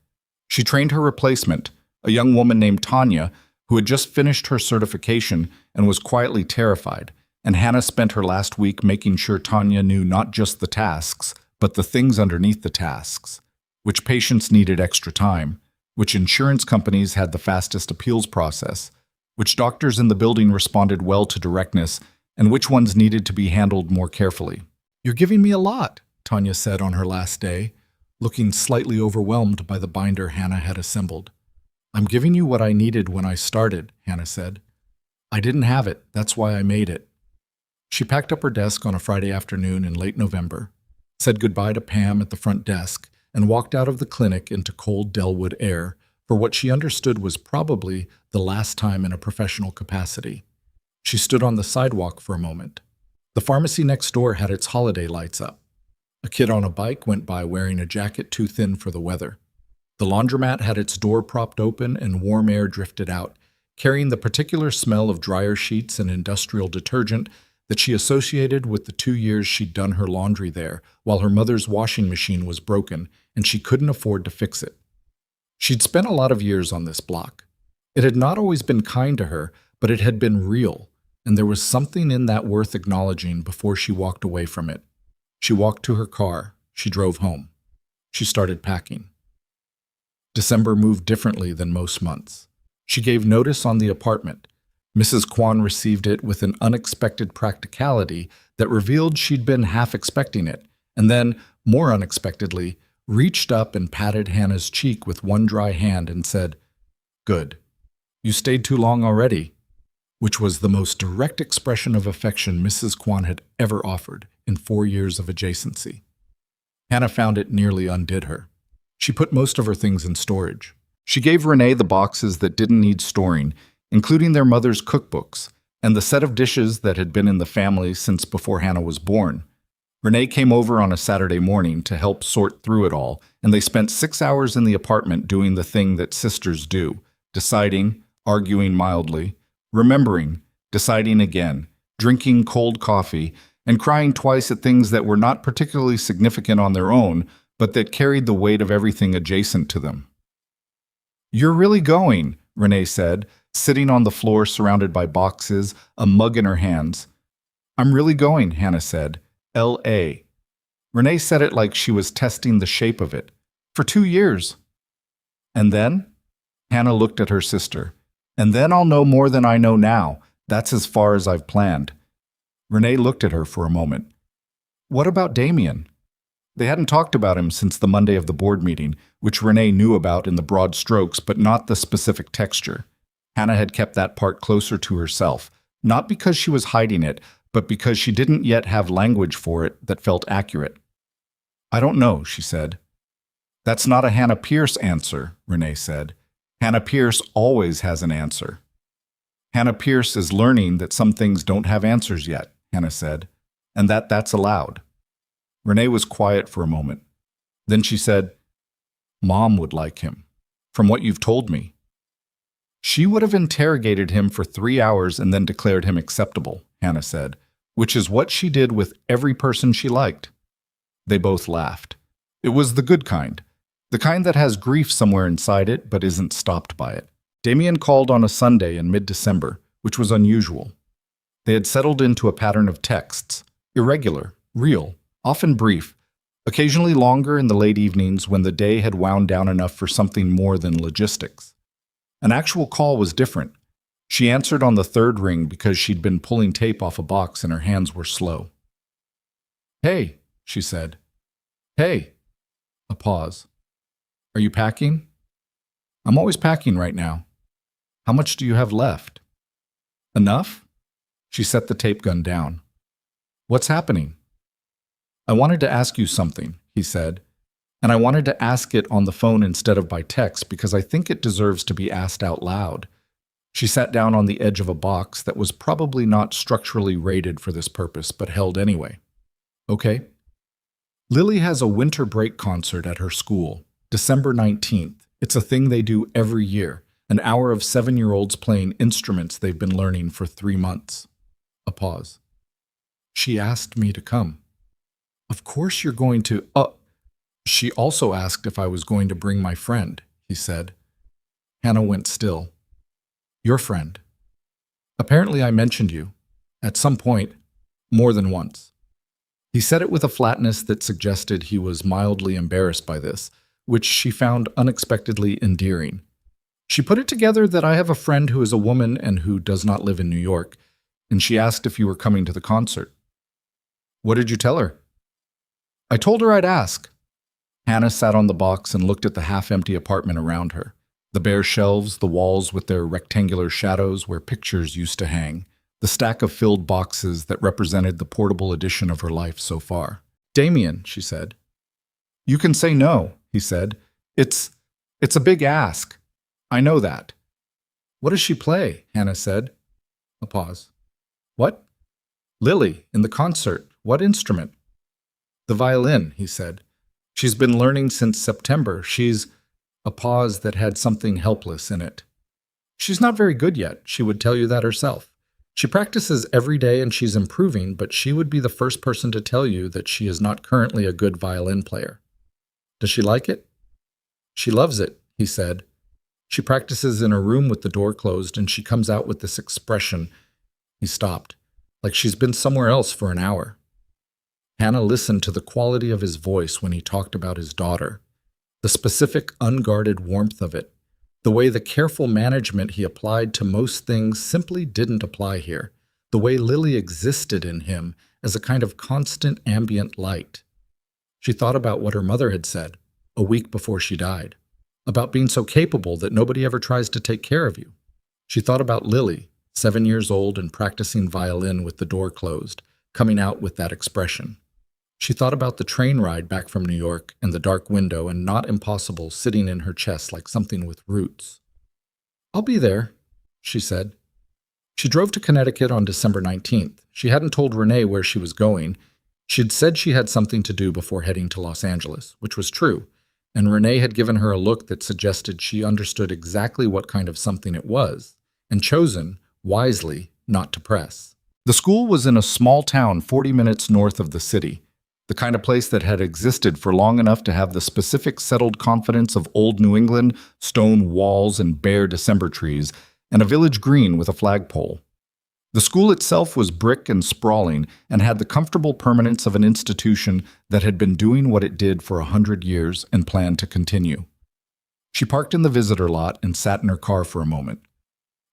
S1: She trained her replacement, a young woman named Tanya, who had just finished her certification and was quietly terrified, and Hannah spent her last week making sure Tanya knew not just the tasks, but the things underneath the tasks, which patients needed extra time, which insurance companies had the fastest appeals process, which doctors in the building responded well to directness, and which ones needed to be handled more carefully. You're giving me a lot, Tanya said on her last day, looking slightly overwhelmed by the binder Hannah had assembled. I'm giving you what I needed when I started, Hannah said. I didn't have it, that's why I made it. She packed up her desk on a Friday afternoon in late November, said goodbye to Pam at the front desk, and walked out of the clinic into cold Delwood air for what she understood was probably the last time in a professional capacity. She stood on the sidewalk for a moment. The pharmacy next door had its holiday lights up. A kid on a bike went by wearing a jacket too thin for the weather. The laundromat had its door propped open and warm air drifted out, carrying the particular smell of dryer sheets and industrial detergent that she associated with the 2 years she'd done her laundry there while her mother's washing machine was broken and she couldn't afford to fix it. She'd spent a lot of years on this block. It had not always been kind to her, but it had been real, and there was something in that worth acknowledging before she walked away from it. She walked to her car. She drove home. She started packing. December moved differently than most months. She gave notice on the apartment. Mrs. Kwan received it with an unexpected practicality that revealed she'd been half expecting it, and then, more unexpectedly, reached up and patted Hannah's cheek with one dry hand and said, "Good. You stayed too long already," which was the most direct expression of affection Mrs. Kwan had ever offered in 4 years of adjacency. Hannah found it nearly undid her. She put most of her things in storage. She gave Renee the boxes that didn't need storing, including their mother's cookbooks, and the set of dishes that had been in the family since before Hannah was born. Renee came over on a Saturday morning to help sort through it all, and they spent 6 hours in the apartment doing the thing that sisters do, deciding, arguing mildly, remembering, deciding again, drinking cold coffee, and crying twice at things that were not particularly significant on their own, but that carried the weight of everything adjacent to them. "You're really going," Renee said, sitting on the floor surrounded by boxes, a mug in her hands. "I'm really going," Hannah said. L.A. Renee said it like she was testing the shape of it. "For 2 years." "And then?" Hannah looked at her sister. "And then I'll know more than I know now. That's as far as I've planned." Renee looked at her for a moment. "What about Damien?" They hadn't talked about him since the Monday of the board meeting, which Renee knew about in the broad strokes but not the specific texture. Hannah had kept that part closer to herself, not because she was hiding it, but because she didn't yet have language for it that felt accurate. "I don't know," she said. "That's not a Hannah Pierce answer," Renee said. "Hannah Pierce always has an answer." "Hannah Pierce is learning that some things don't have answers yet," Hannah said, "and that's allowed." Renee was quiet for a moment. Then she said, "Mom would like him, from what you've told me." "She would have interrogated him for 3 hours and then declared him acceptable," Hannah said, "which is what she did with every person she liked." They both laughed. It was the good kind, the kind that has grief somewhere inside it but isn't stopped by it. Damien called on a Sunday in mid-December, which was unusual. They had settled into a pattern of texts, irregular, real, often brief, occasionally longer in the late evenings when the day had wound down enough for something more than logistics. An actual call was different. She answered on the third ring because she'd been pulling tape off a box and her hands were slow. "Hey," she said. "Hey." A pause. "Are you packing?" "I'm always packing right now." "How much do you have left?" "Enough?" She set the tape gun down. "What's happening?" "I wanted to ask you something," he said, "and I wanted to ask it on the phone instead of by text because I think it deserves to be asked out loud." She sat down on the edge of a box that was probably not structurally rated for this purpose, but held anyway. "Okay." "Lily has a winter break concert at her school, December 19th. It's a thing they do every year, an hour of 7-year-olds playing instruments they've been learning for 3 months. A pause. "She asked me to come." "Of course you're going to, She also asked if I was going to bring my friend," he said. Hannah went still. "Your friend." "Apparently I mentioned you. At some point, more than once." He said it with a flatness that suggested he was mildly embarrassed by this, which she found unexpectedly endearing. "She put it together that I have a friend who is a woman and who does not live in New York, and she asked if you were coming to the concert." "What did you tell her?" "I told her I'd ask." Hannah sat on the box and looked at the half-empty apartment around her. The bare shelves, the walls with their rectangular shadows where pictures used to hang, the stack of filled boxes that represented the portable edition of her life so far. "Damien," she said. "You can say no," he said. It's a big ask. I know that." "What does she play?" Hannah said. A pause. "What?" "Lily, in the concert. What instrument?" "The violin," he said. "She's been learning since September. She's—" A pause that had something helpless in it. "She's not very good yet. She would tell you that herself. She practices every day and she's improving, but she would be the first person to tell you that she is not currently a good violin player." "Does she like it?" "She loves it," he said. "She practices in her room with the door closed and she comes out with this expression." He stopped, like she's been somewhere else for an hour. Hannah listened to the quality of his voice when he talked about his daughter, the specific unguarded warmth of it, the way the careful management he applied to most things simply didn't apply here, the way Lily existed in him as a kind of constant ambient light. She thought about what her mother had said a week before she died, about being so capable that nobody ever tries to take care of you. She thought about Lily, 7 years old and practicing violin with the door closed, coming out with that expression. She thought about the train ride back from New York and the dark window and Not Impossible sitting in her chest like something with roots. "I'll be there," she said. She drove to Connecticut on December 19th. She hadn't told Renee where she was going. She'd said she had something to do before heading to Los Angeles, which was true, and Renee had given her a look that suggested she understood exactly what kind of something it was, and chosen, wisely, not to press. The school was in a small town 40 minutes north of the city, the kind of place that had existed for long enough to have the specific settled confidence of old New England, stone walls and bare December trees, and a village green with a flagpole. The school itself was brick and sprawling and had the comfortable permanence of an institution that had been doing what it did for 100 years and planned to continue. She parked in the visitor lot and sat in her car for a moment.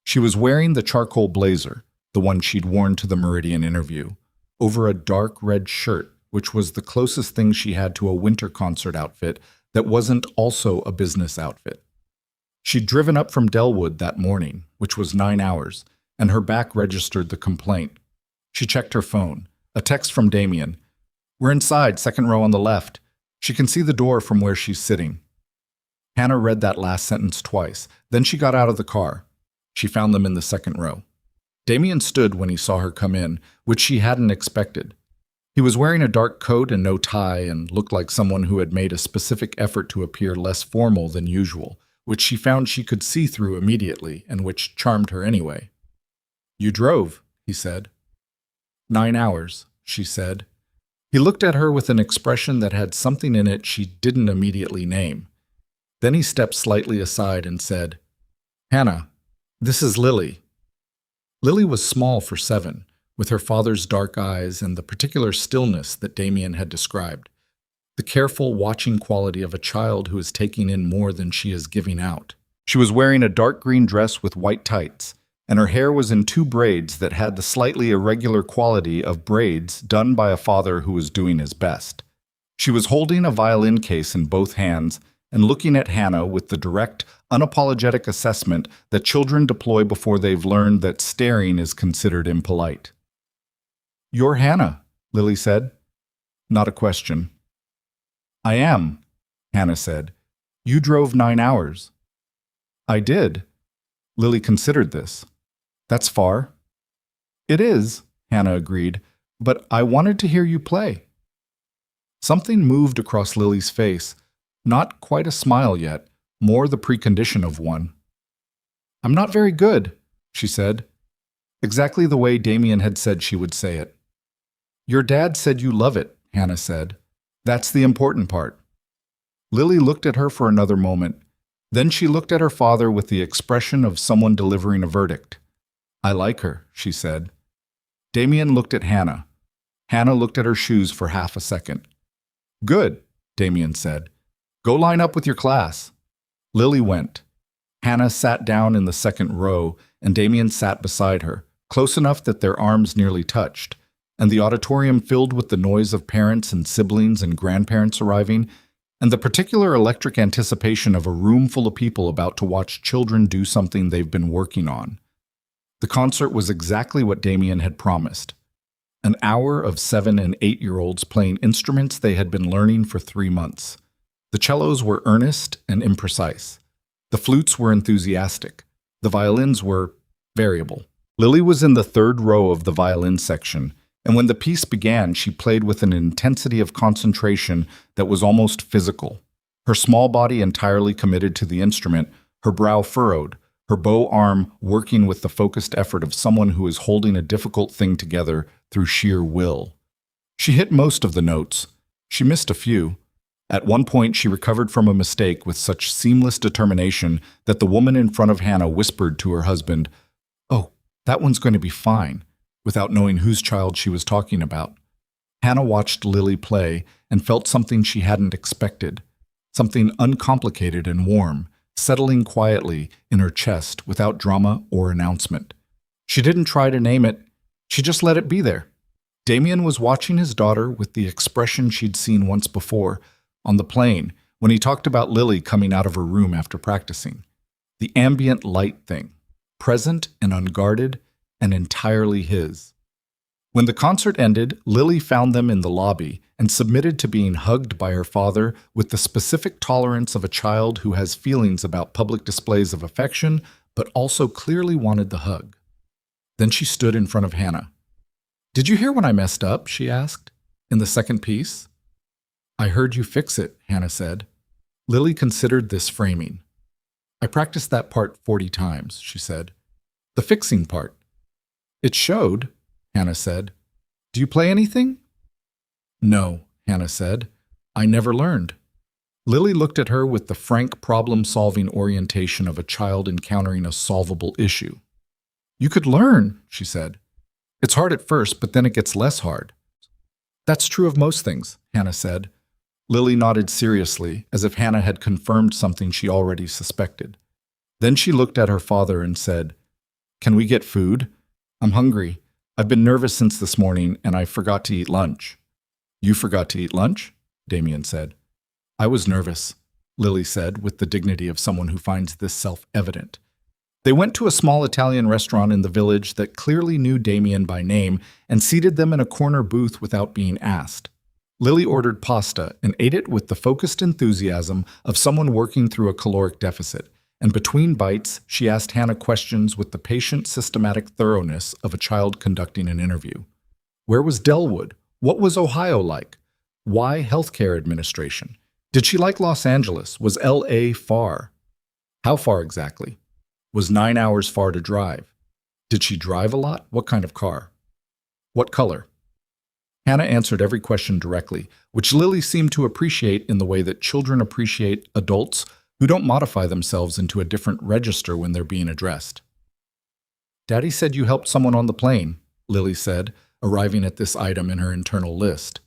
S1: She was wearing the charcoal blazer, the one she'd worn to the Meridian interview, over a dark red shirt, which was the closest thing she had to a winter concert outfit that wasn't also a business outfit. She'd driven up from Delwood that morning, which was 9 hours, and her back registered the complaint. She checked her phone. A text from Damien. "We're inside, second row on the left. She can see the door from where she's sitting." Hannah read that last sentence twice. Then she got out of the car. She found them in the second row. Damien stood when he saw her come in, which she hadn't expected. He was wearing a dark coat and no tie and looked like someone who had made a specific effort to appear less formal than usual, which she found she could see through immediately and which charmed her anyway. "You drove," he said. 9 hours, she said. He looked at her with an expression that had something in it she didn't immediately name. Then he stepped slightly aside and said, "Hannah, this is Lily." Lily was small for 7, with her father's dark eyes and the particular stillness that Damien had described, the careful watching quality of a child who is taking in more than she is giving out. She was wearing a dark green dress with white tights, and her hair was in 2 braids that had the slightly irregular quality of braids done by a father who was doing his best. She was holding a violin case in both hands and looking at Hannah with the direct, unapologetic assessment that children deploy before they've learned that staring is considered impolite. "You're Hannah," Lily said. Not a question. "I am," Hannah said. "You drove 9 hours." "I did." Lily considered this. "That's far." "It is," Hannah agreed, "but I wanted to hear you play." Something moved across Lily's face, not quite a smile yet, more the precondition of one. "I'm not very good," she said, exactly the way Damien had said she would say it. "Your dad said you love it," Hannah said. "That's the important part." Lily looked at her for another moment. Then she looked at her father with the expression of someone delivering a verdict. "I like her," she said. Damien looked at Hannah. Hannah looked at her shoes for half a second. "Good," Damien said. "Go line up with your class." Lily went. Hannah sat down in the second row, and Damien sat beside her, close enough that their arms nearly touched, and the auditorium filled with the noise of parents and siblings and grandparents arriving, and the particular electric anticipation of a room full of people about to watch children do something they've been working on. The concert was exactly what Damien had promised. An hour of 7- and 8-year-olds playing instruments they had been learning for 3 months. The cellos were earnest and imprecise. The flutes were enthusiastic. The violins were variable. Lily was in the 3rd row of the violin section, and when the piece began, she played with an intensity of concentration that was almost physical. Her small body entirely committed to the instrument, her brow furrowed, her bow arm working with the focused effort of someone who is holding a difficult thing together through sheer will. She hit most of the notes. She missed a few. At one point, she recovered from a mistake with such seamless determination that the woman in front of Hannah whispered to her husband, "Oh, that one's going to be fine," without knowing whose child she was talking about. Hannah watched Lily play and felt something she hadn't expected, something uncomplicated and warm, settling quietly in her chest without drama or announcement. She didn't try to name it, she just let it be there. Damien was watching his daughter with the expression she'd seen once before, on the plane, when he talked about Lily coming out of her room after practicing. The ambient light thing, present and unguarded, and entirely his. When the concert ended, Lily found them in the lobby and submitted to being hugged by her father with the specific tolerance of a child who has feelings about public displays of affection, but also clearly wanted the hug. Then she stood in front of Hannah. "Did you hear when I messed up?" she asked. "In the second piece?" "I heard you fix it," Hannah said. Lily considered this framing. "I practiced that part 40 times, she said. "The fixing part." "It showed," Hannah said. "Do you play anything?" "No," Hannah said. "I never learned." Lily looked at her with the frank problem-solving orientation of a child encountering a solvable issue. "You could learn," she said. "It's hard at first, but then it gets less hard." "That's true of most things," Hannah said. Lily nodded seriously, as if Hannah had confirmed something she already suspected. Then she looked at her father and said, "Can we get food? I'm hungry. I've been nervous since this morning, and I forgot to eat lunch." "You forgot to eat lunch?" Damien said. "I was nervous," Lily said, with the dignity of someone who finds this self-evident. They went to a small Italian restaurant in the village that clearly knew Damien by name and seated them in a corner booth without being asked. Lily ordered pasta and ate it with the focused enthusiasm of someone working through a caloric deficit, and between bites, she asked Hannah questions with the patient, systematic thoroughness of a child conducting an interview. Where was Delwood? What was Ohio like? Why healthcare administration? Did she like Los Angeles? Was L.A. far? How far exactly? Was 9 hours far to drive? Did she drive a lot? What kind of car? What color? Hannah answered every question directly, which Lily seemed to appreciate in the way that children appreciate adults who don't modify themselves into a different register when they're being addressed. "Daddy said you helped someone on the plane," Lily said, arriving at this item in her internal list.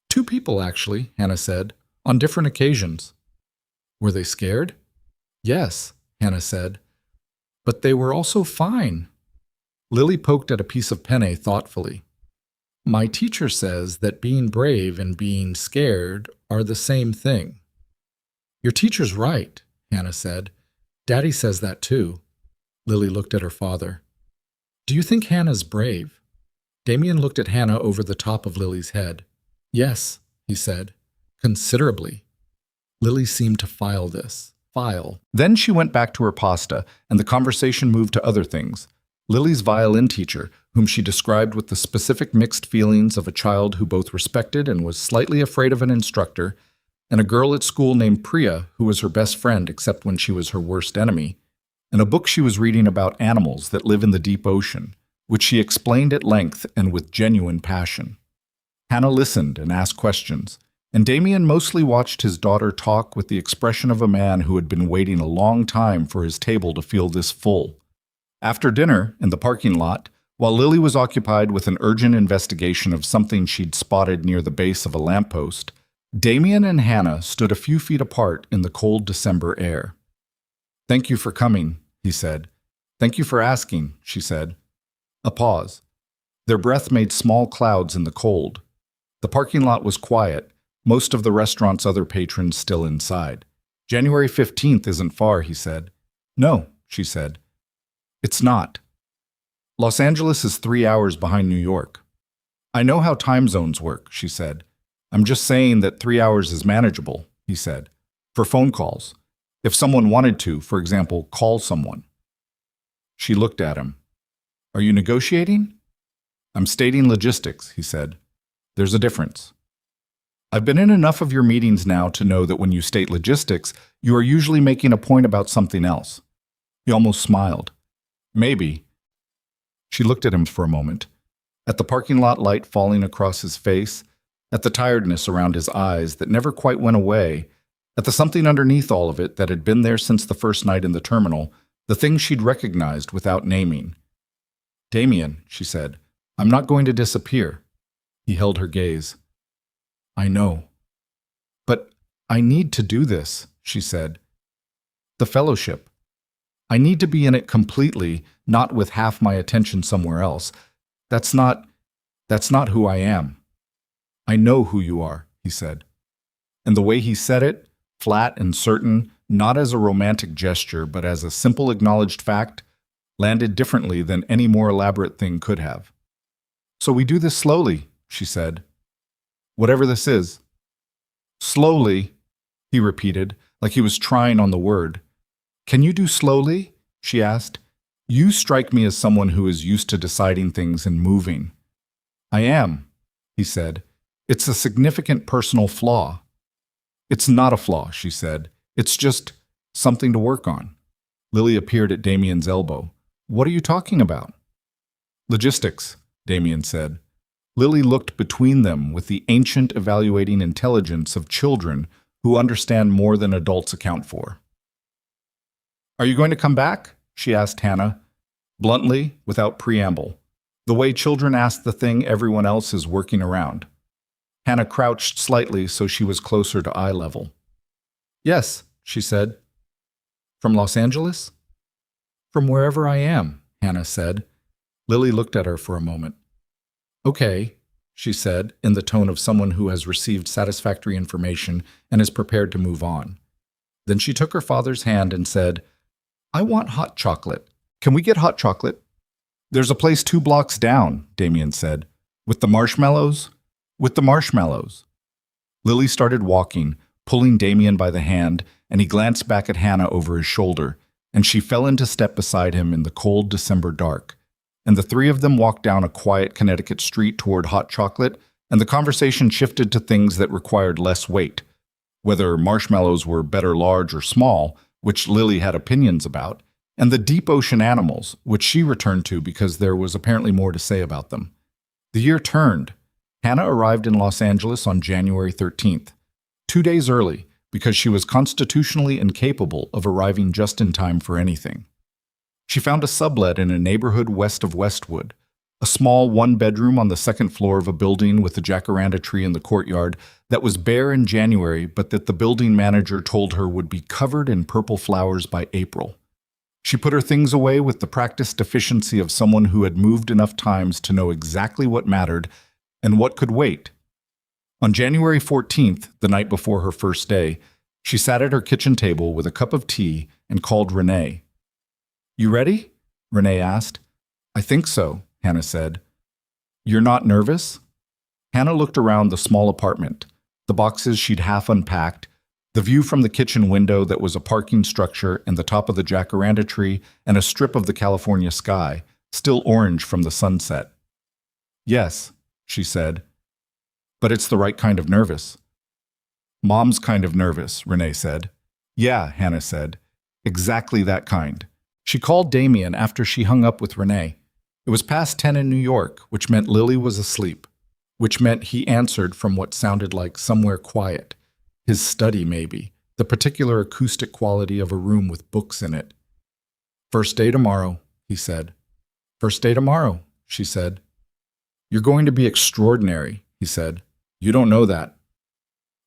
S1: "2 people, actually," Hannah said, "on different occasions." "Were they scared?" "Yes," Hannah said. "But they were also fine." Lily poked at a piece of penne thoughtfully. "My teacher says that being brave and being scared are the same thing." "Your teacher's right," Hannah said. "Daddy says that too." Lily looked at her father. "Do you think Hannah's brave?" Damien looked at Hannah over the top of Lily's head. "Yes," he said. "Considerably." Lily seemed to file. Then she went back to her pasta, and the conversation moved to other things. Lily's violin teacher, whom she described with the specific mixed feelings of a child who both respected and was slightly afraid of an instructor, and a girl at school named Priya, who was her best friend except when she was her worst enemy, and a book she was reading about animals that live in the deep ocean, which she explained at length and with genuine passion. Hannah listened and asked questions, and Damien mostly watched his daughter talk with the expression of a man who had been waiting a long time for his table to feel this full. After dinner, in the parking lot, while Lily was occupied with an urgent investigation of something she'd spotted near the base of a lamppost, Damien and Hannah stood a few feet apart in the cold December air. "Thank you for coming," he said. "Thank you for asking," she said. A pause. Their breath made small clouds in the cold. The parking lot was quiet, most of the restaurant's other patrons still inside. "January 15th isn't far," he said. "No," she said. "It's not. Los Angeles is 3 hours behind New York." "I know how time zones work," she said. "I'm just saying that 3 hours is manageable," he said, "for phone calls. If someone wanted to, for example, call someone." She looked at him. "Are you negotiating?" "I'm stating logistics," he said. "There's a difference. I've been in enough of your meetings now to know that when you state logistics, you are usually making a point about something else." He almost smiled. "Maybe." She looked at him for a moment, at the parking lot light falling across his face, at the tiredness around his eyes that never quite went away, at the something underneath all of it that had been there since the first night in the terminal, the thing she'd recognized without naming. "Damien," she said, "I'm not going to disappear." He held her gaze. "I know. But I need to do this," she said. "The fellowship. I need to be in it completely, not with half my attention somewhere else. That's not who I am." "I know who you are," he said. And the way he said it, flat and certain, not as a romantic gesture, but as a simple acknowledged fact, landed differently than any more elaborate thing could have. "So we do this slowly," she said. "Whatever this is." "Slowly," he repeated, like he was trying on the word. "Can you do slowly?" she asked. You strike me as someone who is used to deciding things and moving. I am, he said. It's a significant personal flaw. It's not a flaw, she said. It's just something to work on. Lily appeared at Damien's elbow. What are you talking about? Logistics, Damien said. Lily looked between them with the ancient evaluating intelligence of children who understand more than adults account for. Are you going to come back? She asked Hannah, bluntly, without preamble, the way children ask the thing everyone else is working around. Hannah crouched slightly so she was closer to eye level. Yes, she said. From Los Angeles? From wherever I am, Hannah said. Lily looked at her for a moment. Okay, she said, in the tone of someone who has received satisfactory information and is prepared to move on. Then she took her father's hand and said, I want hot chocolate. Can we get hot chocolate? There's a place 2 blocks down, Damien said. With the marshmallows? With the marshmallows. Lily started walking, pulling Damien by the hand, and he glanced back at Hannah over his shoulder, and she fell into step beside him in the cold December dark. And the three of them walked down a quiet Connecticut street toward hot chocolate, and the conversation shifted to things that required less weight, whether marshmallows were better large or small, which Lily had opinions about, and the deep ocean animals, which she returned to because there was apparently more to say about them. The year turned. Hannah arrived in Los Angeles on January 13th, 2 days early, because she was constitutionally incapable of arriving just in time for anything. She found a sublet in a neighborhood west of Westwood, a small one-bedroom on the second floor of a building with a jacaranda tree in the courtyard that was bare in January, but that the building manager told her would be covered in purple flowers by April. She put her things away with the practiced efficiency of someone who had moved enough times to know exactly what mattered and what could wait. On January 14th, the night before her first day, she sat at her kitchen table with a cup of tea and called Renee. You ready? Renee asked. I think so, Hannah said. You're not nervous? Hannah looked around the small apartment, the boxes she'd half unpacked, the view from the kitchen window that was a parking structure and the top of the jacaranda tree and a strip of the California sky, still orange from the sunset. Yes, she said. But it's the right kind of nervous. Mom's kind of nervous, Renee said. Yeah, Hannah said. Exactly that kind. She called Damien after she hung up with Renee. It was past 10 in New York, which meant Lily was asleep, which meant he answered from what sounded like somewhere quiet. His study, maybe, the particular acoustic quality of a room with books in it. First day tomorrow, he said. First day tomorrow, she said. You're going to be extraordinary, he said. You don't know that.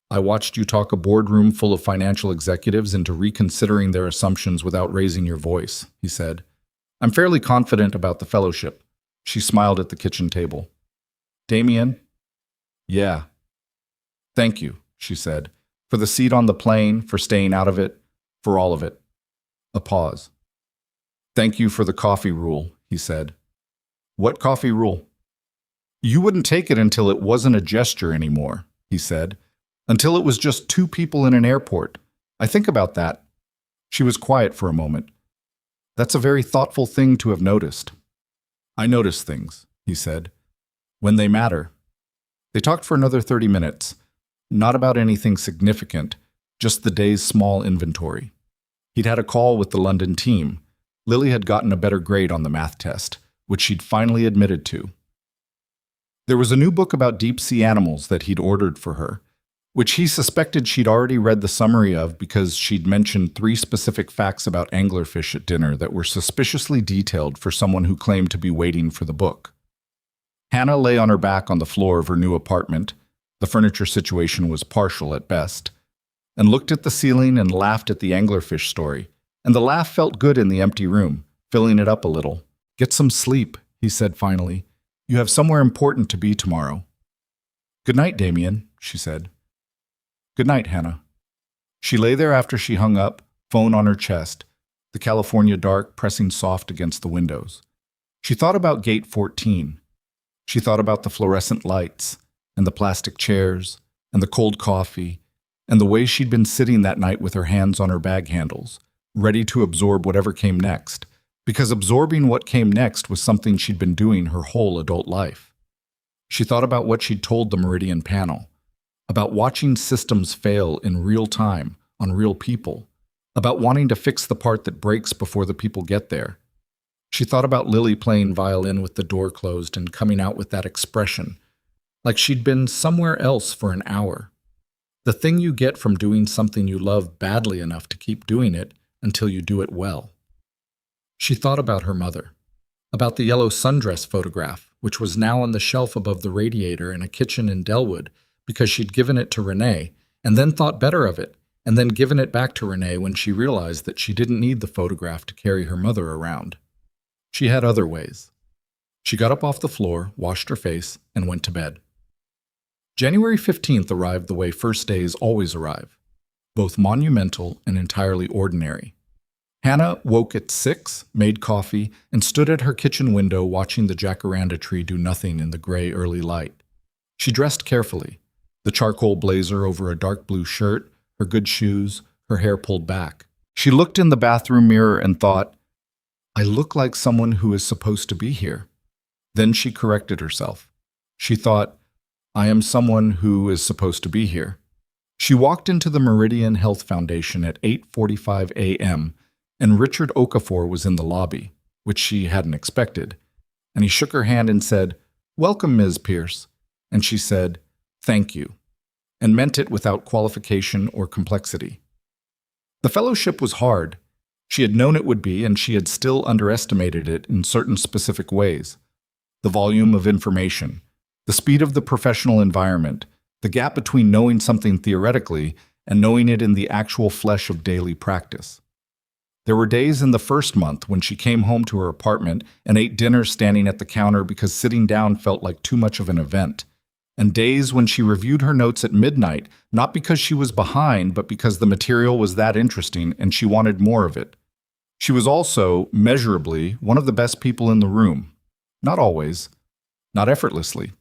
S1: I watched you talk a boardroom full of financial executives into reconsidering their assumptions without raising your voice, he said. I'm fairly confident about the fellowship. She smiled at the kitchen table. Damien? Yeah. Thank you, she said, for the seat on the plane, for staying out of it, for all of it. A pause. Thank you for the coffee rule, he said. What coffee rule? You wouldn't take it until it wasn't a gesture anymore, he said. Until it was just 2 people in an airport. I think about that. She was quiet for a moment. That's a very thoughtful thing to have noticed. I notice things, he said, when they matter. They talked for another 30 minutes, not about anything significant, just the day's small inventory. He'd had a call with the London team. Lily had gotten a better grade on the math test, which she'd finally admitted to. There was a new book about deep-sea animals that he'd ordered for her, which he suspected she'd already read the summary of because she'd mentioned 3 specific facts about anglerfish at dinner that were suspiciously detailed for someone who claimed to be waiting for the book. Hannah lay on her back on the floor of her new apartment, the furniture situation was partial at best, and looked at the ceiling and laughed at the anglerfish story, and the laugh felt good in the empty room, filling it up a little. Get some sleep, he said finally. You have somewhere important to be tomorrow. Good night, Damien, she said. Good night, Hannah. She lay there after she hung up, phone on her chest, the California dark pressing soft against the windows. She thought about Gate 14. She thought about the fluorescent lights, and the plastic chairs, and the cold coffee, and the way she'd been sitting that night with her hands on her bag handles, ready to absorb whatever came next, because absorbing what came next was something she'd been doing her whole adult life. She thought about what she'd told the Meridian panel, about watching systems fail in real time on real people, about wanting to fix the part that breaks before the people get there. She thought about Lily playing violin with the door closed and coming out with that expression, like she'd been somewhere else for an hour. The thing you get from doing something you love badly enough to keep doing it until you do it well. She thought about her mother, about the yellow sundress photograph, which was now on the shelf above the radiator in a kitchen in Delwood because she'd given it to Renee and then thought better of it and then given it back to Renee when she realized that she didn't need the photograph to carry her mother around. She had other ways. She got up off the floor, washed her face, and went to bed. January 15th arrived the way first days always arrive, both monumental and entirely ordinary. Hannah woke at 6, made coffee, and stood at her kitchen window watching the jacaranda tree do nothing in the gray early light. She dressed carefully, the charcoal blazer over a dark blue shirt, her good shoes, her hair pulled back. She looked in the bathroom mirror and thought, I look like someone who is supposed to be here. Then she corrected herself. She thought, I am someone who is supposed to be here. She walked into the Meridian Health Foundation at 8:45 a.m., and Richard Okafor was in the lobby, which she hadn't expected. And he shook her hand and said, Welcome, Ms. Pierce. And she said, Thank you, and meant it without qualification or complexity. The fellowship was hard. She had known it would be, and she had still underestimated it in certain specific ways. The volume of information, the speed of the professional environment, the gap between knowing something theoretically and knowing it in the actual flesh of daily practice. There were days in the first month when she came home to her apartment and ate dinner standing at the counter because sitting down felt like too much of an event, and days when she reviewed her notes at midnight, not because she was behind, but because the material was that interesting and she wanted more of it. She was also, measurably, one of the best people in the room. Not always, not effortlessly.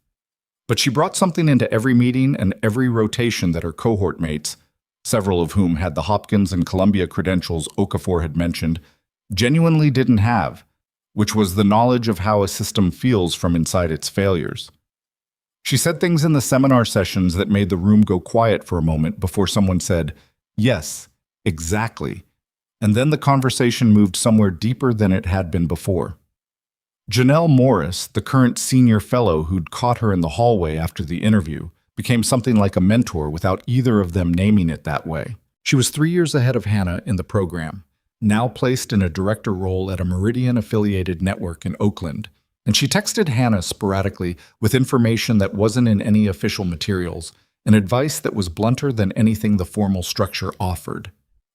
S1: But she brought something into every meeting and every rotation that her cohort mates, several of whom had the Hopkins and Columbia credentials Okafor had mentioned, genuinely didn't have, which was the knowledge of how a system feels from inside its failures. She said things in the seminar sessions that made the room go quiet for a moment before someone said, Yes, exactly. And then the conversation moved somewhere deeper than it had been before. Janelle Morris, the current senior fellow who'd caught her in the hallway after the interview, became something like a mentor without either of them naming it that way. She was 3 years ahead of Hannah in the program, now placed in a director role at a Meridian-affiliated network in Oakland, and she texted Hannah sporadically with information that wasn't in any official materials and advice that was blunter than anything the formal structure offered.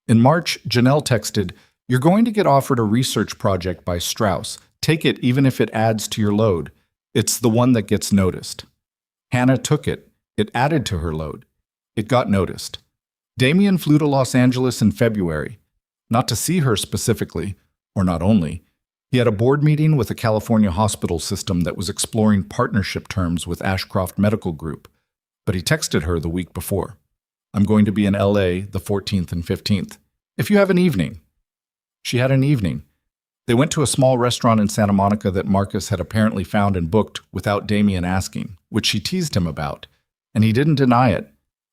S1: In March, Janelle texted, You're going to get offered a research project by Strauss. Take it even if it adds to your load. It's the one that gets noticed. Hannah took it. It added to her load. It got noticed. Damien flew to Los Angeles in February, not to see her specifically, or not only. He had a board meeting with a California hospital system that was exploring partnership terms with Ashcroft Medical Group, but he texted her the week before. I'm going to be in LA the 14th and 15th. If you have an evening. She had an evening. They went to a small restaurant in Santa Monica that Marcus had apparently found and booked without Damien asking, which she teased him about, and he didn't deny it.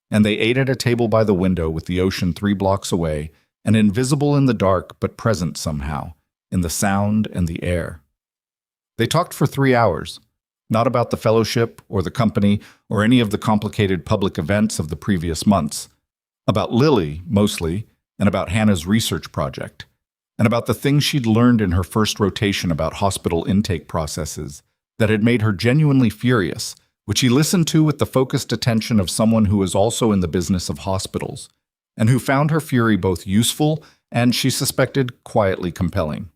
S1: And they ate at a table by the window with the ocean 3 blocks away, and invisible in the dark but present somehow, in the sound and the air. They talked for 3 hours, not about the fellowship or the company or any of the complicated public events of the previous months, about Lily, mostly, and about Hannah's research project, and about the things she'd learned in her first rotation about hospital intake processes that had made her genuinely furious, which he listened to with the focused attention of someone who was also in the business of hospitals, and who found her fury both useful and, she suspected, quietly compelling.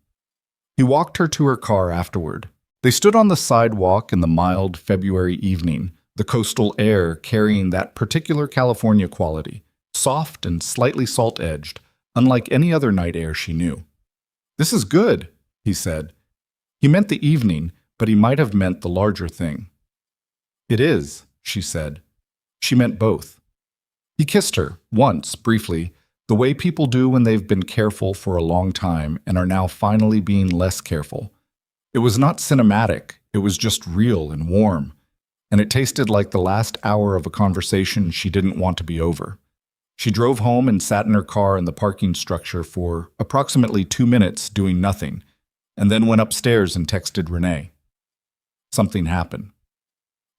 S1: He walked her to her car afterward. They stood on the sidewalk in the mild February evening, the coastal air carrying that particular California quality, soft and slightly salt-edged, unlike any other night air she knew. This is good, he said. He meant the evening, but he might have meant the larger thing. It is, she said. She meant both. He kissed her, once, briefly, The way people do when they've been careful for a long time and are now finally being less careful. It was not cinematic, it was just real and warm, and it tasted like the last hour of a conversation she didn't want to be over. She drove home and sat in her car in the parking structure for approximately 2 minutes doing nothing, and then went upstairs and texted Renee. Something happened.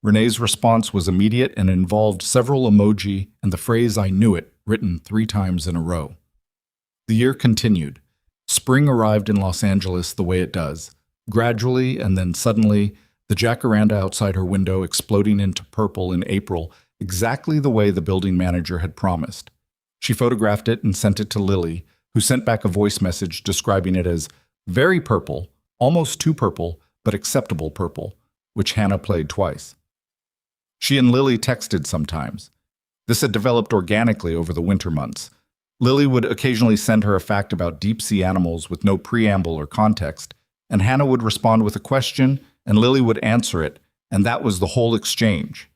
S1: Renee's response was immediate and involved several emoji and the phrase "I knew it" written 3 times in a row. The year continued. Spring arrived in Los Angeles the way it does, gradually and then suddenly, the jacaranda outside her window exploding into purple in April, exactly the way the building manager had promised. She photographed it and sent it to Lily, who sent back a voice message describing it as very purple, almost too purple, but acceptable purple, which Hannah played twice. She and Lily texted sometimes. This had developed organically over the winter months. Lily would occasionally send her a fact about deep-sea animals with no preamble or context, and Hannah would respond with a question, and Lily would answer it, and that was the whole exchange.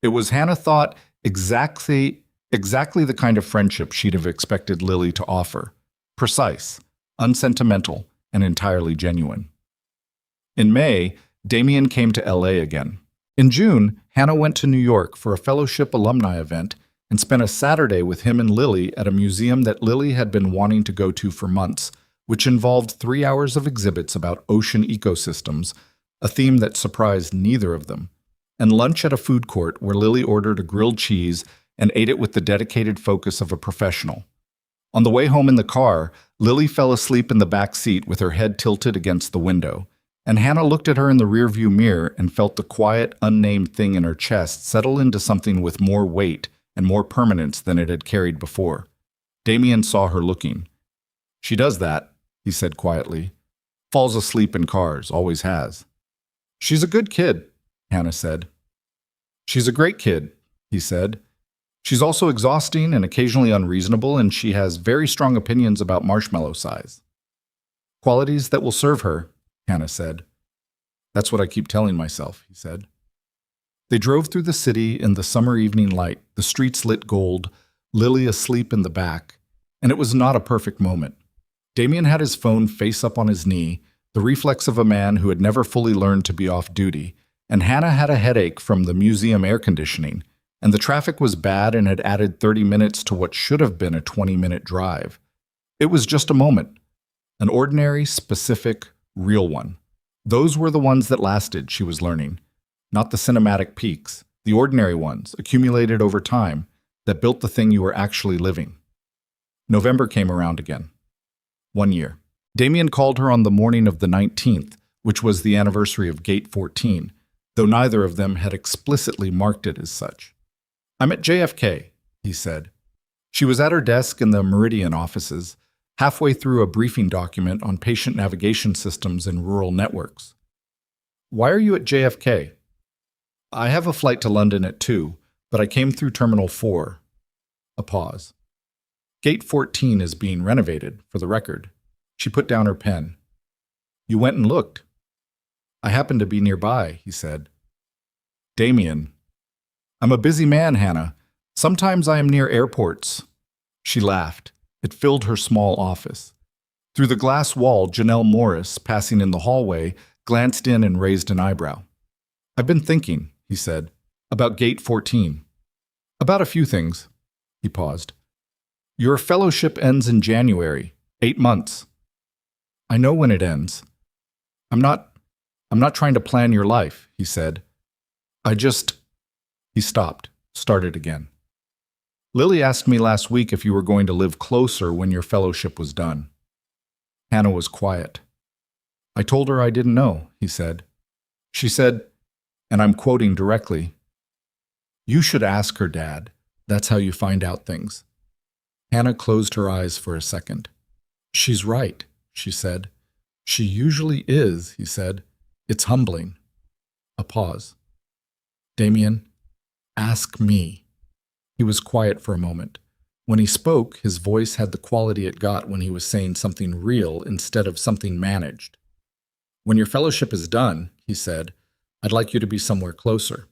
S1: It was, Hannah thought, exactly the kind of friendship she'd have expected Lily to offer. Precise, unsentimental, and entirely genuine. In May, Damien came to LA again. In June, Hannah went to New York for a fellowship alumni event and spent a Saturday with him and Lily at a museum that Lily had been wanting to go to for months, which involved 3 hours of exhibits about ocean ecosystems, a theme that surprised neither of them, and lunch at a food court where Lily ordered a grilled cheese and ate it with the dedicated focus of a professional. On the way home in the car, Lily fell asleep in the back seat with her head tilted against the window, and Hannah looked at her in the rearview mirror and felt the quiet, unnamed thing in her chest settle into something with more weight and more permanence than it had carried before. Damien saw her looking. "She does that," he said quietly. "Falls asleep in cars, always has." "She's a good kid," Hannah said. "She's a great kid," he said. "She's also exhausting and occasionally unreasonable, and she has very strong opinions about marshmallow size." "Qualities that will serve her," Hannah said. "That's what I keep telling myself," he said. They drove through the city in the summer evening light, the streets lit gold, Lily asleep in the back, and it was not a perfect moment. Damien had his phone face up on his knee, the reflex of a man who had never fully learned to be off duty, and Hannah had a headache from the museum air conditioning, and the traffic was bad and had added 30 minutes to what should have been a 20-minute drive. It was just a moment, an ordinary, specific, real one. Those were the ones that lasted, she was learning. Not the cinematic peaks, the ordinary ones, accumulated over time, that built the thing you were actually living. November came around again. 1 year. Damien called her on the morning of the 19th, which was the anniversary of Gate 14, though neither of them had explicitly marked it as such. "I'm at JFK," he said. She was at her desk in the Meridian offices, halfway through a briefing document on patient navigation systems in rural networks. "Why are you at JFK?" "I have a flight to London at 2, but I came through Terminal 4. A pause. "Gate 14 is being renovated, for the record." She put down her pen. "You went and looked." "I happened to be nearby," he said. "Damien." "I'm a busy man, Hannah. Sometimes I am near airports." She laughed. It filled her small office. Through the glass wall, Janelle Morris, passing in the hallway, glanced in and raised an eyebrow. "I've been thinking," he said, "about Gate 14. About a few things." He paused. "Your fellowship ends in January, 8 months. I know when it ends. I'm not trying to plan your life," he said. He stopped, started again. "Lily asked me last week if you were going to live closer when your fellowship was done." Hannah was quiet. "I told her I didn't know," he said. She said, and I'm quoting directly, "You should ask her, Dad. That's how you find out things." Hannah closed her eyes for a second. "She's right," she said. "She usually is," he said. "It's humbling." A pause. "Damien, ask me." He was quiet for a moment. When he spoke, his voice had the quality it got when he was saying something real instead of something managed. "When your fellowship is done," he said, "I'd like you to be somewhere closer.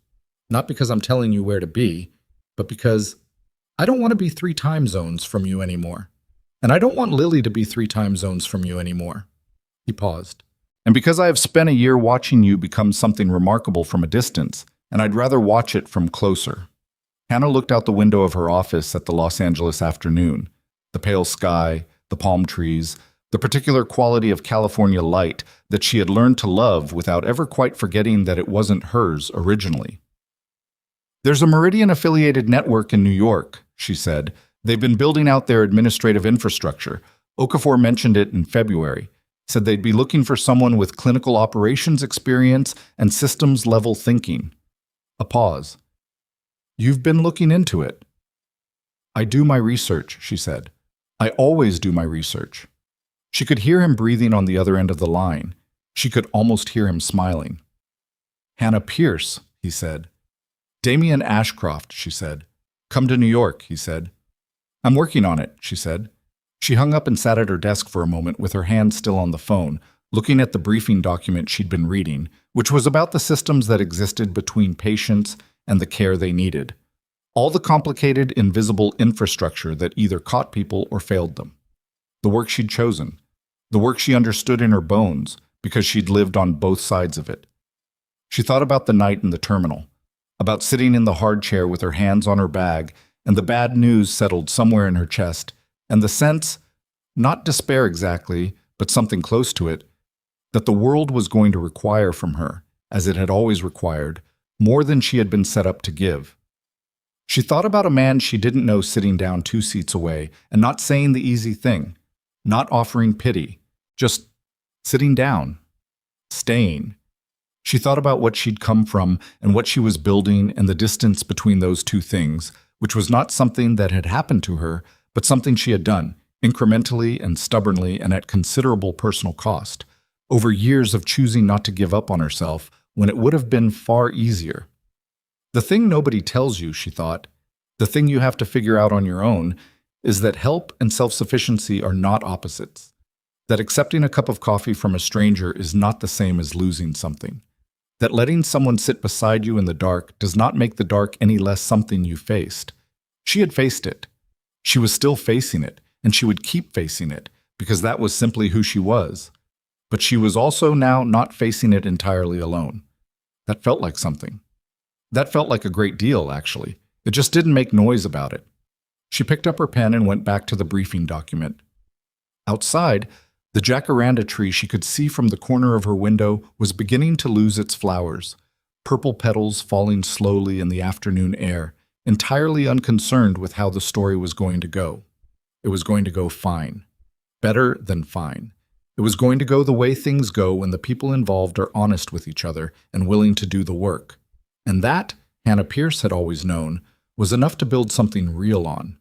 S1: Not because I'm telling you where to be, but because I don't want to be 3 time zones from you anymore." And I don't want Lily to be 3 time zones from you anymore. He paused. And because I have spent a year watching you become something remarkable from a distance, and I'd rather watch it from closer. Hannah looked out the window of her office at the Los Angeles afternoon. The pale sky, the palm trees, the particular quality of California light that she had learned to love without ever quite forgetting that it wasn't hers originally. There's a Meridian-affiliated network in New York, she said. They've been building out their administrative infrastructure. Okafor mentioned it in February. Said they'd be looking for someone with clinical operations experience and systems-level thinking. A pause. You've been looking into it. I do my research, she said. I always do my research. She could hear him breathing on the other end of the line. She could almost hear him smiling. Hannah Pierce, he said. Damien Ashcroft, she said. Come to New York, he said. I'm working on it, she said. She hung up and sat at her desk for a moment with her hand still on the phone, looking at the briefing document she'd been reading, which was about the systems that existed between patients and the care they needed. All the complicated, invisible infrastructure that either caught people or failed them. The work she'd chosen. The work she understood in her bones because she'd lived on both sides of it. She thought about the night in the terminal, about sitting in the hard chair with her hands on her bag and the bad news settled somewhere in her chest, and the sense, not despair exactly, but something close to it, that the world was going to require from her, as it had always required, more than she had been set up to give. She thought about a man she didn't know sitting down 2 seats away and not saying the easy thing, not offering pity, just sitting down, staying. She thought about what she'd come from and what she was building and the distance between those 2 things, which was not something that had happened to her, but something she had done, incrementally and stubbornly and at considerable personal cost, over years of choosing not to give up on herself when it would have been far easier. The thing nobody tells you, she thought, the thing you have to figure out on your own, is that help and self-sufficiency are not opposites, that accepting a cup of coffee from a stranger is not the same as losing something, that letting someone sit beside you in the dark does not make the dark any less something you faced. She had faced it. She was still facing it, and she would keep facing it, because that was simply who she was. But she was also now not facing it entirely alone. That felt like something. That felt like a great deal, actually. It just didn't make noise about it. She picked up her pen and went back to the briefing document. Outside, the jacaranda tree she could see from the corner of her window was beginning to lose its flowers, purple petals falling slowly in the afternoon air, entirely unconcerned with how the story was going to go. It was going to go fine. Better than fine. It was going to go the way things go when the people involved are honest with each other and willing to do the work. And that, Hannah Pierce had always known, was enough to build something real on.